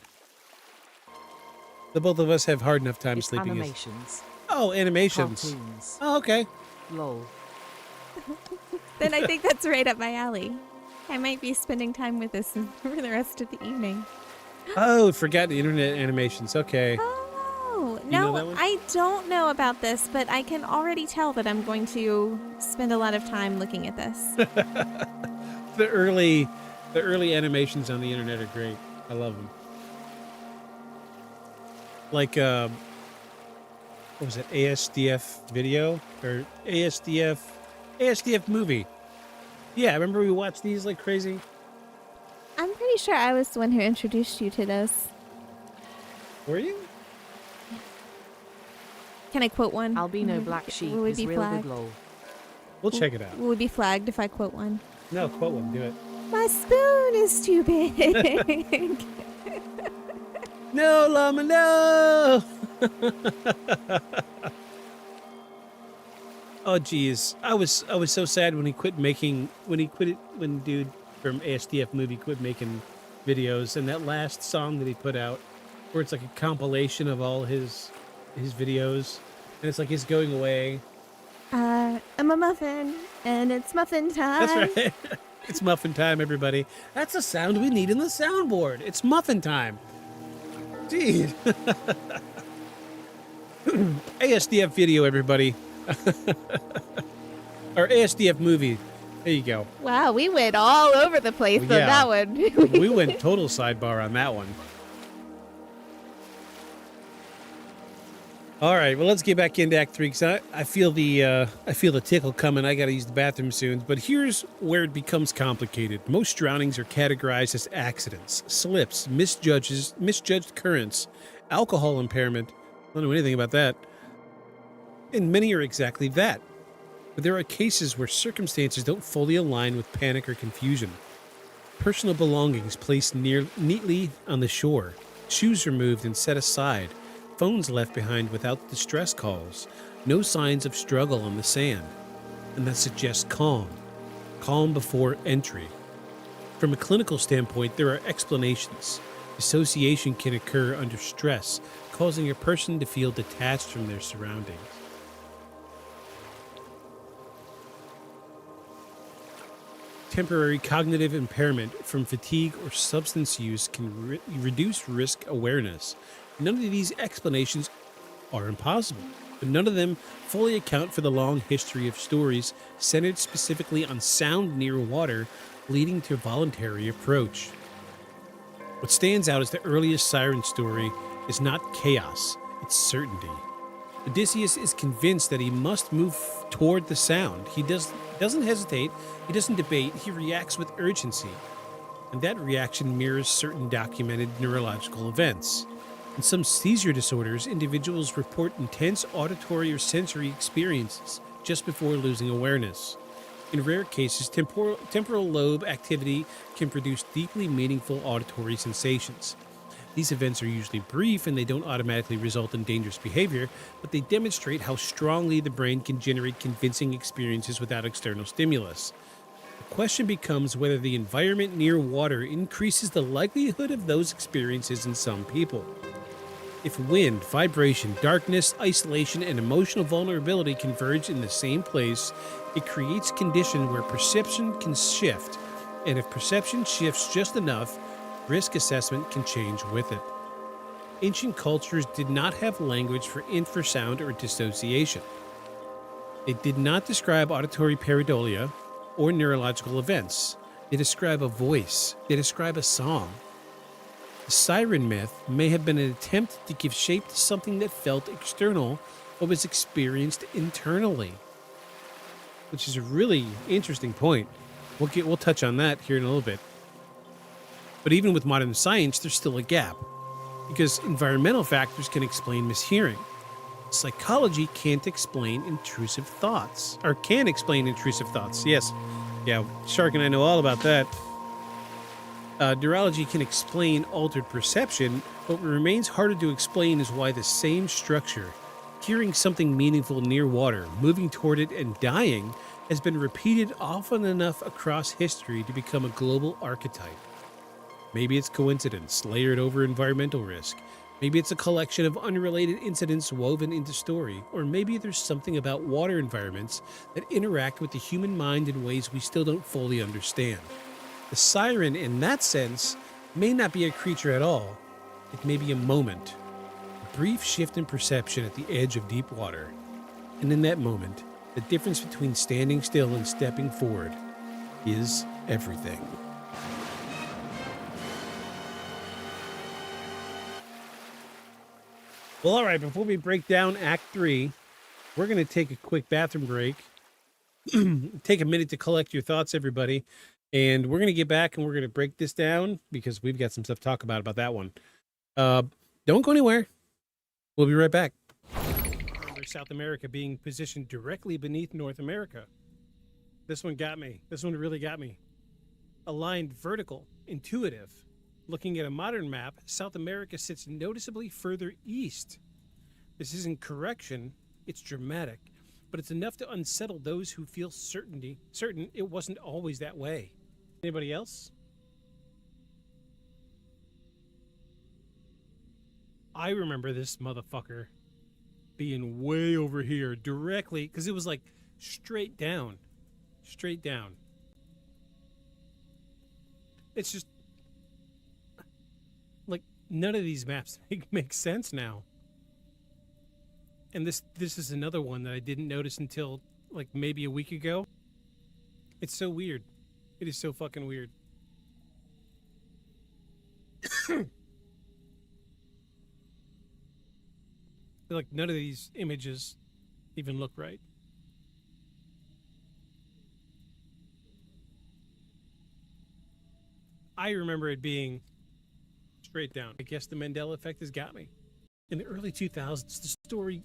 The both of us have hard enough time It's sleeping. animations. Oh, animations. Cartoons. Oh, okay. Lol. Then I think that's right up my alley. I might be spending time with this for the rest of the evening. Oh, forgot the internet animations. Okay. Oh, know No, that one? I don't know about this, but I can already tell that I'm going to spend a lot of time looking at this. The early animations on the internet are great. I love them. Like, what was it? ASDF video or ASDF movie. Yeah, remember we watched these like crazy? I'm pretty sure I was the one who introduced you to those. Were you? Can I quote one? Albino black sheep Will we is be real flagged? good lol. We'll check it out. Will we be flagged if I quote one? No, quote one. Do it. My spoon is too big. No, llama, no! Oh, geez. I was so sad when dude from ASDF movie quit making videos, and that last song that he put out, where it's like a compilation of all his videos, and it's like he's going away. I'm a muffin, and it's muffin time. That's right. It's muffin time, everybody. That's the sound we need in the soundboard. It's muffin time. Jeez. ASDF video, everybody. Or ASDF movie. There you go. Wow, we went all over the place on Yeah. that one. We went total sidebar on that one. All right, well, let's get back into Act 3 because I feel the tickle coming. I got to use the bathroom soon. But here's where it becomes complicated. Most drownings are categorized as accidents, slips, misjudged currents, alcohol impairment. I don't know anything about that. And many are exactly that. But there are cases where circumstances don't fully align with panic or confusion. Personal belongings placed neatly on the shore, shoes removed and set aside, phones left behind without distress calls, no signs of struggle on the sand, and that suggests calm before entry. From a clinical standpoint, there are explanations. Dissociation can occur under stress, causing a person to feel detached from their surroundings. Temporary cognitive impairment from fatigue or substance use can reduce risk awareness. None of these explanations are impossible, but none of them fully account for the long history of stories centered specifically on sound near water, leading to voluntary approach. What stands out as the earliest Siren story is not chaos, it's certainty. Odysseus is convinced that he must move toward the sound. He doesn't hesitate, he doesn't debate, he reacts with urgency. And that reaction mirrors certain documented neurological events. In some seizure disorders, individuals report intense auditory or sensory experiences just before losing awareness. In rare cases, temporal lobe activity can produce deeply meaningful auditory sensations. These events are usually brief and they don't automatically result in dangerous behavior, but they demonstrate how strongly the brain can generate convincing experiences without external stimulus. The question becomes whether the environment near water increases the likelihood of those experiences in some people. If wind, vibration, darkness, isolation, and emotional vulnerability converge in the same place, it creates a condition where perception can shift, and if perception shifts just enough, risk assessment can change with it. Ancient cultures did not have language for infrasound or dissociation. They did not describe auditory pareidolia or neurological events. They describe a voice. They describe a song. The Siren myth may have been an attempt to give shape to something that felt external but was experienced internally, which is a really interesting point. We'll touch on that here in a little bit. But even with modern science, there's still a gap, because environmental factors can explain mishearing. Psychology can't explain intrusive thoughts, or can explain intrusive thoughts. Yes, yeah, Shark and I know all about that. Neurology can explain altered perception, but what remains harder to explain is why the same structure, hearing something meaningful near water, moving toward it, and dying, has been repeated often enough across history to become a global archetype. Maybe it's coincidence, layered over environmental risk. Maybe it's a collection of unrelated incidents woven into story. Or maybe there's something about water environments that interact with the human mind in ways we still don't fully understand. The siren, in that sense, may not be a creature at all. It may be a moment, a brief shift in perception at the edge of deep water. And in that moment, the difference between standing still and stepping forward is everything. Well, all right, before we break down Act 3, we're going to take a quick bathroom break. Take a minute to collect your thoughts, everybody. And we're going to get back and we're going to break this down because we've got some stuff to talk about that one. Don't go anywhere. We'll be right back. Remember South America being positioned directly beneath North America. This one got me. This one really got me. Aligned vertical, intuitive. Looking at a modern map, South America sits noticeably further east. This isn't correction, it's dramatic, but it's enough to unsettle those who feel certain it wasn't always that way. Anybody else? I remember this motherfucker being way over here directly, because it was like straight down. Straight down. It's just like none of these maps make sense now. And this is another one that I didn't notice until like maybe a week ago. It's so weird. It is so fucking weird. Like none of these images even look right. I remember it being straight down. I guess the Mandela effect has got me. In the early 2000s, the story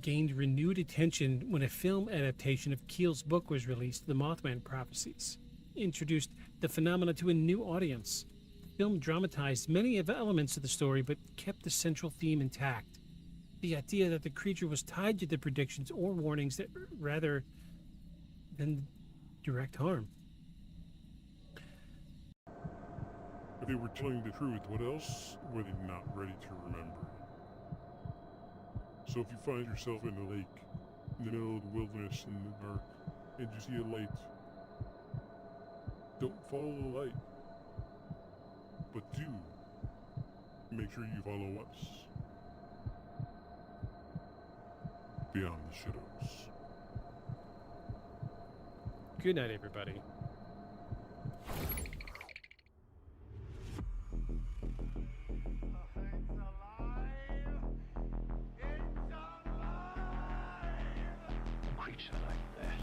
gained renewed attention when a film adaptation of Keel's book was released, The Mothman Prophecies. It introduced the phenomena to a new audience. The film dramatized many of the elements of the story, but kept the central theme intact. The idea that the creature was tied to the predictions or warnings that rather than direct harm. If they were telling the truth, what else were they not ready to remember? So if you find yourself in a lake, in the middle of the wilderness in the dark, and you see a light, don't follow the light, but do make sure you follow us. Beyond the shadows. Good night, everybody. Creature like that,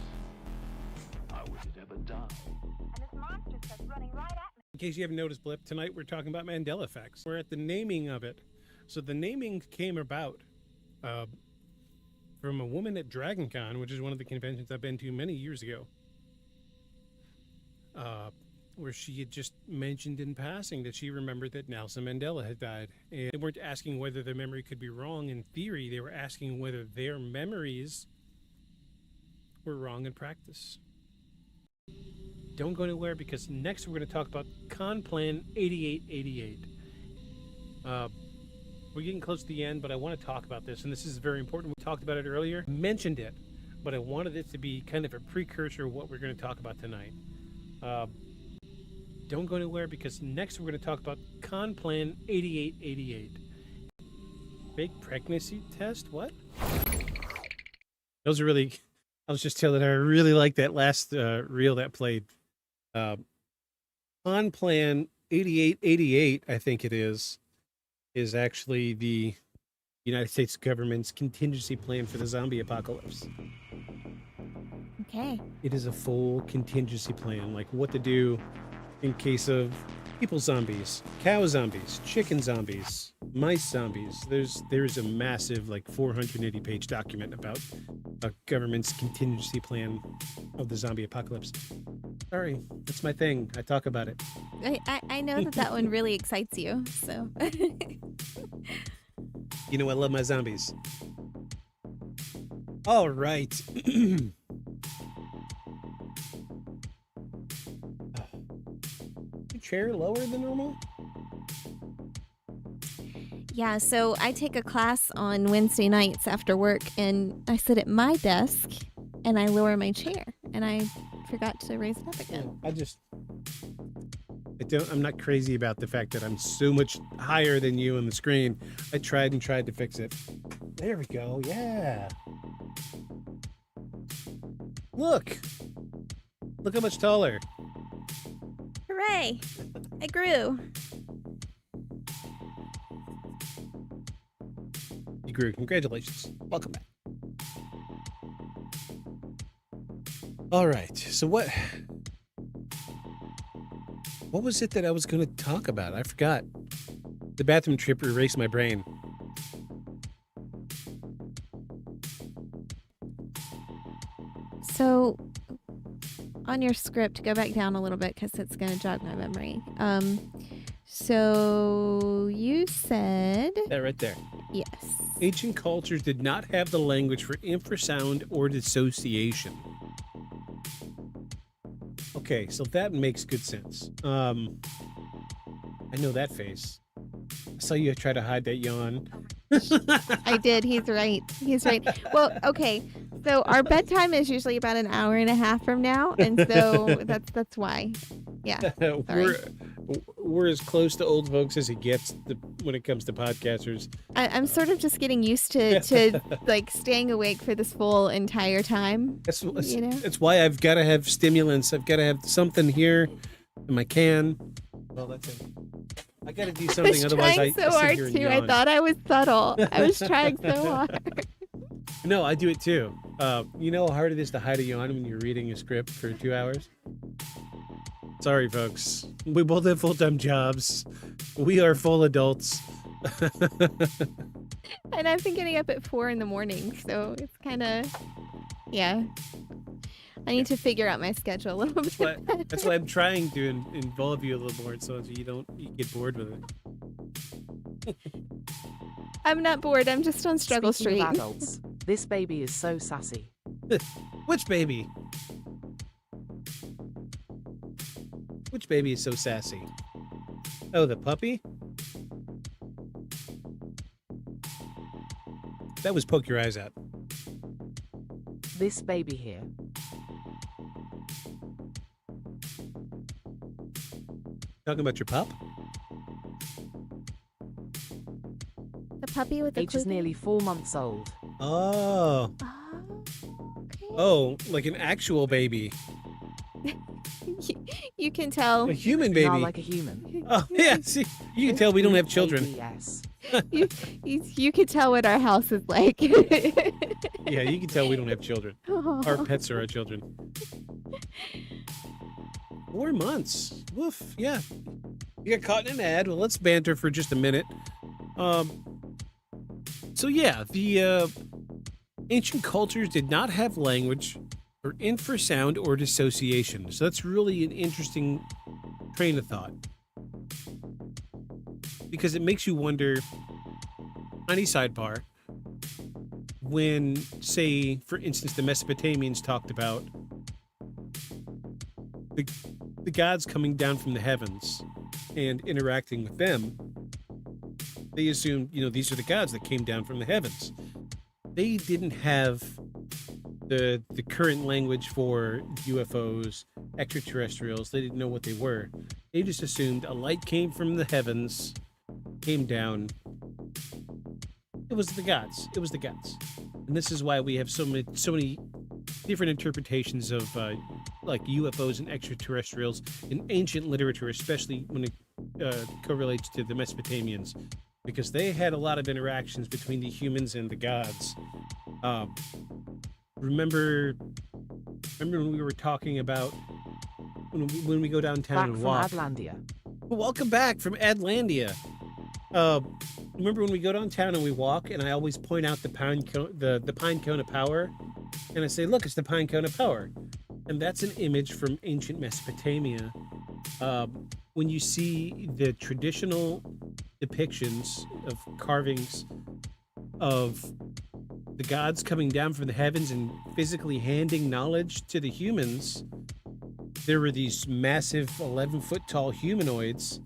how was it ever done? And this monster starts running right at me. In case you haven't noticed, Blip, tonight we're talking about Mandela effects. We're at the naming of it. So the naming came about from a woman at DragonCon, which is one of the conventions I've been to many years ago, where she had just mentioned in passing that she remembered that Nelson Mandela had died. And they weren't asking whether their memory could be wrong in theory. They were asking whether their memories were wrong in practice. Don't go anywhere, because next we're going to talk about Con Plan 8888. We're getting close to the end, but I want to talk about this, and this is very important. We talked about it earlier, mentioned it, but I wanted it to be kind of a precursor of what we're going to talk about tonight. Don't go anywhere, because next we're going to talk about Con Plan 8888. Fake pregnancy test? What? Those are really... I was just telling her I really like that last reel that played. Con Plan 8888, I think it is actually the United States government's contingency plan for the zombie apocalypse. Okay. It is a full contingency plan, like what to do in case of people zombies, cow zombies, chicken zombies, mice zombies. There's a massive, like 480-page document about a government's contingency plan of the zombie apocalypse. Sorry, that's my thing. I talk about it. I know that one really excites you, so. You know I love my zombies. All right. Chair lower than normal? Yeah, so I take a class on Wednesday nights after work, and I sit at my desk, and I lower my chair, and I forgot to raise it up again. I just... I'm not crazy about the fact that I'm so much higher than you on the screen. I tried to fix it. There we go. Yeah. Look how much taller. Hooray! I grew. You grew. Congratulations. Welcome back. All right. So what was it that I was going to talk about? I forgot. The bathroom trip erased my brain. So, on your script, go back down a little bit because it's going to jog my memory. So you said That right there. yes. Ancient cultures did not have the language for infrasound or dissociation. Okay, so that makes good sense. I know that face. I saw you try to hide that yawn. I did. He's right. He's right. Well, okay. So our bedtime is usually about an hour and a half from now, and so that's why. Yeah. We're as close to old folks as it gets when it comes to podcasters. I'm sort of just getting used to like staying awake for this full entire time. That's why I've got to have stimulants. I've got to have something here in my can. Well, that's it. I got to do something, I was otherwise trying so hard too. I thought I was subtle. I was trying so hard. No, I do it too. You know how hard it is to hide a yawn when you're reading a script for 2 hours? Sorry, folks. We both have full-time jobs. We are full adults. And I've been getting up at 4 a.m, so it's kind of, yeah. I need to figure out my schedule a little bit. That's why I'm trying to involve you a little more, so you get bored with it. I'm not bored. I'm just on Struggle Speaking Street. of adults, this baby is so sassy. Which baby? Which baby is so sassy? Oh, the puppy? That was poke your eyes out. This baby here. Talking about your pup? The puppy with the H is clue- nearly 4 months old. Oh. Okay. Oh, like an actual baby. You can tell. A human baby. Not like a human. Oh, yeah. See, you can tell we don't have children. ABS. You can tell what our house is like. Yeah, you can tell we don't have children. Our pets are our children. 4 months. Woof. Yeah. You got caught in an ad. Well, let's banter for just a minute. So yeah, the ancient cultures did not have language for infrasound or dissociation. So that's really an interesting train of thought. Because it makes you wonder, tiny sidebar, when, say, for instance, the Mesopotamians talked about the gods coming down from the heavens and interacting with them, they assumed, these are the gods that came down from the heavens. They didn't have the current language for UFOs, extraterrestrials. They didn't know what they were. They just assumed a light came from the heavens, came down. It was the gods. It was the gods. And this is why we have so many different interpretations of like UFOs and extraterrestrials in ancient literature, especially when it correlates to the Mesopotamians, because they had a lot of interactions between the humans and the gods. Remember when we were talking about when we go downtown Back and from walk? Adlandia. Welcome back from Adlandia. Remember when we go downtown and we walk, and I always point out the pine cone of power, and I say, "Look, it's the pine cone of power," and that's an image from ancient Mesopotamia. When you see the traditional depictions of carvings of the gods coming down from the heavens and physically handing knowledge to the humans, there were these massive 11-foot tall humanoids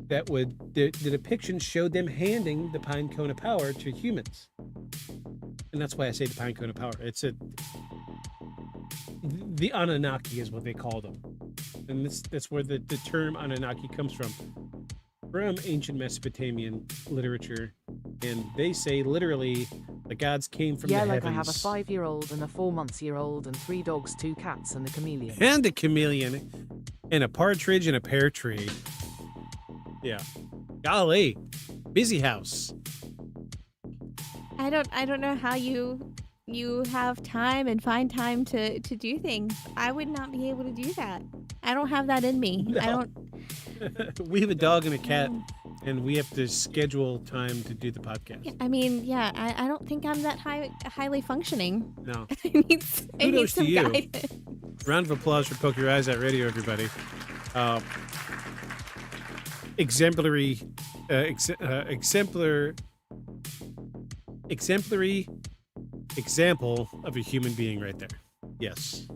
that the depictions showed them handing the pine cone of power to humans. And that's why I say the pine cone of power. The Anunnaki is what they call them. and that's where the term Anunnaki comes from ancient Mesopotamian literature, and they say literally the gods came from the like heavens. I have a 5-year-old and a 4-month-old and 3 dogs, 2 cats, and a chameleon. And a chameleon, and a partridge and a pear tree. Yeah, golly, busy house. I don't know how you have time and find time to do things. I would not be able to do that. I don't have that in me. No. I don't. We have a dog and a cat, and we have to schedule time to do the podcast. I mean, yeah, I don't think I'm that highly functioning. No. I need Kudos some to you. guidance. Round of applause for Poke Your Eyes Out Radio, everybody. Exemplary example of a human being right there. Yes.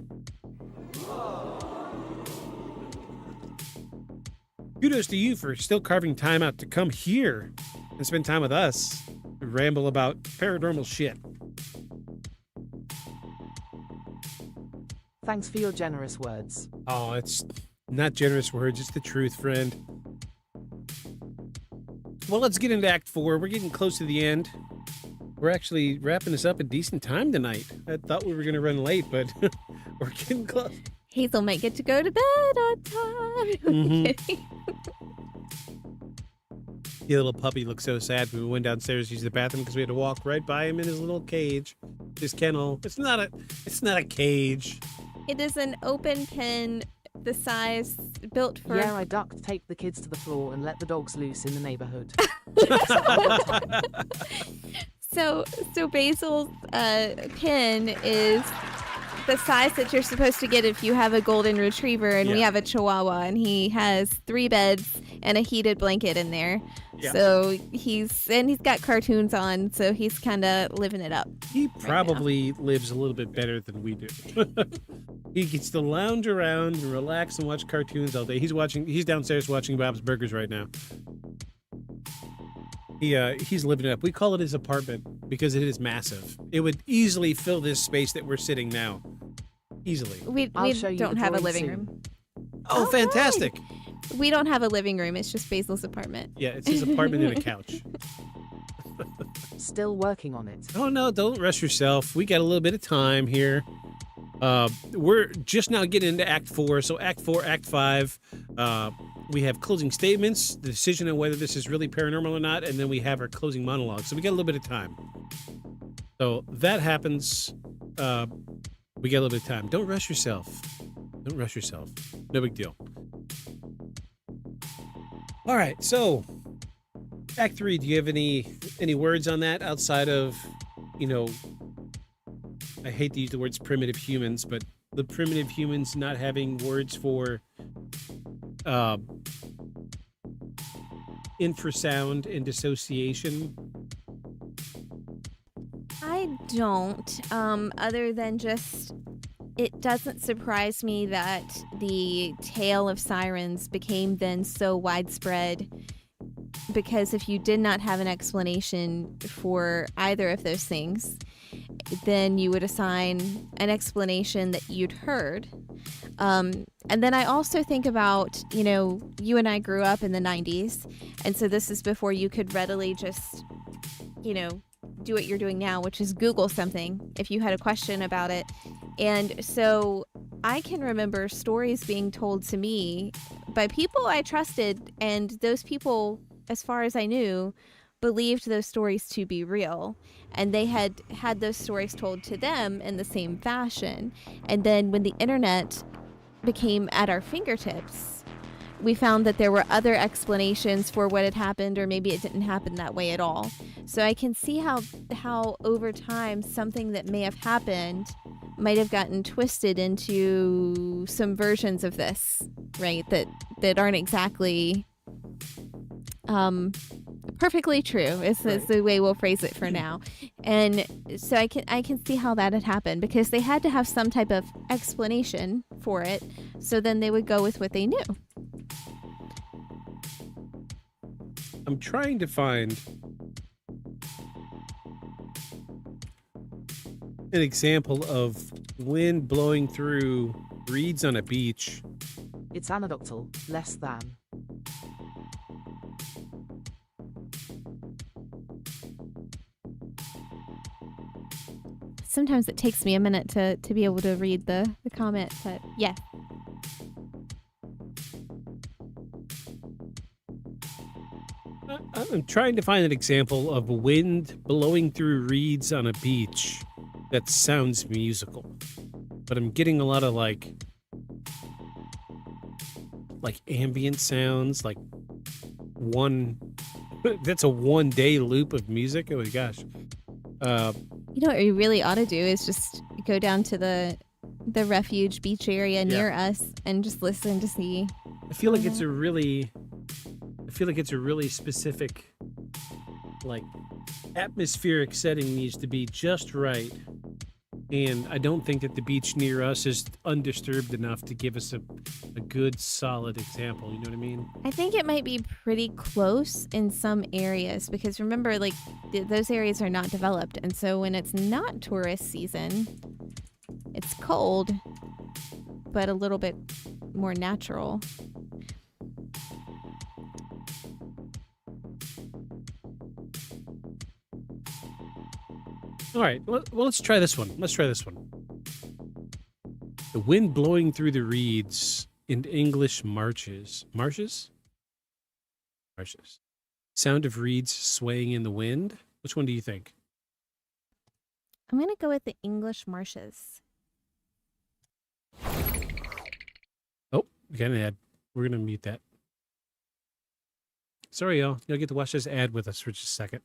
Kudos to you for still carving time out to come here and spend time with us, ramble about paranormal shit. Thanks for your generous words. Oh, it's not generous words, it's the truth, friend. Well, let's get into Act 4. We're getting close to the end. We're actually wrapping this up a decent time tonight. I thought we were going to run late, but we're getting close. Hazel might get to go to bed on time. Mhm. The little puppy looked so sad when we went downstairs to use the bathroom because we had to walk right by him in his little cage, his kennel. It's not a cage. It is an open pen, the size built for. Yeah, I duct taped the kids to the floor and let the dogs loose in the neighborhood. So Basil's pen is the size that you're supposed to get if you have a golden retriever, and we Yeah. have a chihuahua, and he has 3 beds and a heated blanket in there. Yeah. So he's got cartoons on, so he's kind of living it up. He probably lives a little bit better than we do. He gets to lounge around and relax and watch cartoons all day. He's downstairs watching Bob's Burgers right now. He's living it up. We call it his apartment because it is massive. It would easily fill this space that we're sitting now. Easily. We I'll show you don't the have a drawing living soon. room. Oh, fantastic. We don't have a living room. It's just Basil's apartment. Yeah, it's his apartment and a couch. Still working on it. Oh, no, don't rush yourself. We got a little bit of time here. We're just now getting into Act 4. So Act 4, Act 5, we have closing statements, the decision on whether this is really paranormal or not, and then we have our closing monologue. So we got a little bit of time. So that happens. We got a little bit of time. Don't rush yourself. Don't rush yourself. No big deal. All right, so Act 3, do you have any words on that outside of, I hate to use the words primitive humans, but the primitive humans not having words for infrasound and dissociation? I don't. Other than just, it doesn't surprise me that the tale of Sirens became then so widespread, because if you did not have an explanation for either of those things, then you would assign an explanation that you'd heard. And then I also think about, you and I grew up in the 90s, and so this is before you could readily just, do what you're doing now, which is Google something if you had a question about it. And so I can remember stories being told to me by people I trusted, and those people, as far as I knew, believed those stories to be real, and they had those stories told to them in the same fashion. And then when the internet became at our fingertips, we found that there were other explanations for what had happened, or maybe it didn't happen that way at all. So I can see how over time something that may have happened might have gotten twisted into some versions of this, right? That aren't exactly perfectly true is the way we'll phrase it for now. And so I can see how that had happened, because they had to have some type of explanation for it, so then they would go with what they knew. I'm trying to find an example of wind blowing through reeds on a beach It's anecdotal, less than. Sometimes it takes me a minute to be able to read the comment, but yeah. I'm trying to find an example of wind blowing through reeds on a beach that sounds musical. But I'm getting a lot of like ambient sounds, like that's a 1 day loop of music. Oh my gosh. You know what we really ought to do is just go down to the refuge beach area near us and just listen to see. I feel like it's a really specific, like, atmospheric setting needs to be just right. And I don't think that the beach near us is undisturbed enough to give us a good, solid example. You know what I mean? I think it might be pretty close in some areas because remember, like, those areas are not developed. And so when it's not tourist season, it's cold, but a little bit more natural. All right, well, let's try this one. The wind blowing through the reeds in English marshes. Marshes? Marshes. Sound of reeds swaying in the wind. Which one do you think? I'm going to go with the English marshes. Oh, we got an ad. We're going to mute that. Sorry, y'all. You'll get to watch this ad with us for just a second.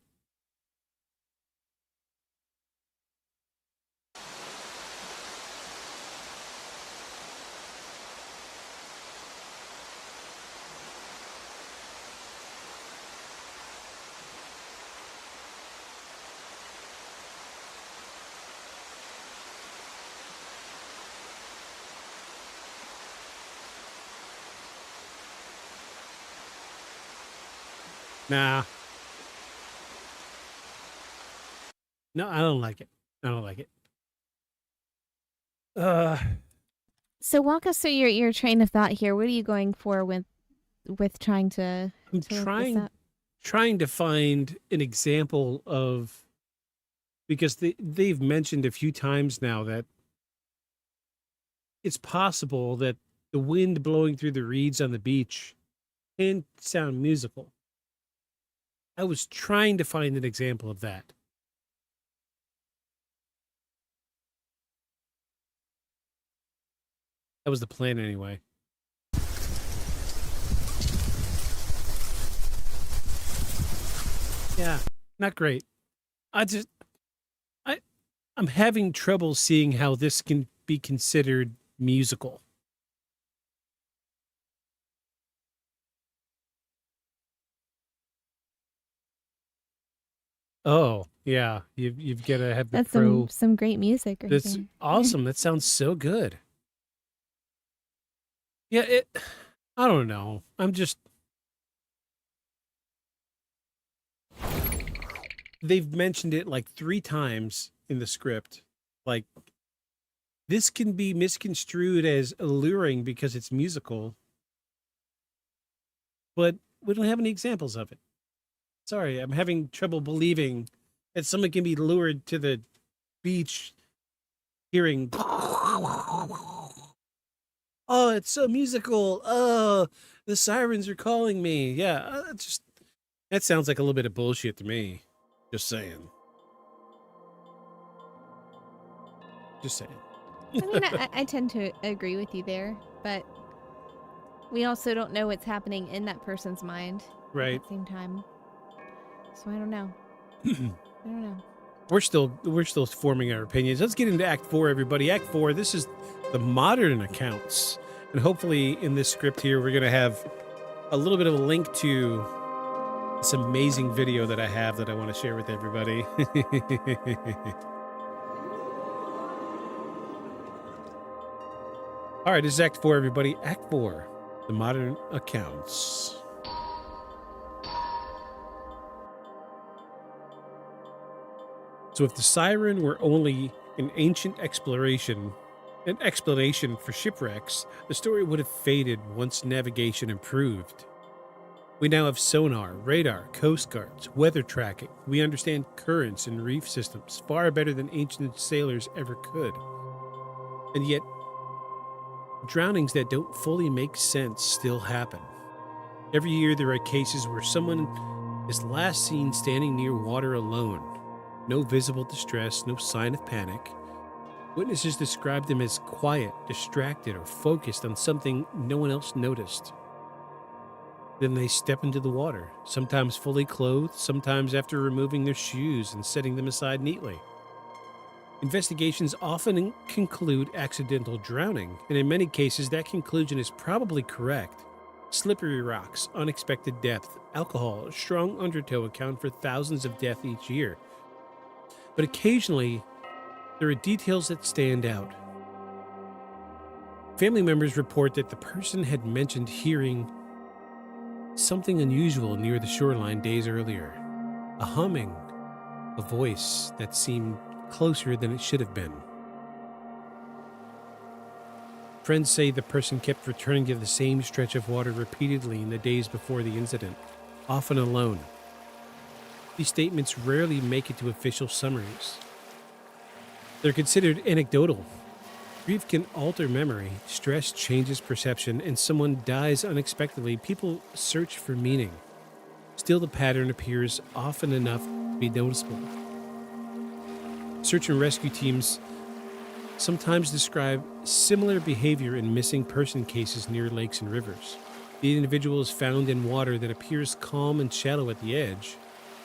Nah. No, I don't like it. So walk us through your train of thought here. What are you going for with trying to? I'm to look this up? trying to find an example of, because they've mentioned a few times now that it's possible that the wind blowing through the reeds on the beach can sound musical. I was trying to find an example of that. That was the plan anyway. Yeah, not great. I'm having trouble seeing how this can be considered musical. Oh, yeah. You've got to have the That's pro. some great music. Right That's there. awesome. That sounds so good. Yeah, I don't know. They've mentioned it like 3 times in the script. Like, this can be misconstrued as alluring because it's musical, but we don't have any examples of it. Sorry, I'm having trouble believing that someone can be lured to the beach hearing, oh, it's so musical. Oh, the sirens are calling me. Yeah, that sounds like a little bit of bullshit to me. Just saying. I mean, I tend to agree with you there, but we also don't know what's happening in that person's mind Right. at the same time. So I don't know. I don't know. We're still forming our opinions. Let's get into Act 4, everybody. Act 4, this is the modern accounts. And hopefully in this script here, we're going to have a little bit of a link to this amazing video that I have that I want to share with everybody. All right, this is Act 4, everybody. Act 4, the modern accounts. So if the Siren were only an ancient exploration an explanation for shipwrecks, the story would have faded once navigation improved. We now have sonar, radar, coast guards, weather tracking. We understand currents and reef systems far better than ancient sailors ever could. And yet, drownings that don't fully make sense still happen. Every year there are cases where someone is last seen standing near water alone. No visible distress, no sign of panic. Witnesses describe them as quiet, distracted, or focused on something no one else noticed. Then they step into the water, sometimes fully clothed, sometimes after removing their shoes and setting them aside neatly. Investigations often conclude accidental drowning, and in many cases that conclusion is probably correct. Slippery rocks, unexpected depth, alcohol, strong undertow account for thousands of deaths each year. But occasionally, there are details that stand out. Family members report that the person had mentioned hearing something unusual near the shoreline days earlier. A humming, a voice that seemed closer than it should have been. Friends say the person kept returning to the same stretch of water repeatedly in the days before the incident, often alone. These statements rarely make it to official summaries. They're considered anecdotal. Grief can alter memory, stress changes perception, and someone dies unexpectedly. People search for meaning. Still, the pattern appears often enough to be noticeable. Search and rescue teams sometimes describe similar behavior in missing person cases near lakes and rivers. The individual is found in water that appears calm and shallow at the edge.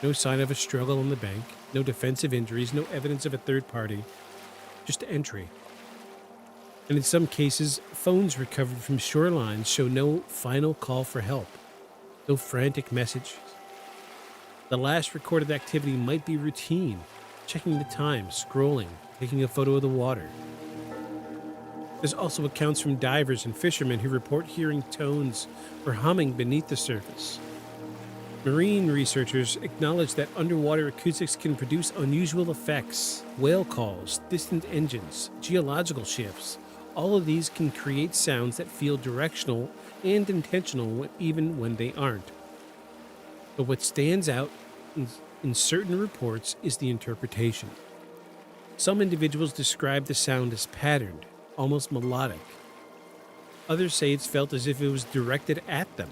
No sign of a struggle on the bank, no defensive injuries, no evidence of a third party, just entry. And in some cases, phones recovered from shorelines show no final call for help, no frantic message. The last recorded activity might be routine, checking the time, scrolling, taking a photo of the water. There's also accounts from divers and fishermen who report hearing tones or humming beneath the surface. Marine researchers acknowledge that underwater acoustics can produce unusual effects. Whale calls, distant engines, geological shifts. All of these can create sounds that feel directional and intentional even when they aren't. But what stands out in certain reports is the interpretation. Some individuals describe the sound as patterned, almost melodic. Others say it's felt as if it was directed at them.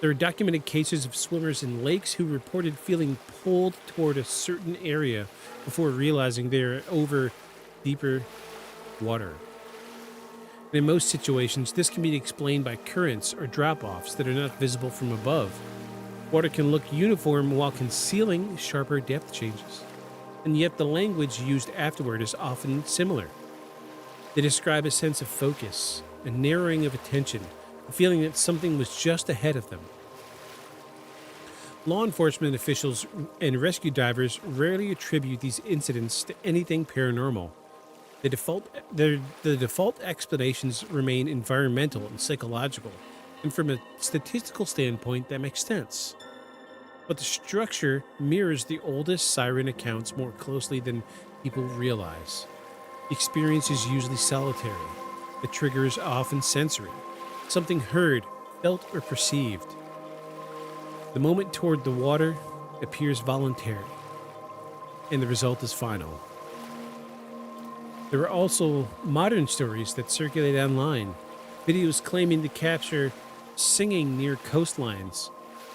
There are documented cases of swimmers in lakes who reported feeling pulled toward a certain area before realizing they are over deeper water. And in most situations, this can be explained by currents or drop-offs that are not visible from above. Water can look uniform while concealing sharper depth changes. And yet the language used afterward is often similar. They describe a sense of focus, a narrowing of attention, a feeling that something was just ahead of them. Law enforcement officials and rescue divers rarely attribute these incidents to anything paranormal. The default explanations remain environmental and psychological, and from a statistical standpoint, that makes sense. But the structure mirrors the oldest siren accounts more closely than people realize. The experience is usually solitary. The trigger is often sensory, something heard, felt, or perceived. The moment toward the water appears voluntary, and the result is final. There are also modern stories that circulate online, videos claiming to capture singing near coastlines,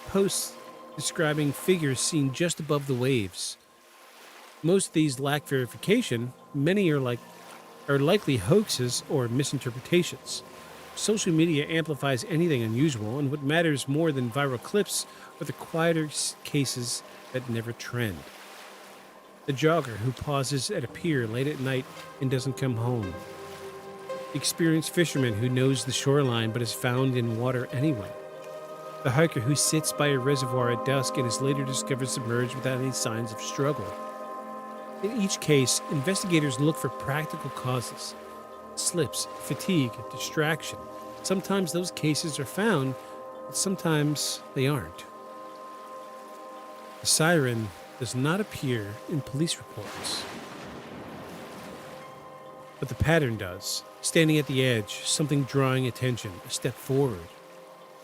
posts describing figures seen just above the waves. Most of these lack verification. Many are likely hoaxes or misinterpretations. Social media amplifies anything unusual, and what matters more than viral clips are the quieter cases that never trend. The jogger who pauses at a pier late at night and doesn't come home. The experienced fisherman who knows the shoreline but is found in water anyway. The hiker who sits by a reservoir at dusk and is later discovered submerged without any signs of struggle. In each case, investigators look for practical causes. Slips, fatigue, distraction. Sometimes those cases are found, but sometimes they aren't. The siren does not appear in police reports. But the pattern does. Standing at the edge, something drawing attention, a step forward.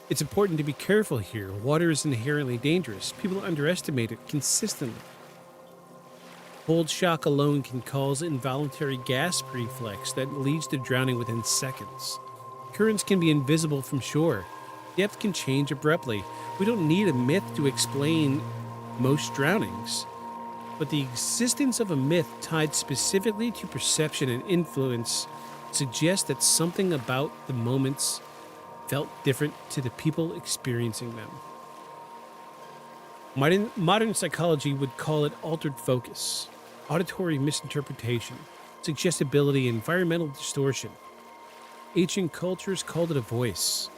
It's important to be careful here. Water is inherently dangerous. People underestimate it consistently. Cold shock alone can cause involuntary gasp reflex that leads to drowning within seconds. Currents can be invisible from shore. Depth can change abruptly. We don't need a myth to explain most drownings. But the existence of a myth tied specifically to perception and influence suggests that something about the moments felt different to the people experiencing them. Modern psychology would call it altered focus, auditory misinterpretation, suggestibility, environmental distortion. Ancient cultures called it a voice.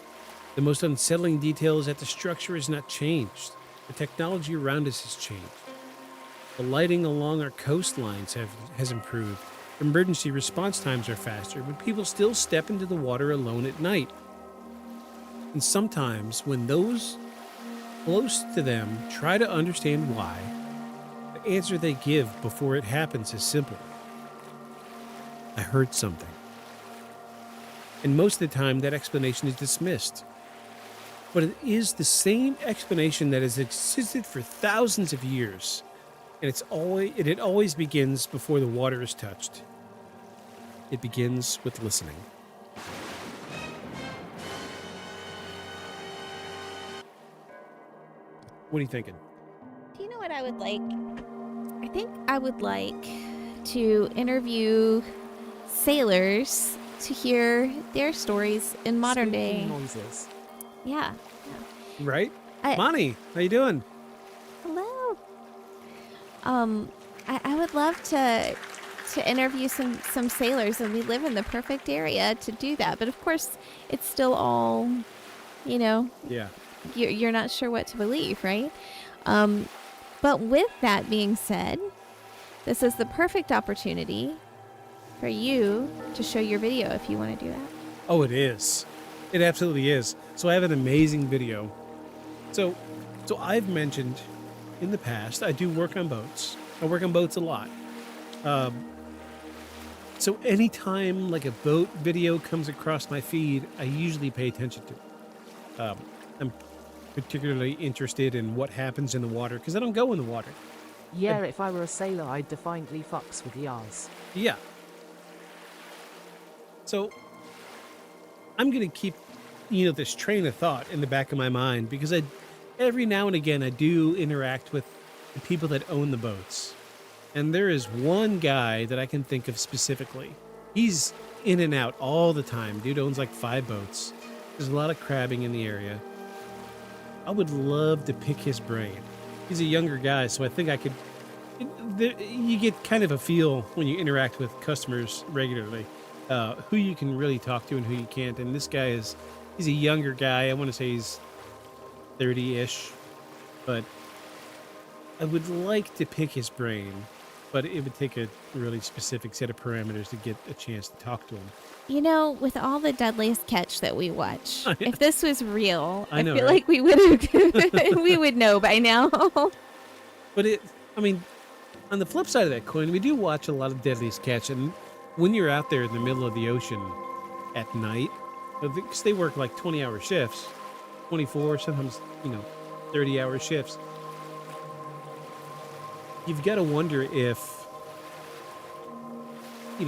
The most unsettling detail is that the structure has not changed. The technology around us has changed. The lighting along our coastlines has improved. Emergency response times are faster, but people still step into the water alone at night. And sometimes, when those close to them try to understand why, the answer they give before it happens is simple. I heard something. And most of the time, that explanation is dismissed. But it is the same explanation that has existed for thousands of years. And it always begins before the water is touched. It begins with listening. What are you thinking? Do you know what I would like? I think I would like to interview sailors to hear their stories in modern day. Noises. Yeah. Right? I- Monty, how you doing? Hello. I would love to interview some sailors, and we live in the perfect area to do that. But of course, it's still all, Yeah. you're not sure what to believe, right? But with that being said, this is the perfect opportunity for you to show your video if you want to do that. Oh, it is. It absolutely is. So I have an amazing video. So I've mentioned in the past, I do work on boats. I work on boats a lot. So anytime like a boat video comes across my feed, I usually pay attention to it. I'm particularly interested in what happens in the water because I don't go in the water. Yeah, if I were a sailor, I'd defiantly fucks with yars. Yeah. So I'm going to keep, this train of thought in the back of my mind because every now and again I do interact with the people that own the boats. And there is one guy that I can think of specifically. He's in and out all the time. Dude owns like 5 boats. There's a lot of crabbing in the area. I would love to pick his brain. He's a younger guy, so I think I could... You get kind of a feel when you interact with customers regularly, who you can really talk to and who you can't. And this guy he's a younger guy. I want to say he's 30-ish. But I would like to pick his brain, but it would take a really specific set of parameters to get a chance to talk to him. With all the Deadliest Catch that we watch, if this was real, I know, feel right? like we would know by now. But on the flip side of that coin, we do watch a lot of Deadliest Catch, and when you're out there in the middle of the ocean at night, because they work like 20-hour shifts, 24, sometimes, 30-hour shifts, you've got to wonder if,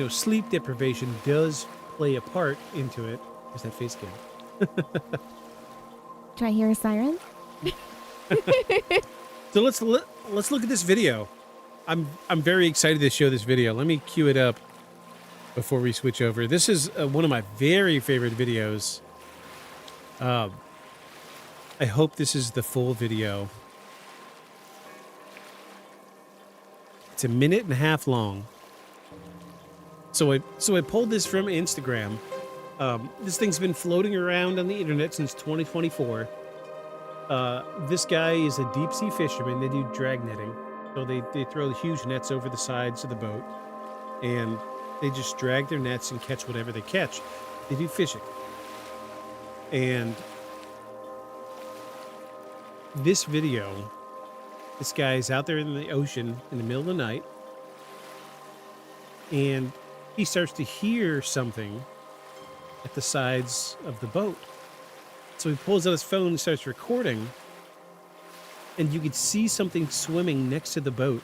sleep deprivation does play a part into it. There's that face cam. Do I hear a siren? So let's look at this video. I'm very excited to show this video. Let me cue it up before we switch over. This is one of my very favorite videos. I hope this is the full video. It's 1.5 minutes long. So I pulled this from Instagram. This thing's been floating around on the internet since 2024. This guy is a deep sea fisherman. They do drag netting. So they throw huge nets over the sides of the boat, and they just drag their nets and catch whatever they catch. They do fishing. And this video, this guy's out there in the ocean in the middle of the night, and he starts to hear something at the sides of the boat. So he pulls out his phone and starts recording, and you could see something swimming next to the boat.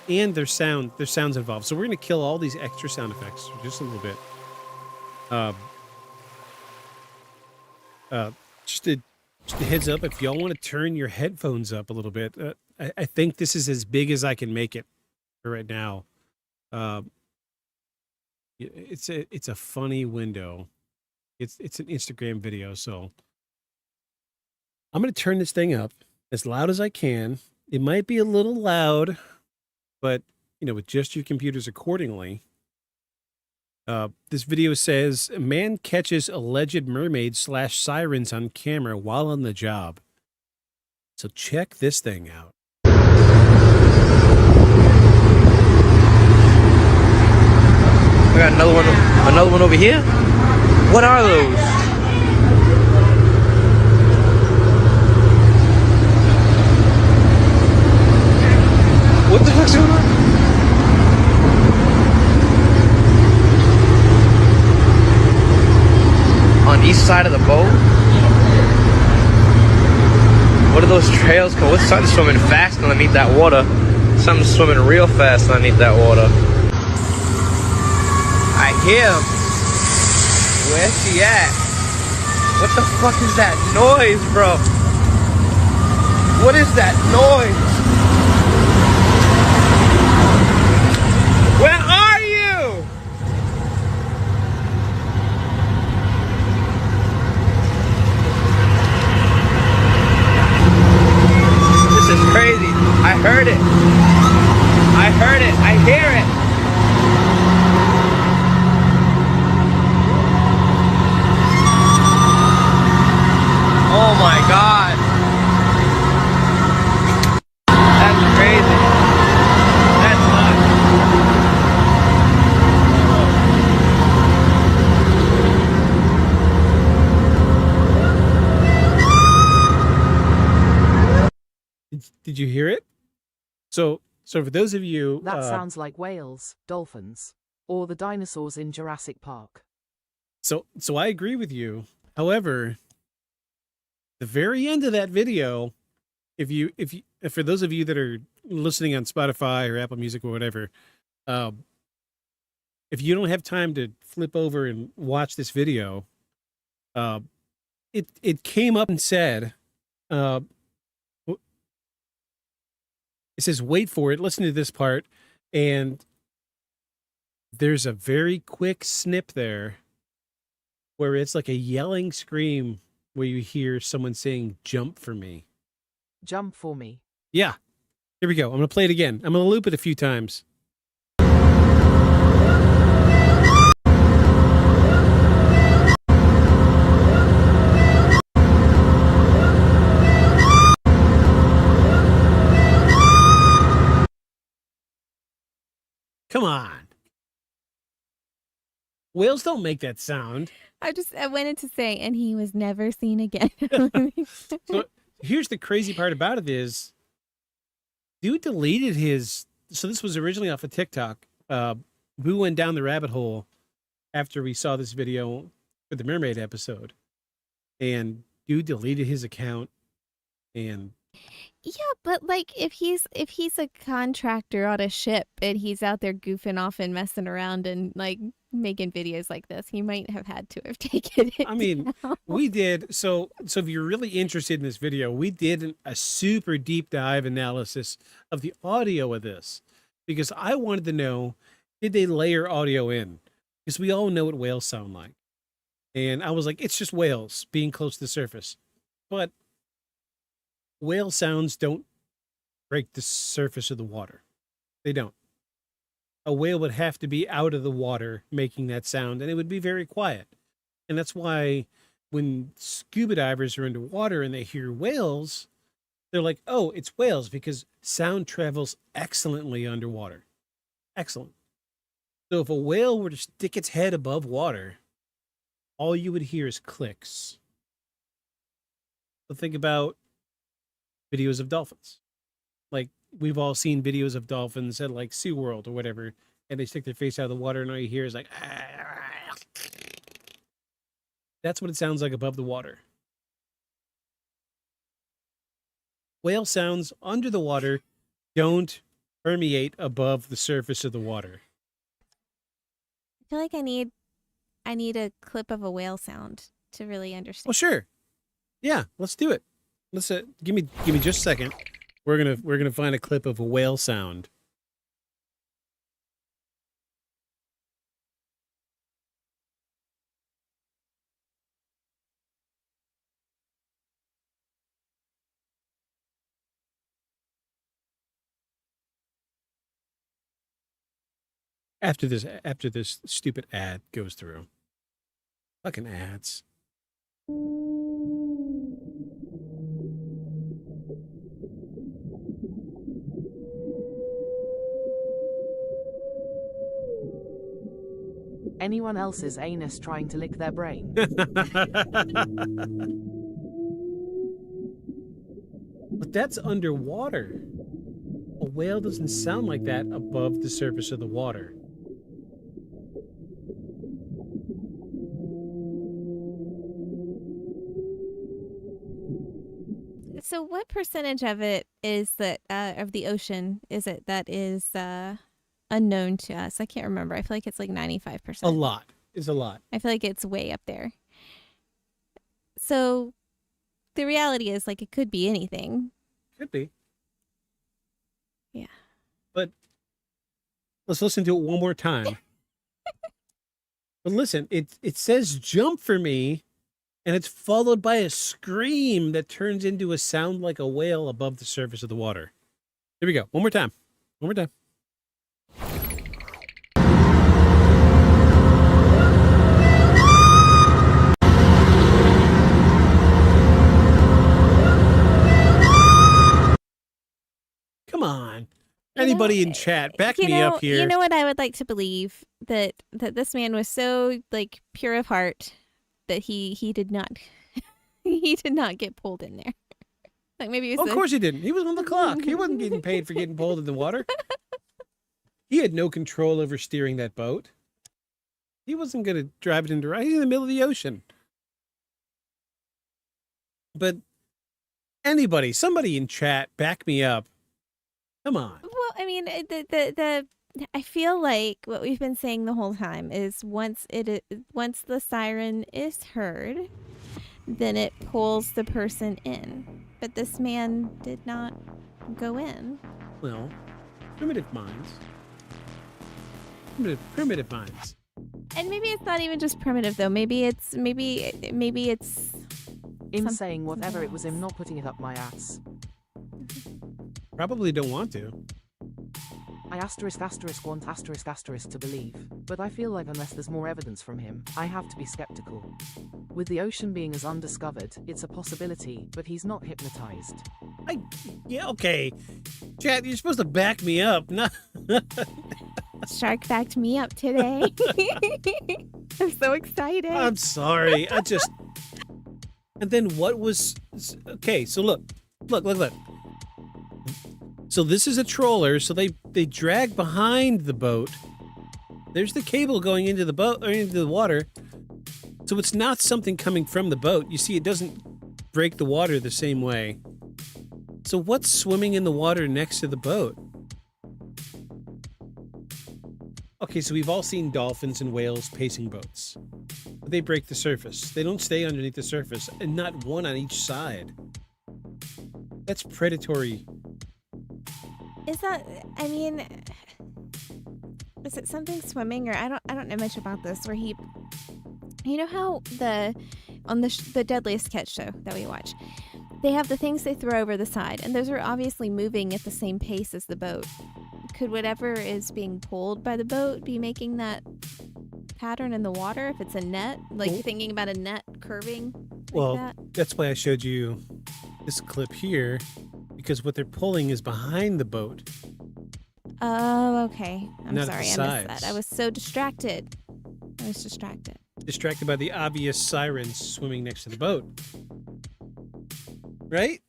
And there's sounds involved. So we're going to kill all these extra sound effects for just a little bit. Just a heads up, if y'all want to turn your headphones up a little bit, I think this is as big as I can make it for right now. It's a funny window. It's an Instagram video, so I'm going to turn this thing up as loud as I can. It might be a little loud, but adjust your computers accordingly. This video says, a man catches alleged mermaid / sirens on camera while on the job. So check this thing out. We got another one over here. What are those? What the fuck's going on? On each side of the boat? What are those trails called? What's something swimming fast underneath that water? Something swimming real fast underneath that water. I hear him. Where's he at? What the fuck is that noise, bro? What is that noise? Where are you? This is crazy. I heard it. I heard it. I hear it. Oh my God. That's crazy. That's nuts. Did you hear it? So for those of you... That sounds like whales, dolphins, or the dinosaurs in Jurassic Park. So I agree with you. However, the very end of that video, if for those of you that are listening on Spotify or Apple Music or whatever, if you don't have time to flip over and watch this video, it came up and said, it says, wait for it, listen to this part, and there's a very quick snip there where it's like a yelling scream where you hear someone saying, jump for me. Jump for me. Yeah. Here we go. I'm going to play it again. I'm going to loop it a few times. Come on. Whales don't make that sound. I wanted to say, and he was never seen again. So here's the crazy part about it is, dude deleted his. So this was originally off of TikTok. We went down the rabbit hole after we saw this video for the mermaid episode, and dude deleted his account. And yeah, but like if he's a contractor on a ship and he's out there goofing off and messing around and like making videos like this, he might have had to have taken it. I mean, down. we did. So if you're really interested in this video, we did a super deep dive analysis of the audio of this, because I wanted to know, did they layer audio in? Because we all know what whales sound like. And I was like, it's just whales being close to the surface. But whale sounds don't break the surface of the water. They don't. A whale would have to be out of the water making that sound, and it would be very quiet. And that's why when scuba divers are underwater and they hear whales, they're like, oh, it's whales, because sound travels excellently underwater. Excellent. So if a whale were to stick its head above water, all you would hear is clicks. So think about videos of dolphins. Like, we've all seen videos of dolphins at like SeaWorld or whatever, and they stick their face out of the water, and all you hear is like, that's what it sounds like above the water. Whale sounds under the water don't permeate above the surface of the water. I feel like I need a clip of a whale sound to really understand. Well, sure. Yeah, let's do it. Let's give me just a second. We're gonna find a clip of a whale sound. After this stupid ad goes through. Fucking ads. Anyone else's anus trying to lick their brain? But that's underwater. A whale doesn't sound like that above the surface of the water. So what percentage of it is that of the ocean is it that is unknown to us? I can't remember. I feel like it's like 95%. A lot. It's a lot. I feel like it's way up there. So the reality is, like, it could be anything. Could be. Yeah. But let's listen to it one more time. But listen, it says jump for me, and it's followed by a scream that turns into a sound like a whale above the surface of the water. Here we go. One more time. One more time. Come on. Anybody in chat, back me up here. You know what I would like to believe? That this man was so, like, pure of heart that he did not he did not get pulled in there. Like, maybe it was of course he didn't. He was on the clock. He wasn't getting paid for getting pulled in the water. He had no control over steering that boat. He wasn't going to drive it into right. He's in the middle of the ocean. But anybody, somebody in chat, back me up. Come on. Well, I mean, I feel like what we've been saying the whole time is once the siren is heard, then it pulls the person in. But this man did not go in. Well, primitive minds. Primitive minds. And maybe it's not even just primitive though. Maybe it's In saying whatever, it was him not putting it up my ass. Probably don't want to. I want asterisk to believe, but I feel like unless there's more evidence from him, I have to be skeptical. With the ocean being as undiscovered, it's a possibility, but he's not hypnotized. Yeah, okay. Chat, you're supposed to back me up. No. Shark backed me up today. I'm so excited. I'm sorry. And then what was... Okay, so look. So this is a troller, so they drag behind the boat. There's the cable going into the boat, or into the water. So it's not something coming from the boat. You see, it doesn't break the water the same way. So what's swimming in the water next to the boat? Okay, so we've all seen dolphins and whales pacing boats. But they break the surface. They don't stay underneath the surface, and not one on each side. That's predatory. Is that, I mean, is it something swimming, or I don't know much about this, where he, you know how on the Deadliest Catch show that we watch, they have the things they throw over the side, and those are obviously moving at the same pace as the boat. Could whatever is being pulled by the boat be making that pattern in the water if it's a net? Like, you're thinking about a net curving like that? That's why I showed you this clip here, because what they're pulling is behind the boat. Oh, okay. I'm not sorry, I missed that. I was so distracted. Distracted by the obvious sirens swimming next to the boat. Right?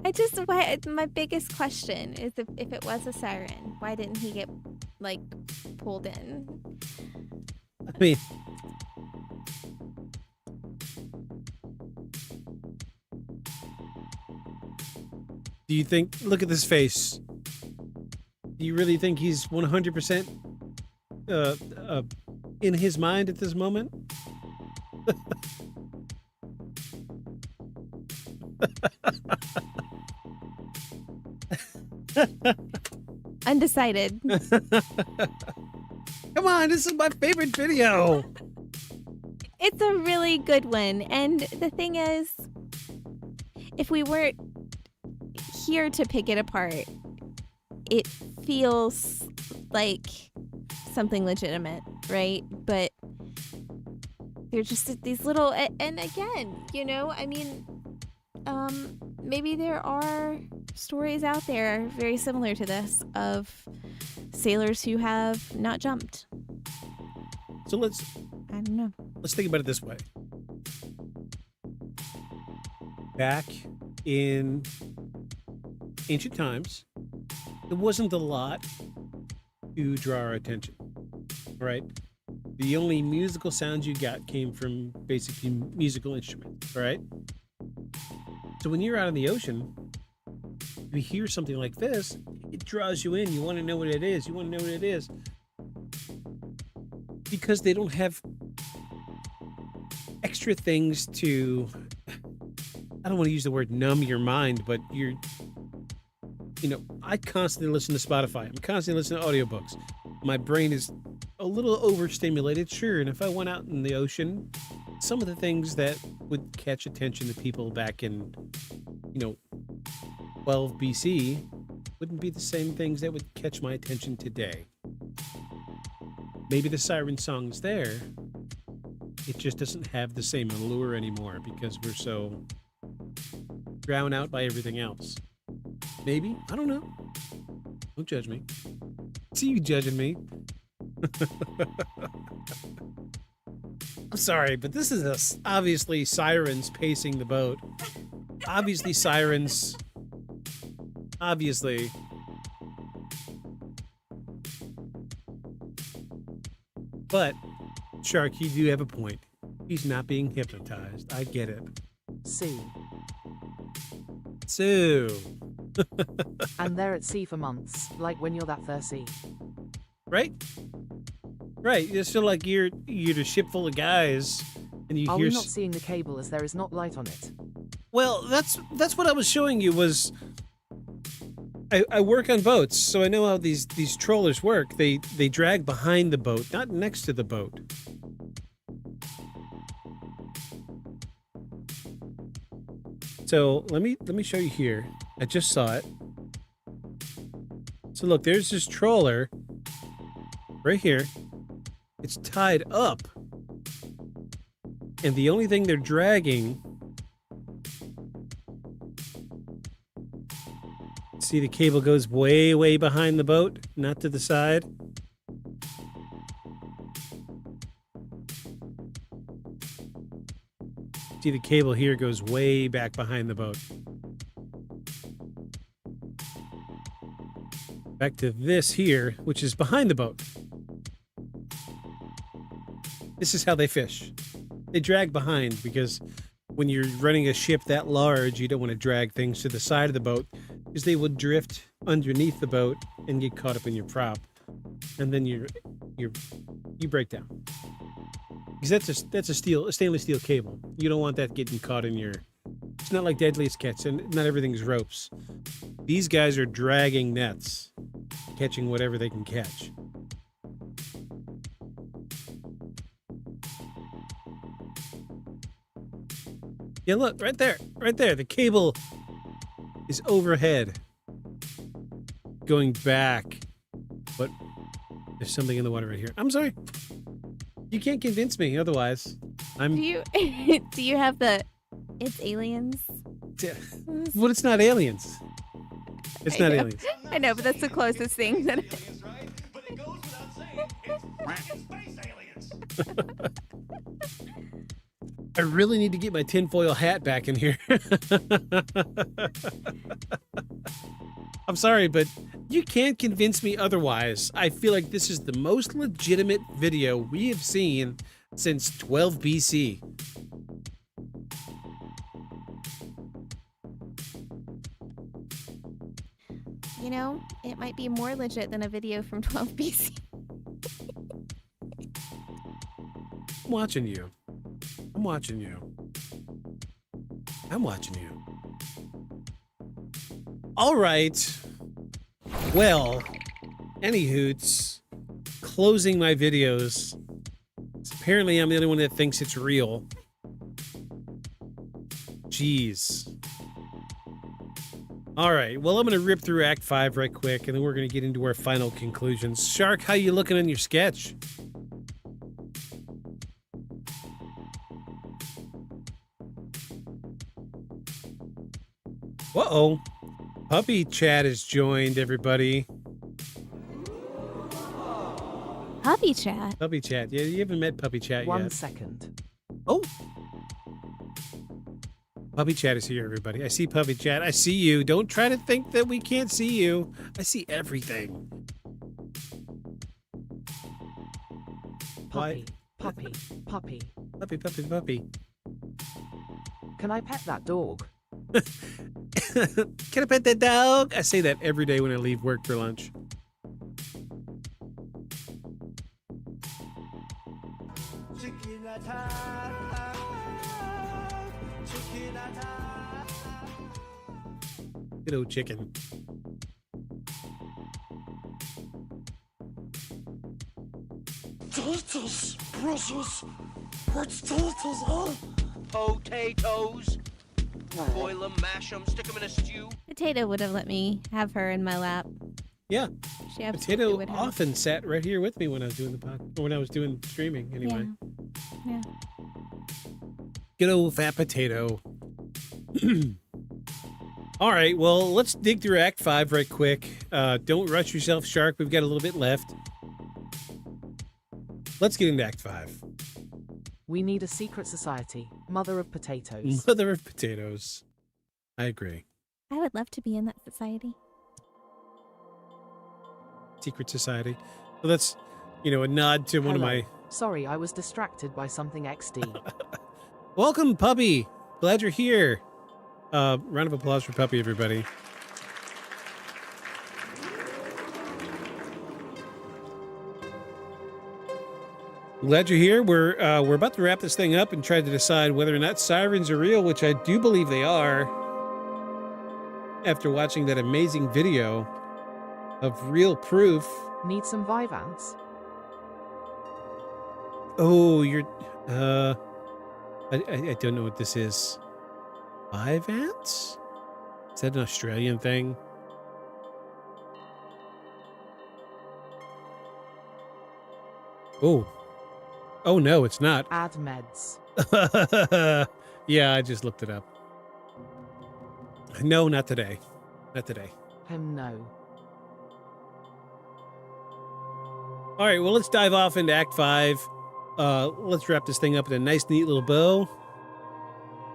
My biggest question is if it was a siren, why didn't he get like pulled in? I mean, do you think? Look at this face. Do you really think he's 100% in his mind at this moment? Undecided. Come on, this is my favorite video. It's a really good one. And the thing is, if we weren't here to pick it apart, it feels like something legitimate, right? But they're just these little, and again, you know, I mean, maybe there are stories out there very similar to this of sailors who have not jumped. So let's think about it this way. Back in ancient times, there wasn't a lot to draw our attention, right? The only musical sounds you got came from basically musical instruments, right? So when you're out in the ocean, you hear something like this, it draws you in. You want to know what it is. Because they don't have extra things to, I don't want to use the word numb your mind, but I constantly listen to Spotify. I'm constantly listening to audiobooks. My brain is a little overstimulated, sure. And if I went out in the ocean, some of the things that would catch attention to people back in, 12 BC wouldn't be the same things that would catch my attention today. Maybe the siren song's there. It just doesn't have the same allure anymore because we're so drowned out by everything else. Maybe? I don't know. Don't judge me. See you judging me. I'm sorry, but this is obviously Sirens pacing the boat. Obviously Sirens. Obviously. But, Shark, you do have a point. He's not being hypnotized. I get it. Sea. Sue. And they're at sea for months, like when you're that thirsty. Right? Right. It's so like you're a ship full of guys and you Are hear... we not seeing the cable as there is not light on it? Well, that's what I was showing you was... I work on boats, so I know how these trollers work. They drag behind the boat, not next to the boat. So let me show you here. I just saw it. So look, there's this troller right here. It's tied up. And the only thing they're dragging... See, the cable goes way, way behind the boat, not to the side. See, the cable here goes way back behind the boat. Back to this here, which is behind the boat. This is how they fish. They drag behind because when you're running a ship that large, you don't want to drag things to the side of the boat because they will drift underneath the boat and get caught up in your prop, and then you break down. Because that's a stainless steel cable. You don't want that getting caught in your... It's not like Deadliest Catch, and not everything's ropes. These guys are dragging nets, catching whatever they can catch. Yeah, look, right there. The cable is overhead, going back. But there's something in the water right here. I'm sorry. You can't convince me otherwise. Do you have the it's aliens? Well, it's not aliens. It's not aliens. I know, but that's the closest thing that I really need to get my tinfoil hat back in here. I'm sorry, but you can't convince me otherwise. I feel like this is the most legitimate video we have seen since 12 BC. You know, it might be more legit than a video from 12 BC. I'm watching you. I'm watching you. I'm watching you. All right. Well, any hoots, closing my videos. Apparently, I'm the only one that thinks it's real. Jeez. All right. Well, I'm going to rip through Act 5 right quick, and then we're going to get into our final conclusions. Shark, how you looking on your sketch? Uh-oh. Puppy Chat has joined, everybody. Puppy Chat? Puppy Chat. Yeah, you haven't met Puppy Chat yet. 1 second. Oh. Puppy Chat is here, everybody. I see Puppy Chat. I see you. Don't try to think that we can't see you. I see everything. Puppy, puppy, puppy. Puppy, puppy, puppy. Can I pet that dog? Can I pet that dog? I say that every day when I leave work for lunch. Good old chicken. Deltas, Brussels. What's deltas, huh? Potatoes. Boil them, mash them, stick them in a stew. Potato would have let me have her in my lap. Yeah. She absolutely Potato would have. often sat right here with me when I was doing the pod, or when I was doing streaming anyway. Yeah. Good old fat potato. All right, well, let's dig through Act 5 right quick. Don't rush yourself, Shark. We've got a little bit left. Let's get into Act 5. We need a secret society. Mother of potatoes. Mother of potatoes. I agree. I would love to be in that society. Secret society. Well, that's, a nod to one of Hello. my... Sorry, I was distracted by something XD. Welcome, Puppy. Glad you're here. Round of applause for Puppy, everybody. Glad you're here. We're about to wrap this thing up and try to decide whether or not sirens are real, which I do believe they are. After watching that amazing video of real proof. Need some Vivants? Oh, you're I don't know what this is. Vivants? Is that an Australian thing? Oh. Oh no, it's not. Add meds. Yeah, I just looked it up. No, not today. Not today. No. All right, well, let's dive off into Act 5. Let's wrap this thing up in a nice, neat little bow.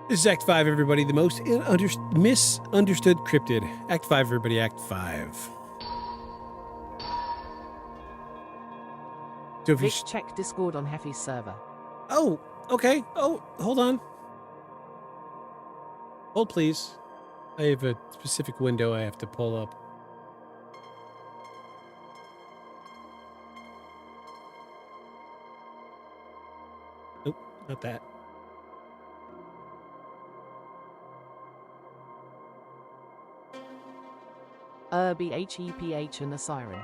This is Act 5, everybody. The most misunderstood cryptid. Act 5, everybody. Act 5. So if you Vic, check Discord on Heffy's server. Oh, okay. Oh, hold on. Hold, please. I have a specific window I have to pull up. Nope, not that. BHEPH and a Siren.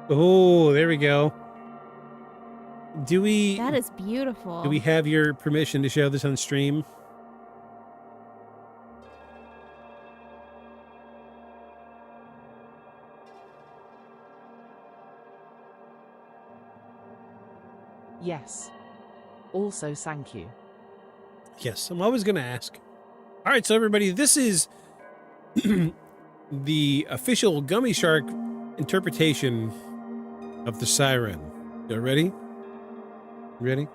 Oh, there we go. That is beautiful. Do we have your permission to show this on stream? Yes. Also, thank you. Yes, I'm always going to ask. All right, so everybody, this is the official gummy shark interpretation of the siren. You ready? Ready?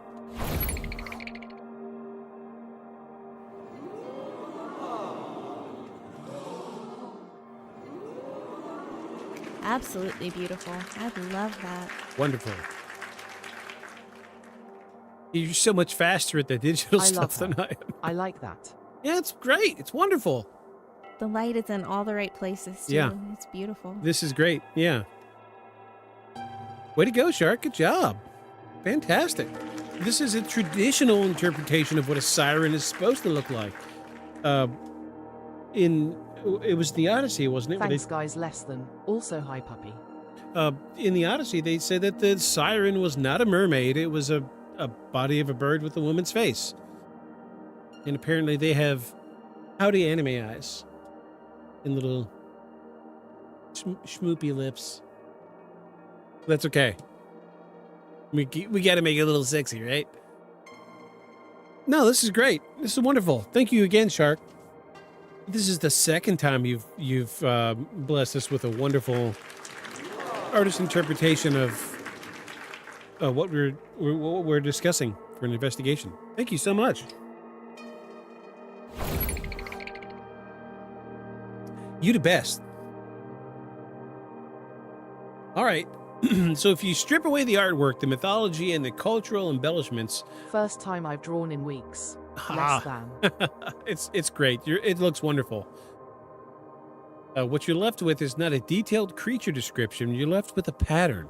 Absolutely beautiful. I love that. Wonderful. You're so much faster at the digital I love stuff than her. I am. I like that. Yeah, it's great. It's wonderful. The light is in all the right places, too. Yeah. It's beautiful. This is great. Yeah. Way to go, Shark. Good job. Fantastic. This is a traditional interpretation of what a siren is supposed to look like. It was the Odyssey, wasn't it? Thanks, guys. Less than. Also, hi, puppy. In the Odyssey, they said that the siren was not a mermaid. It was a body of a bird with a woman's face. And apparently they have howdy anime eyes and little schmoopy lips. That's okay. We got to make it a little sexy, right? No, this is great. This is wonderful. Thank you again, Shark. This is the second time you've blessed us with a wonderful artist interpretation of what we're discussing for an investigation. Thank you so much. You the best. All right. So if you strip away the artwork, the mythology, and the cultural embellishments, First time I've drawn in weeks. Ah. Less than. it's great. It looks wonderful. What you're left with is not a detailed creature description. You're left with a pattern.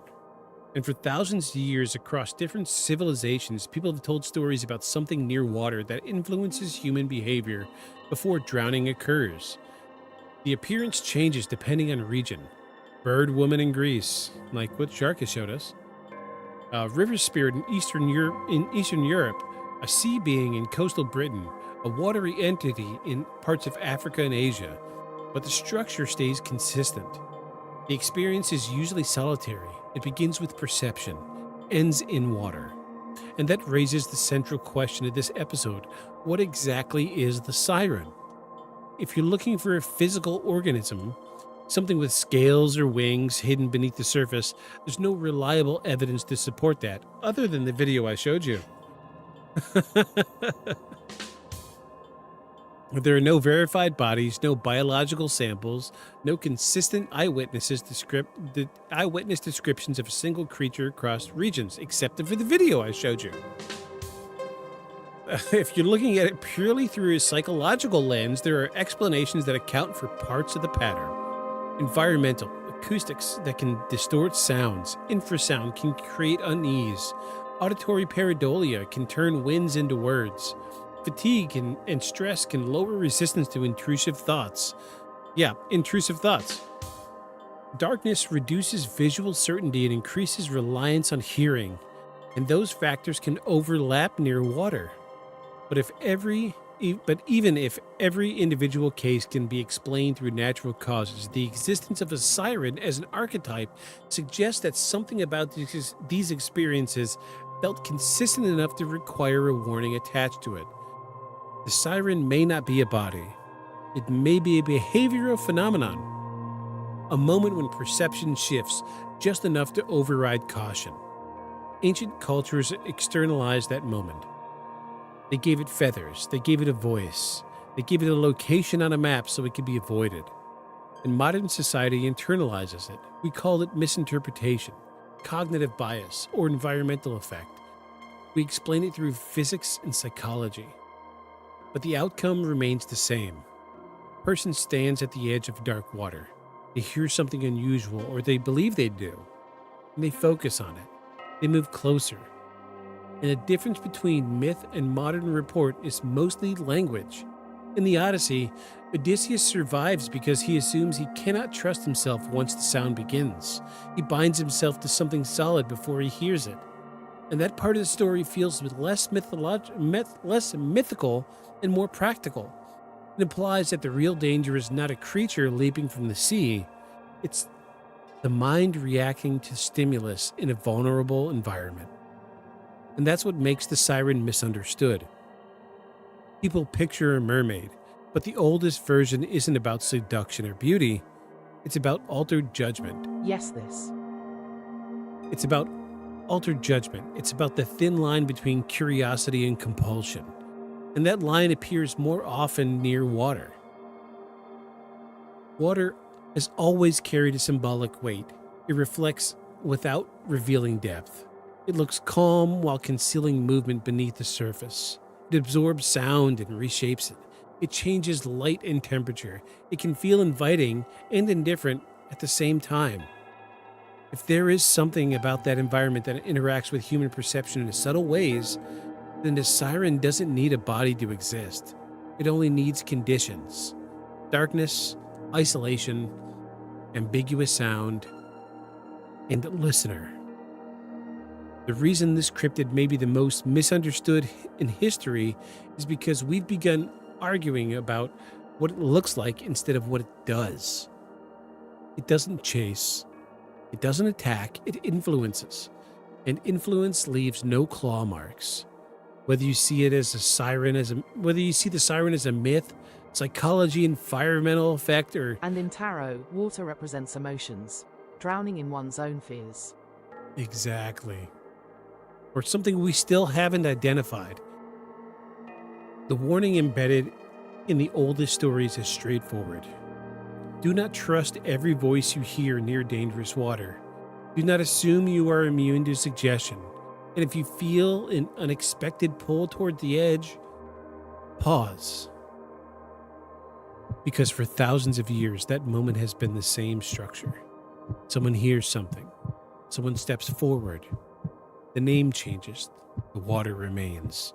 And for thousands of years across different civilizations, people have told stories about something near water that influences human behavior before drowning occurs. The appearance changes depending on region. Bird woman in Greece, like what Shark has showed us. River spirit in Eastern Europe, a sea being in coastal Britain, a watery entity in parts of Africa and Asia, but the structure stays consistent. The experience is usually solitary. It begins with perception, ends in water. And that raises the central question of this episode. What exactly is the siren? If you're looking for a physical organism, something with scales or wings hidden beneath the surface, there's no reliable evidence to support that, other than the video I showed you. There are no verified bodies, no biological samples, no consistent eyewitness descriptions of a single creature across regions, except for the video I showed you. If you're looking at it purely through a psychological lens, there are explanations that account for parts of the pattern. Environmental, acoustics that can distort sounds, infrasound can create unease, auditory pareidolia can turn winds into words, fatigue and stress can lower resistance to intrusive thoughts. Yeah, intrusive thoughts. Darkness reduces visual certainty and increases reliance on hearing, and those factors can overlap near water. But even if every individual case can be explained through natural causes, the existence of a siren as an archetype suggests that something about these experiences felt consistent enough to require a warning attached to it. The siren may not be a body. It may be a behavioral phenomenon, a moment when perception shifts just enough to override caution. Ancient cultures externalized that moment. They gave it feathers, they gave it a voice, they gave it a location on a map so it could be avoided. And modern society internalizes it. We call it misinterpretation, cognitive bias, or environmental effect. We explain it through physics and psychology. But the outcome remains the same. A person stands at the edge of dark water. They hear something unusual, or they believe they do, and they focus on it. They move closer. And the difference between myth and modern report is mostly language. In the Odyssey, Odysseus survives because he assumes he cannot trust himself once the sound begins. He binds himself to something solid before he hears it. And that part of the story feels less mythical and more practical. It implies that the real danger is not a creature leaping from the sea. It's the mind reacting to stimulus in a vulnerable environment. And that's what makes the siren misunderstood. People picture a mermaid, But the oldest version isn't about seduction or beauty. It's about altered judgment. Yes, this. It's about altered judgment. It's about the thin line between curiosity and compulsion. And that line appears more often near water. Water has always carried a symbolic weight. It reflects without revealing depth. It looks calm while concealing movement beneath the surface. It absorbs sound and reshapes it. It changes light and temperature. It can feel inviting and indifferent at the same time. If there is something about that environment that interacts with human perception in subtle ways, then the siren doesn't need a body to exist. It only needs conditions: darkness, isolation, ambiguous sound, and a listener. The reason this cryptid may be the most misunderstood in history is because we've begun arguing about what it looks like instead of what it does. It doesn't chase. It doesn't attack. It influences. And influence leaves no claw marks. Whether you see it as a siren, whether you see the siren as a myth, psychology, environmental effect, or... And in tarot, water represents emotions, drowning in one's own fears. Exactly. Or something we still haven't identified. The warning embedded in the oldest stories is straightforward. Do not trust every voice you hear near dangerous water. Do not assume you are immune to suggestion. And if you feel an unexpected pull toward the edge, pause. Because for thousands of years, that moment has been the same structure. Someone hears something. Someone steps forward. The name changes. The water remains.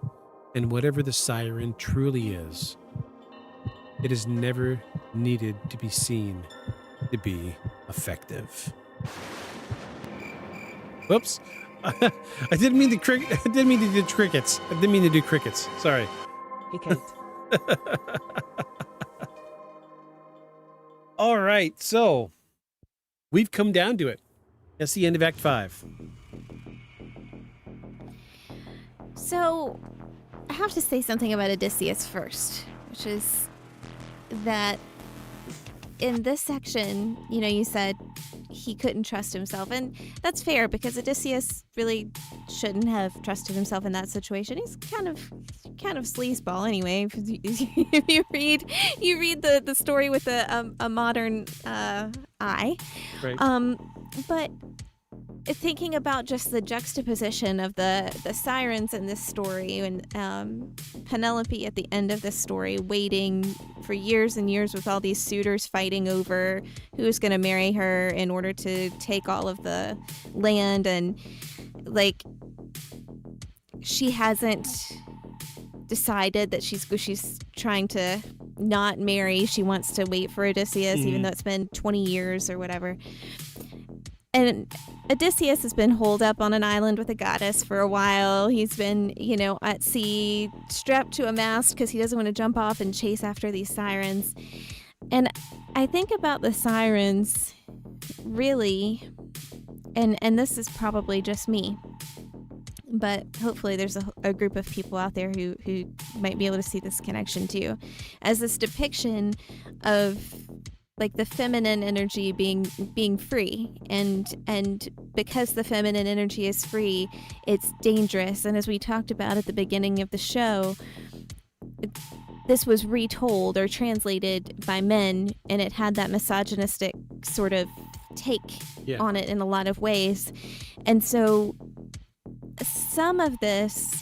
And whatever the siren truly is, it is never needed to be seen to be effective. Whoops. I didn't mean to do crickets. I didn't mean to do crickets. Sorry. Hey, Kate. All right, so we've come down to it. That's the end of Act 5. So, I have to say something about Odysseus first, which is that in this section, you said he couldn't trust himself, and that's fair because Odysseus really shouldn't have trusted himself in that situation. He's kind of sleazeball anyway. If you read the story with a modern eye, Right. But thinking about just the juxtaposition of the sirens in this story and Penelope at the end of this story waiting for years and years with all these suitors fighting over who's going to marry her in order to take all of the land, and like she hasn't decided that she's trying to not marry. She wants to wait for Odysseus even though it's been 20 years or whatever. And Odysseus has been holed up on an island with a goddess for a while. He's been, at sea, strapped to a mast because he doesn't want to jump off and chase after these sirens. And I think about the sirens, really, and this is probably just me, but hopefully there's a group of people out there who might be able to see this connection too, as this depiction of like the feminine energy being free, and because the feminine energy is free, it's dangerous. And as we talked about at the beginning of the show, this was retold or translated by men, and it had that misogynistic sort of take on it in a lot of ways. And so some of this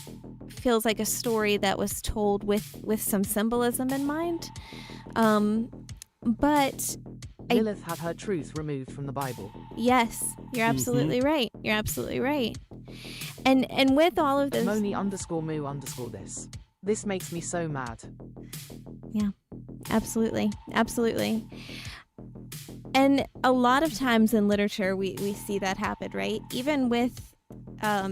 feels like a story that was told with some symbolism in mind. But Lilith had her truth removed from the Bible. Yes, you're absolutely right. You're absolutely right. And with all of this... Moni_moo_this. This makes me so mad. Yeah, absolutely. Absolutely. And a lot of times in literature, we see that happen, right? Even with... up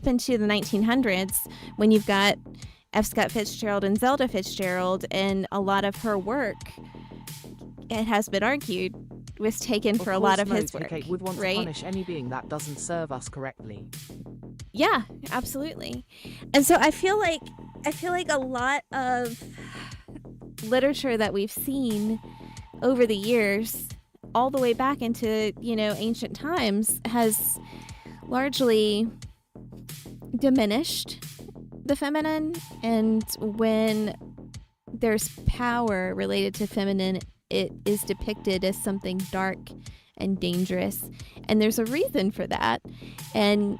into the 1900s, when you've got F. Scott Fitzgerald and Zelda Fitzgerald, and a lot of her work, it has been argued, was taken for a lot of his work. Kate would want right? to punish any being that doesn't serve us correctly. Yeah, absolutely. And so I feel like a lot of literature that we've seen over the years, all the way back into, ancient times, has largely diminished the feminine. And when there's power related to feminine, it is depicted as something dark and dangerous. And there's a reason for that. And,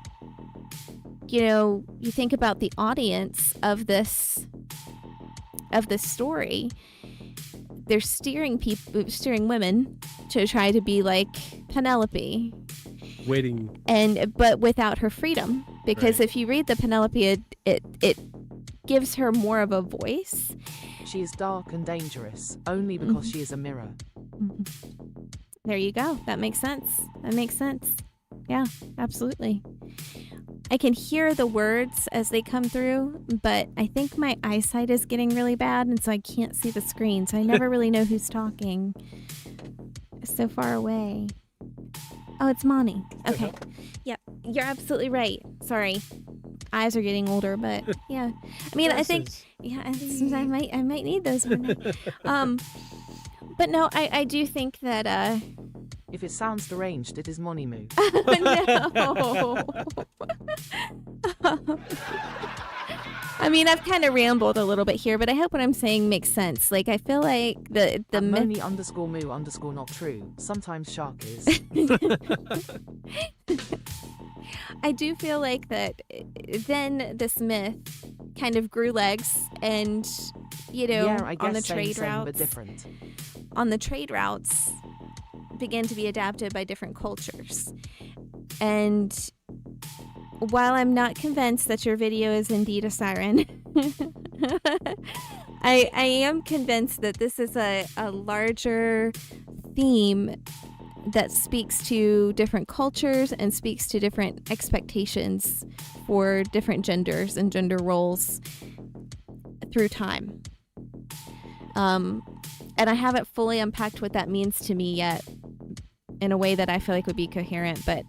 you think about the audience of this story. They're steering women to try to be like Penelope, but without her freedom. Because if you read the Penelope, it gives her more of a voice. She is dark and dangerous only because she is a mirror. There you go. That makes sense. Yeah, absolutely. I can hear the words as they come through, but I think my eyesight is getting really bad, and so I can't see the screen, so I never really know who's talking. It's so far away. Oh, it's Monty. Okay. Yep, you're absolutely right. Sorry. Eyes are getting older, but yeah. I mean, I think I might need those one day. But no, I do think that if it sounds deranged, it is money move. No. I mean, I've kind of rambled a little bit here, but I hope what I'm saying makes sense. Like, I feel like the Moni _moo_ not true. Sometimes shark is. I do feel like that then this myth kind of grew legs, and I guess on the same, trade routes, but different. On the trade routes, began to be adapted by different cultures. And while I'm not convinced that your video is indeed a siren, I am convinced that this is a larger theme that speaks to different cultures and speaks to different expectations for different genders and gender roles through time. And I haven't fully unpacked what that means to me yet in a way that I feel like would be coherent, but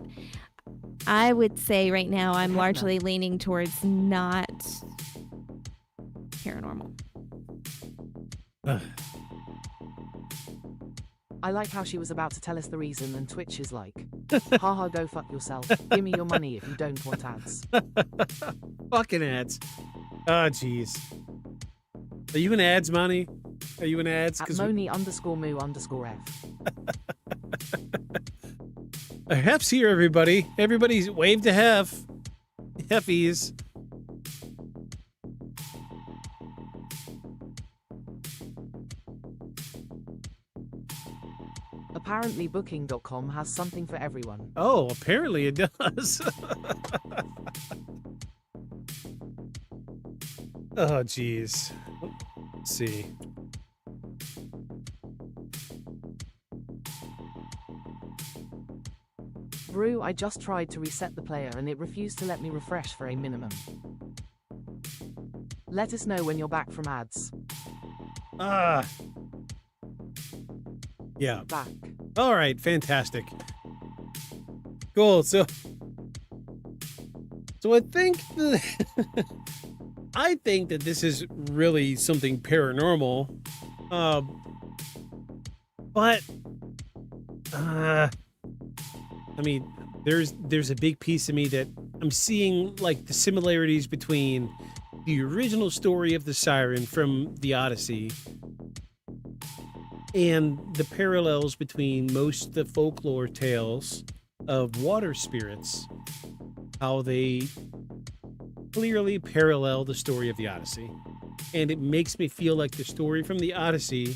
I would say right now I'm largely leaning towards not paranormal. I like how she was about to tell us the reason, and Twitch is like, haha, go fuck yourself. Give me your money if you don't want ads. Fucking ads. Oh, jeez. Are you in ads, Monty? Are you in ads? At Moni _moo_f. A Hef's here, everybody. Everybody's wave to Hef. Heffies. Apparently booking.com has something for everyone. Oh, apparently it does. Oh, jeez. Let's see. Brew, I just tried to reset the player and it refused to let me refresh for a minimum. Let us know when you're back from ads. Yeah. Back. All right, fantastic. Cool. So I think I think that this is really something paranormal. But I mean, there's a big piece of me that I'm seeing like the similarities between the original story of the Siren from the Odyssey and the parallels between most of the folklore tales of water spirits, how they clearly parallel the story of the Odyssey. And it makes me feel like the story from the Odyssey,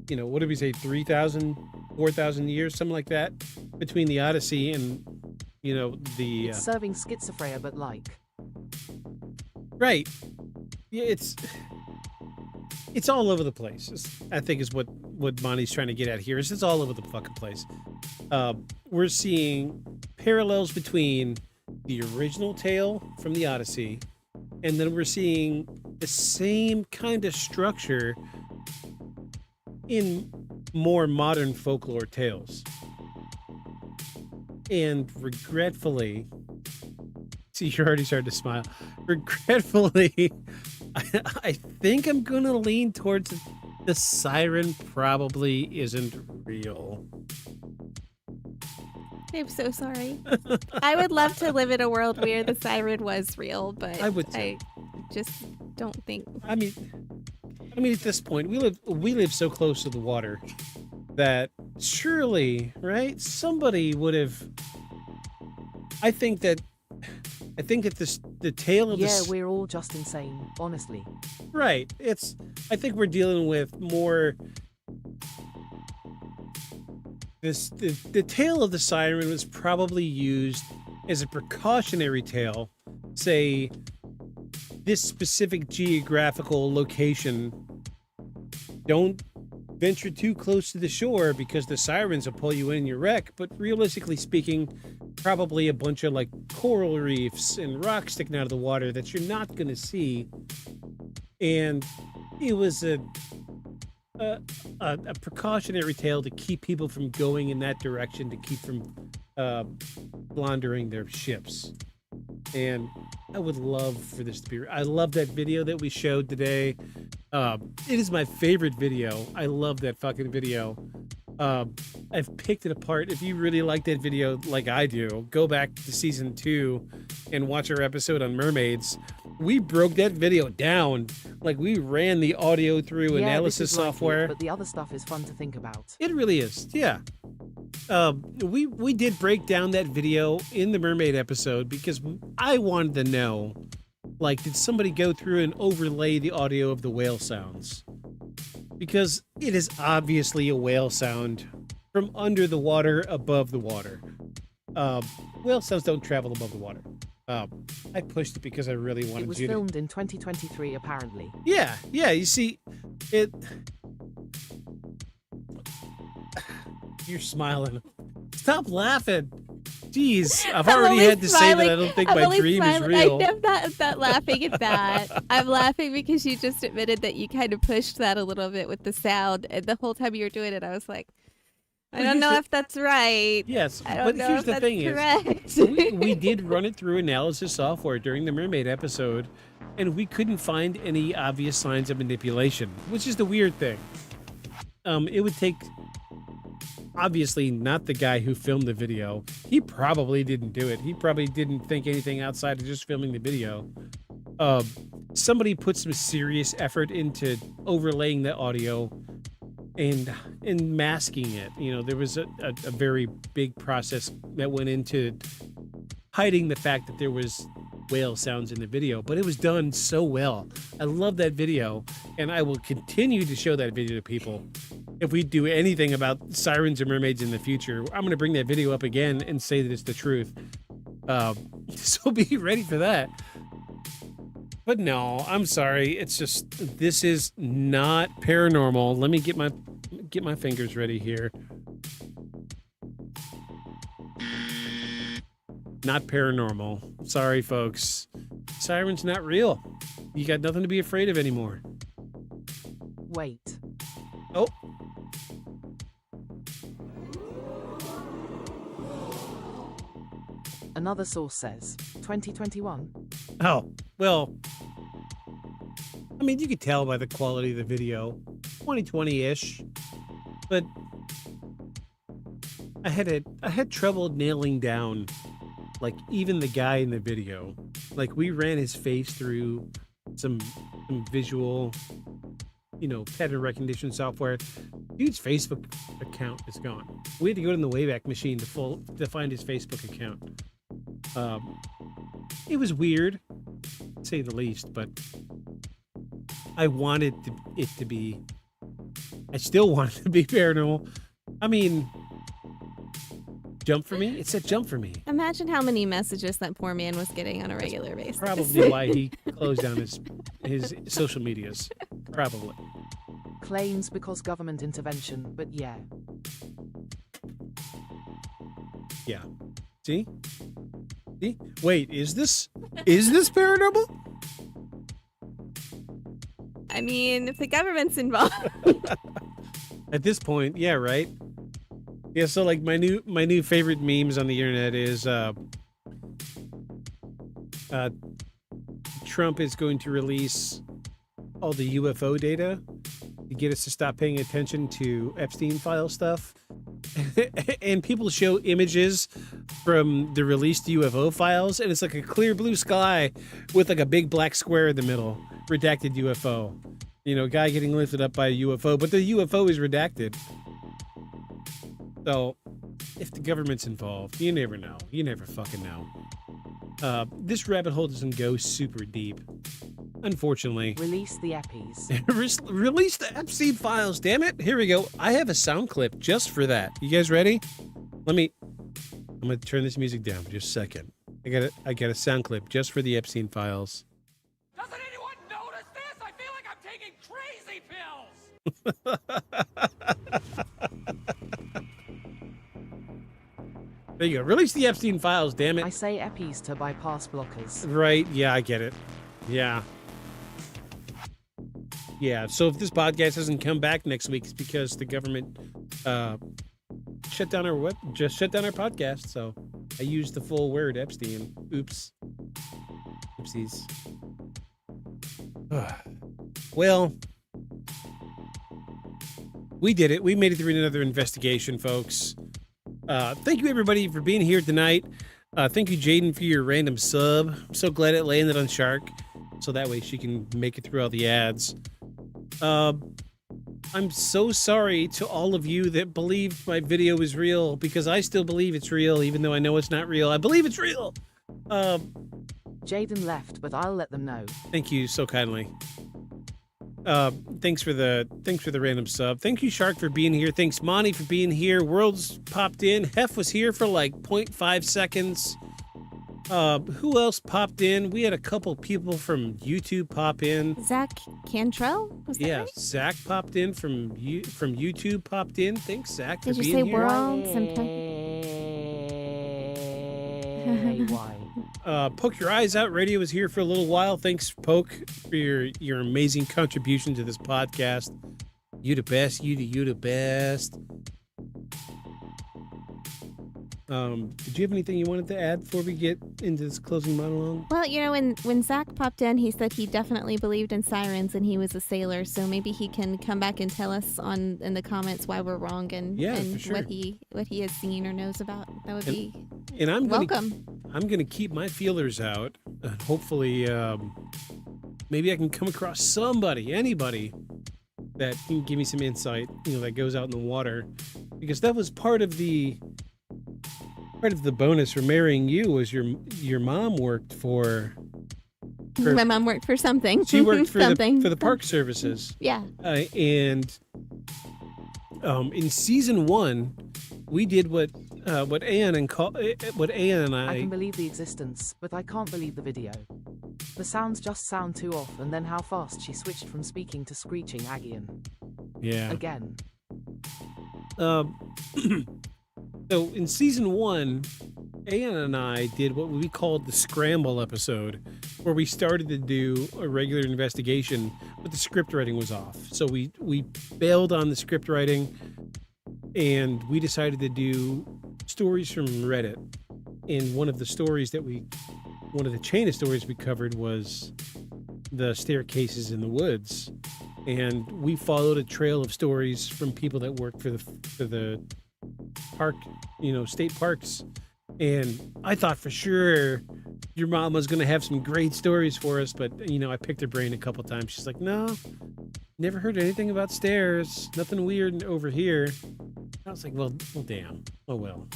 what did we say, 3,000, 4,000 years, something like that, between the Odyssey and, the... It's serving schizophrenia, but like... Right. Yeah, it's all over the place, I think is what Monty's trying to get at here, is it's all over the fucking place. We're seeing parallels between the original tale from the Odyssey, and then we're seeing the same kind of structure in more modern folklore tales. And regretfully, see, you're already starting to smile. Regretfully, I think I'm going to lean towards The siren probably isn't real. I'm so sorry. I would love to live in a world where the siren was real, but I would too. I just don't think. I mean, at this point, we live so close to the water that surely, right? Somebody would have. I think that the tale of Yeah, we're all just insane, honestly. right. I think we're dealing with more. The tale of the siren was probably used as a precautionary tale. Say, this specific geographical location, don't venture too close to the shore because the sirens will pull you in your wreck. But realistically speaking, probably a bunch of like coral reefs and rocks sticking out of the water that you're not going to see. And it was a precautionary tale to keep people from going in that direction, to keep from laundering their ships. And I would love for this to be. I love that video that we showed today. It is my favorite video. I love that fucking video. I've picked it apart. If you really like that video like I do, go back to season 2 and watch our episode on mermaids. We broke that video down. Like, we ran the audio through analysis software. But the other stuff is fun to think about. It really is, yeah. We did break down that video in the mermaid episode because I wanted to know, like, did somebody go through and overlay the audio of the whale sounds? Because it is obviously a whale sound from under the water, above the water. Whale sounds don't travel above the water. I pushed it because I really wanted to. It was filmed in 2023, apparently. Yeah, you see, it. You're smiling. Stop laughing. Jeez, I've already had to say that I don't think my dream is real. I'm not laughing at that. I'm laughing because you just admitted that you kind of pushed that a little bit with the sound, and the whole time you were doing it, I was like, I don't know if that's right. Yes, I don't but know here's if the that's thing correct. is, we did run it through analysis software during the mermaid episode, and we couldn't find any obvious signs of manipulation, which is the weird thing. It would take, obviously not the guy who filmed the video. He probably didn't do it. He probably didn't think anything outside of just filming the video. Somebody put some serious effort into overlaying the audio and masking it. You know, there was a very big process that went into hiding the fact that there was whale sounds in the video, but it was done so well. I love that video, and I will continue to show that video to people. If we do anything about sirens and mermaids in the future, I'm going to bring that video up again and say that it's the truth. So be ready for that. But no, I'm sorry. It's just, this is not paranormal. Let me get my fingers ready here. Not paranormal. Sorry, folks. Siren's not real. You got nothing to be afraid of anymore. Wait. Oh. Another source says 2021. Oh, well, I mean, you could tell by the quality of the video, 2020-ish, but I had trouble nailing down, like, even the guy in the video. Like, we ran his face through some visual, pattern recognition software. Dude's Facebook account is gone. We had to go to the Wayback Machine to find his Facebook account. It was weird, to say the least, but I wanted it to be. I still want it to be paranormal. I mean, jump for me? It said jump for me. Imagine how many messages that poor man was getting on a regular basis. Probably why he closed down his social medias. Probably. Claims because government intervention, but yeah. Yeah. See? Wait, is this paranormal? I mean, if the government's involved. At this point, yeah, right? Yeah, so like my new favorite memes on the internet is Trump is going to release all the UFO data, to get us to stop paying attention to Epstein file stuff. And people show images from the released UFO files, and it's like a clear blue sky with like a big black square in the middle, redacted UFO. You know, guy getting lifted up by a UFO, but the UFO is redacted. So, if the government's involved, you never know. You never fucking know. This rabbit hole doesn't go super deep, unfortunately. Release the Eppies. Release the Epstein files, damn it. Here we go. I have a sound clip just for that. You guys ready? I'm gonna turn this music down for just a second. I got a sound clip just for the Epstein files. Doesn't anyone notice this? I feel like I'm taking crazy pills. There you go. Release the Epstein files, damn it. I say Eppies to bypass blockers. Right, yeah, I get it. Yeah. Yeah, so if this podcast doesn't come back next week, it's because the government shut down our podcast. So I used the full word Epstein. Oops. Oopsies. Well, we did it. We made it through another investigation, folks. Thank you, everybody, for being here tonight. Thank you, Jaden, for your random sub. I'm so glad it landed on Shark, so that way she can make it through all the ads. I'm so sorry to all of you that believed my video was real, because I still believe it's real, even though I know it's not real. I believe it's real. Jaden left, but I'll let them know. Thank you so kindly. Thanks for the random sub. Thank you, Shark, for being here. Thanks, Monty, for being here. Worlds popped in. Hef was here for like 0.5 seconds. Who else popped in? We had a couple people from YouTube pop in. Zach Cantrell? Was that right? Zach popped in from YouTube popped in. Thanks, Zach, for Did you being say here. world sometime? Why? Poke Your Eyes Out Radio was here for a little while. Thanks, Poke, for your amazing contribution to this podcast. You the best. You the best. Did you have anything you wanted to add before we get into this closing monologue? Well, you know, when Zach popped in, he said he definitely believed in sirens and he was a sailor. So maybe he can come back and tell us in the comments why we're wrong and for sure. what he has seen or knows about. That would be welcome. I'm gonna keep my feelers out, and hopefully, maybe I can come across anybody that can give me some insight. You know, that goes out in the water, because that was part of the bonus for marrying you. Was your mom worked for my mom worked for something. She worked for something for the park services. Yeah. And in season 1, we did what Ann and I. I can believe the existence, but I can't believe the video. The sounds just sound too off, and then how fast she switched from speaking to screeching Agian. Yeah. Again. So in season 1, Ann and I did what we called the scramble episode, where we started to do a regular investigation, but the script writing was off. So we bailed on the script writing, and we decided to do stories from Reddit. And one of the chain of stories we covered was the staircases in the woods. And we followed a trail of stories from people that work for the park, state parks. And I thought for sure your mom was going to have some great stories for us, but I picked her brain a couple times. She's like, no, never heard anything about stairs, nothing weird over here. I was like, well damn. Oh well.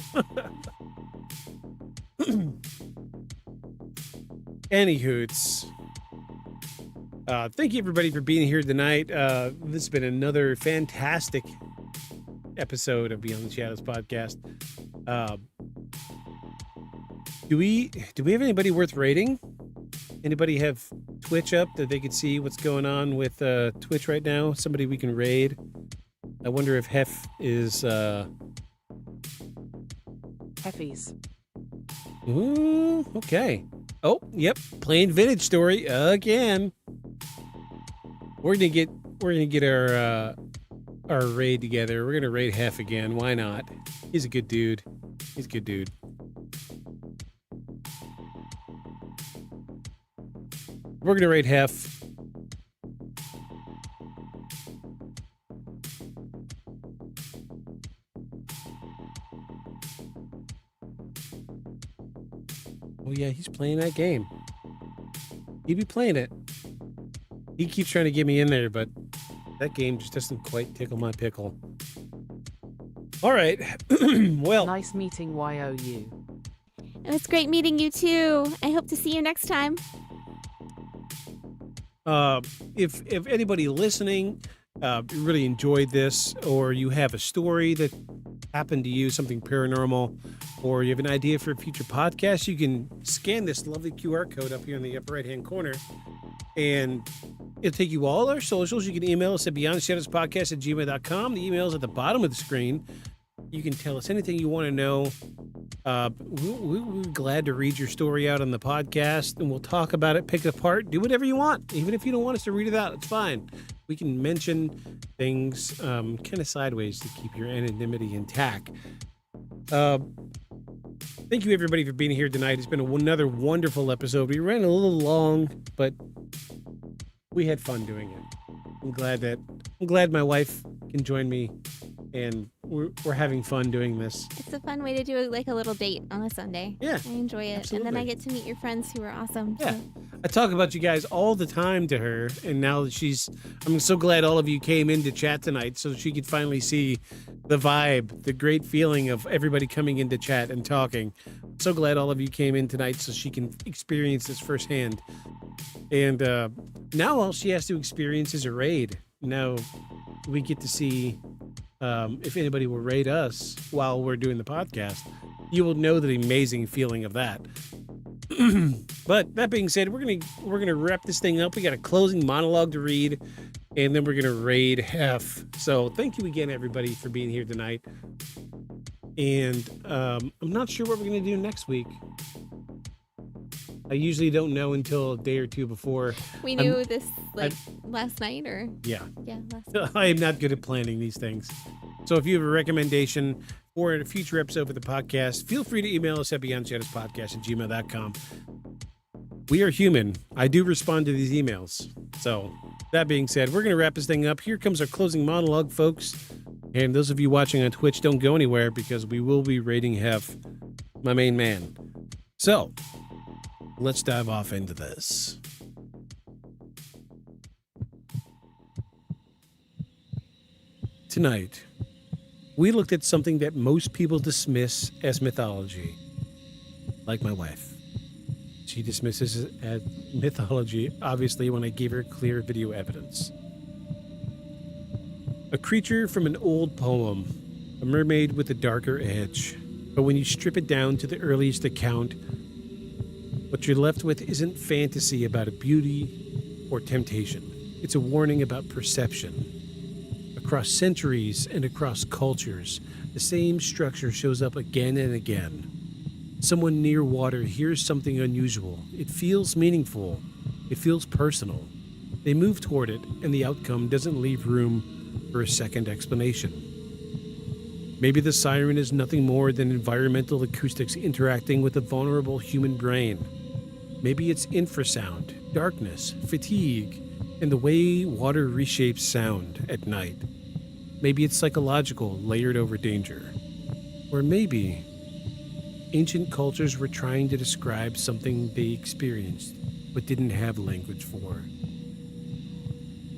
Anywhoots. Thank you, everybody, for being here tonight. This has been another fantastic episode of Beyond the Shadows podcast. Do we have anybody worth rating? Anybody have Twitch up that they could see what's going on with Twitch right now? Somebody we can raid? I wonder if Hef is Heffies. Ooh, okay. Oh, yep. Playing vintage story again. We're gonna get our raid together. We're gonna raid Hef again. Why not? He's a good dude. We're gonna raid Hef. Oh, yeah, he's playing that game. He be playing it. He keeps trying to get me in there, but that game just doesn't quite tickle my pickle. All right. Well, Nice meeting YOU. It was great meeting you too. I hope to see you next time. if anybody listening really enjoyed this, or you have a story that happened to you, something paranormal, or you have an idea for a future podcast, you can scan this lovely QR code up here in the upper right-hand corner, and it'll take you all our socials. You can email us at beyondshadowspodcast@gmail.com. The email's at the bottom of the screen. You can tell us anything you want to know. We're glad to read your story out on the podcast, and we'll talk about it, pick it apart, do whatever you want. Even if you don't want us to read it out, it's fine. We can mention things kind of sideways to keep your anonymity intact. Thank you, everybody, for being here tonight. It's been another wonderful episode. We ran a little long, but we had fun doing it. I'm glad my wife can join me, and we're having fun doing this. It's a fun way to do like a little date on a Sunday. Yeah, I enjoy it. absolutely. And then I get to meet your friends who are awesome. Yeah. So. I talk about you guys all the time to her, and now that I'm so glad all of you came in to chat tonight so she could finally see the vibe, the great feeling of everybody coming into chat and talking. So glad all of you came in tonight so she can experience this firsthand. And now all she has to experience is a raid. Now we get to see if anybody will raid us while we're doing the podcast. You will know the amazing feeling of that. But that being said, we're gonna wrap this thing up. We got a closing monologue to read, and then we're gonna raid Hef. So thank you again, everybody, for being here tonight. And I'm not sure what we're gonna do next week. I usually don't know until a day or two before. We knew this last night, or yeah. last night. I am not good at planning these things. So if you have a recommendation for a future episode of the podcast, feel free to email us at beyondshadowspodcast@gmail.com. We are human. I do respond to these emails. So that being said, we're going to wrap this thing up. Here comes our closing monologue, folks. And those of you watching on Twitch, don't go anywhere because we will be raiding Hef, my main man. So let's dive off into this. Tonight, we looked at something that most people dismiss as mythology, like my wife. She dismisses it as mythology, obviously, when I gave her clear video evidence. A creature from an old poem, a mermaid with a darker edge. But when you strip it down to the earliest account, what you're left with isn't fantasy about a beauty or temptation. It's a warning about perception. Across centuries and across cultures, the same structure shows up again and again. Someone near water hears something unusual. It feels meaningful. It feels personal. They move toward it, and the outcome doesn't leave room for a second explanation. Maybe the siren is nothing more than environmental acoustics interacting with a vulnerable human brain. Maybe it's infrasound, darkness, fatigue, and the way water reshapes sound at night. Maybe it's psychological, layered over danger. Or maybe ancient cultures were trying to describe something they experienced but didn't have language for.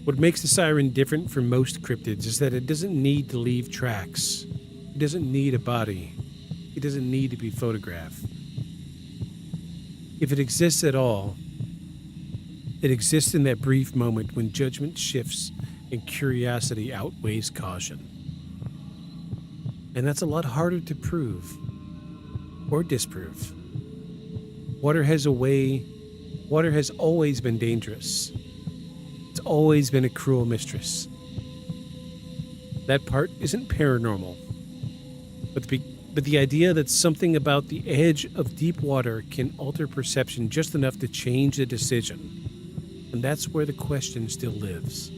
What makes the siren different from most cryptids is that it doesn't need to leave tracks. It doesn't need a body. It doesn't need to be photographed. If it exists at all, it exists in that brief moment when judgment shifts and curiosity outweighs caution. And that's a lot harder to prove or disprove. Water has always been dangerous. It's always been a cruel mistress. That part isn't paranormal. But the idea that something about the edge of deep water can alter perception just enough to change a decision. And that's where the question still lives.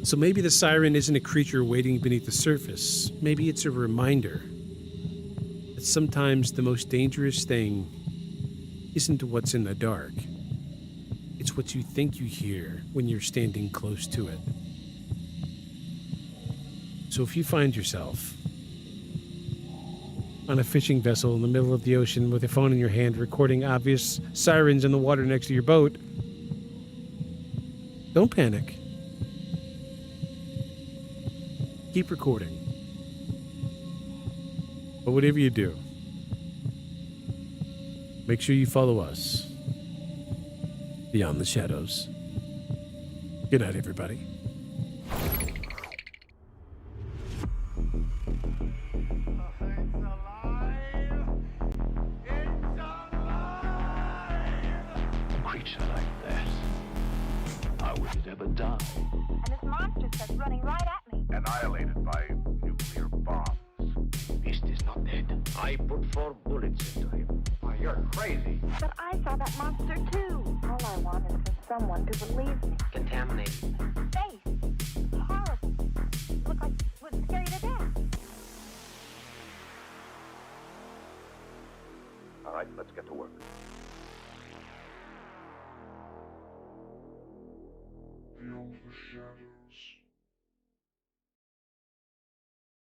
So maybe the siren isn't a creature waiting beneath the surface. Maybe it's a reminder that sometimes the most dangerous thing isn't what's in the dark. It's what you think you hear when you're standing close to it. So if you find yourself on a fishing vessel in the middle of the ocean with a phone in your hand recording obvious sirens in the water next to your boat, don't panic. Keep recording. But whatever you do, make sure you follow us beyond the shadows. Good night, everybody. A creature like that. How would it ever die? And this monster starts running right at me. Annihilated by nuclear bombs. Beast is not dead. I put 4 bullets into him. Oh, you're crazy. But I saw that monster too. All I want is for someone to believe me. Contaminated. Face. Horrible. Look like it would scare you to death. All right, let's get to work. Beyond the shadows.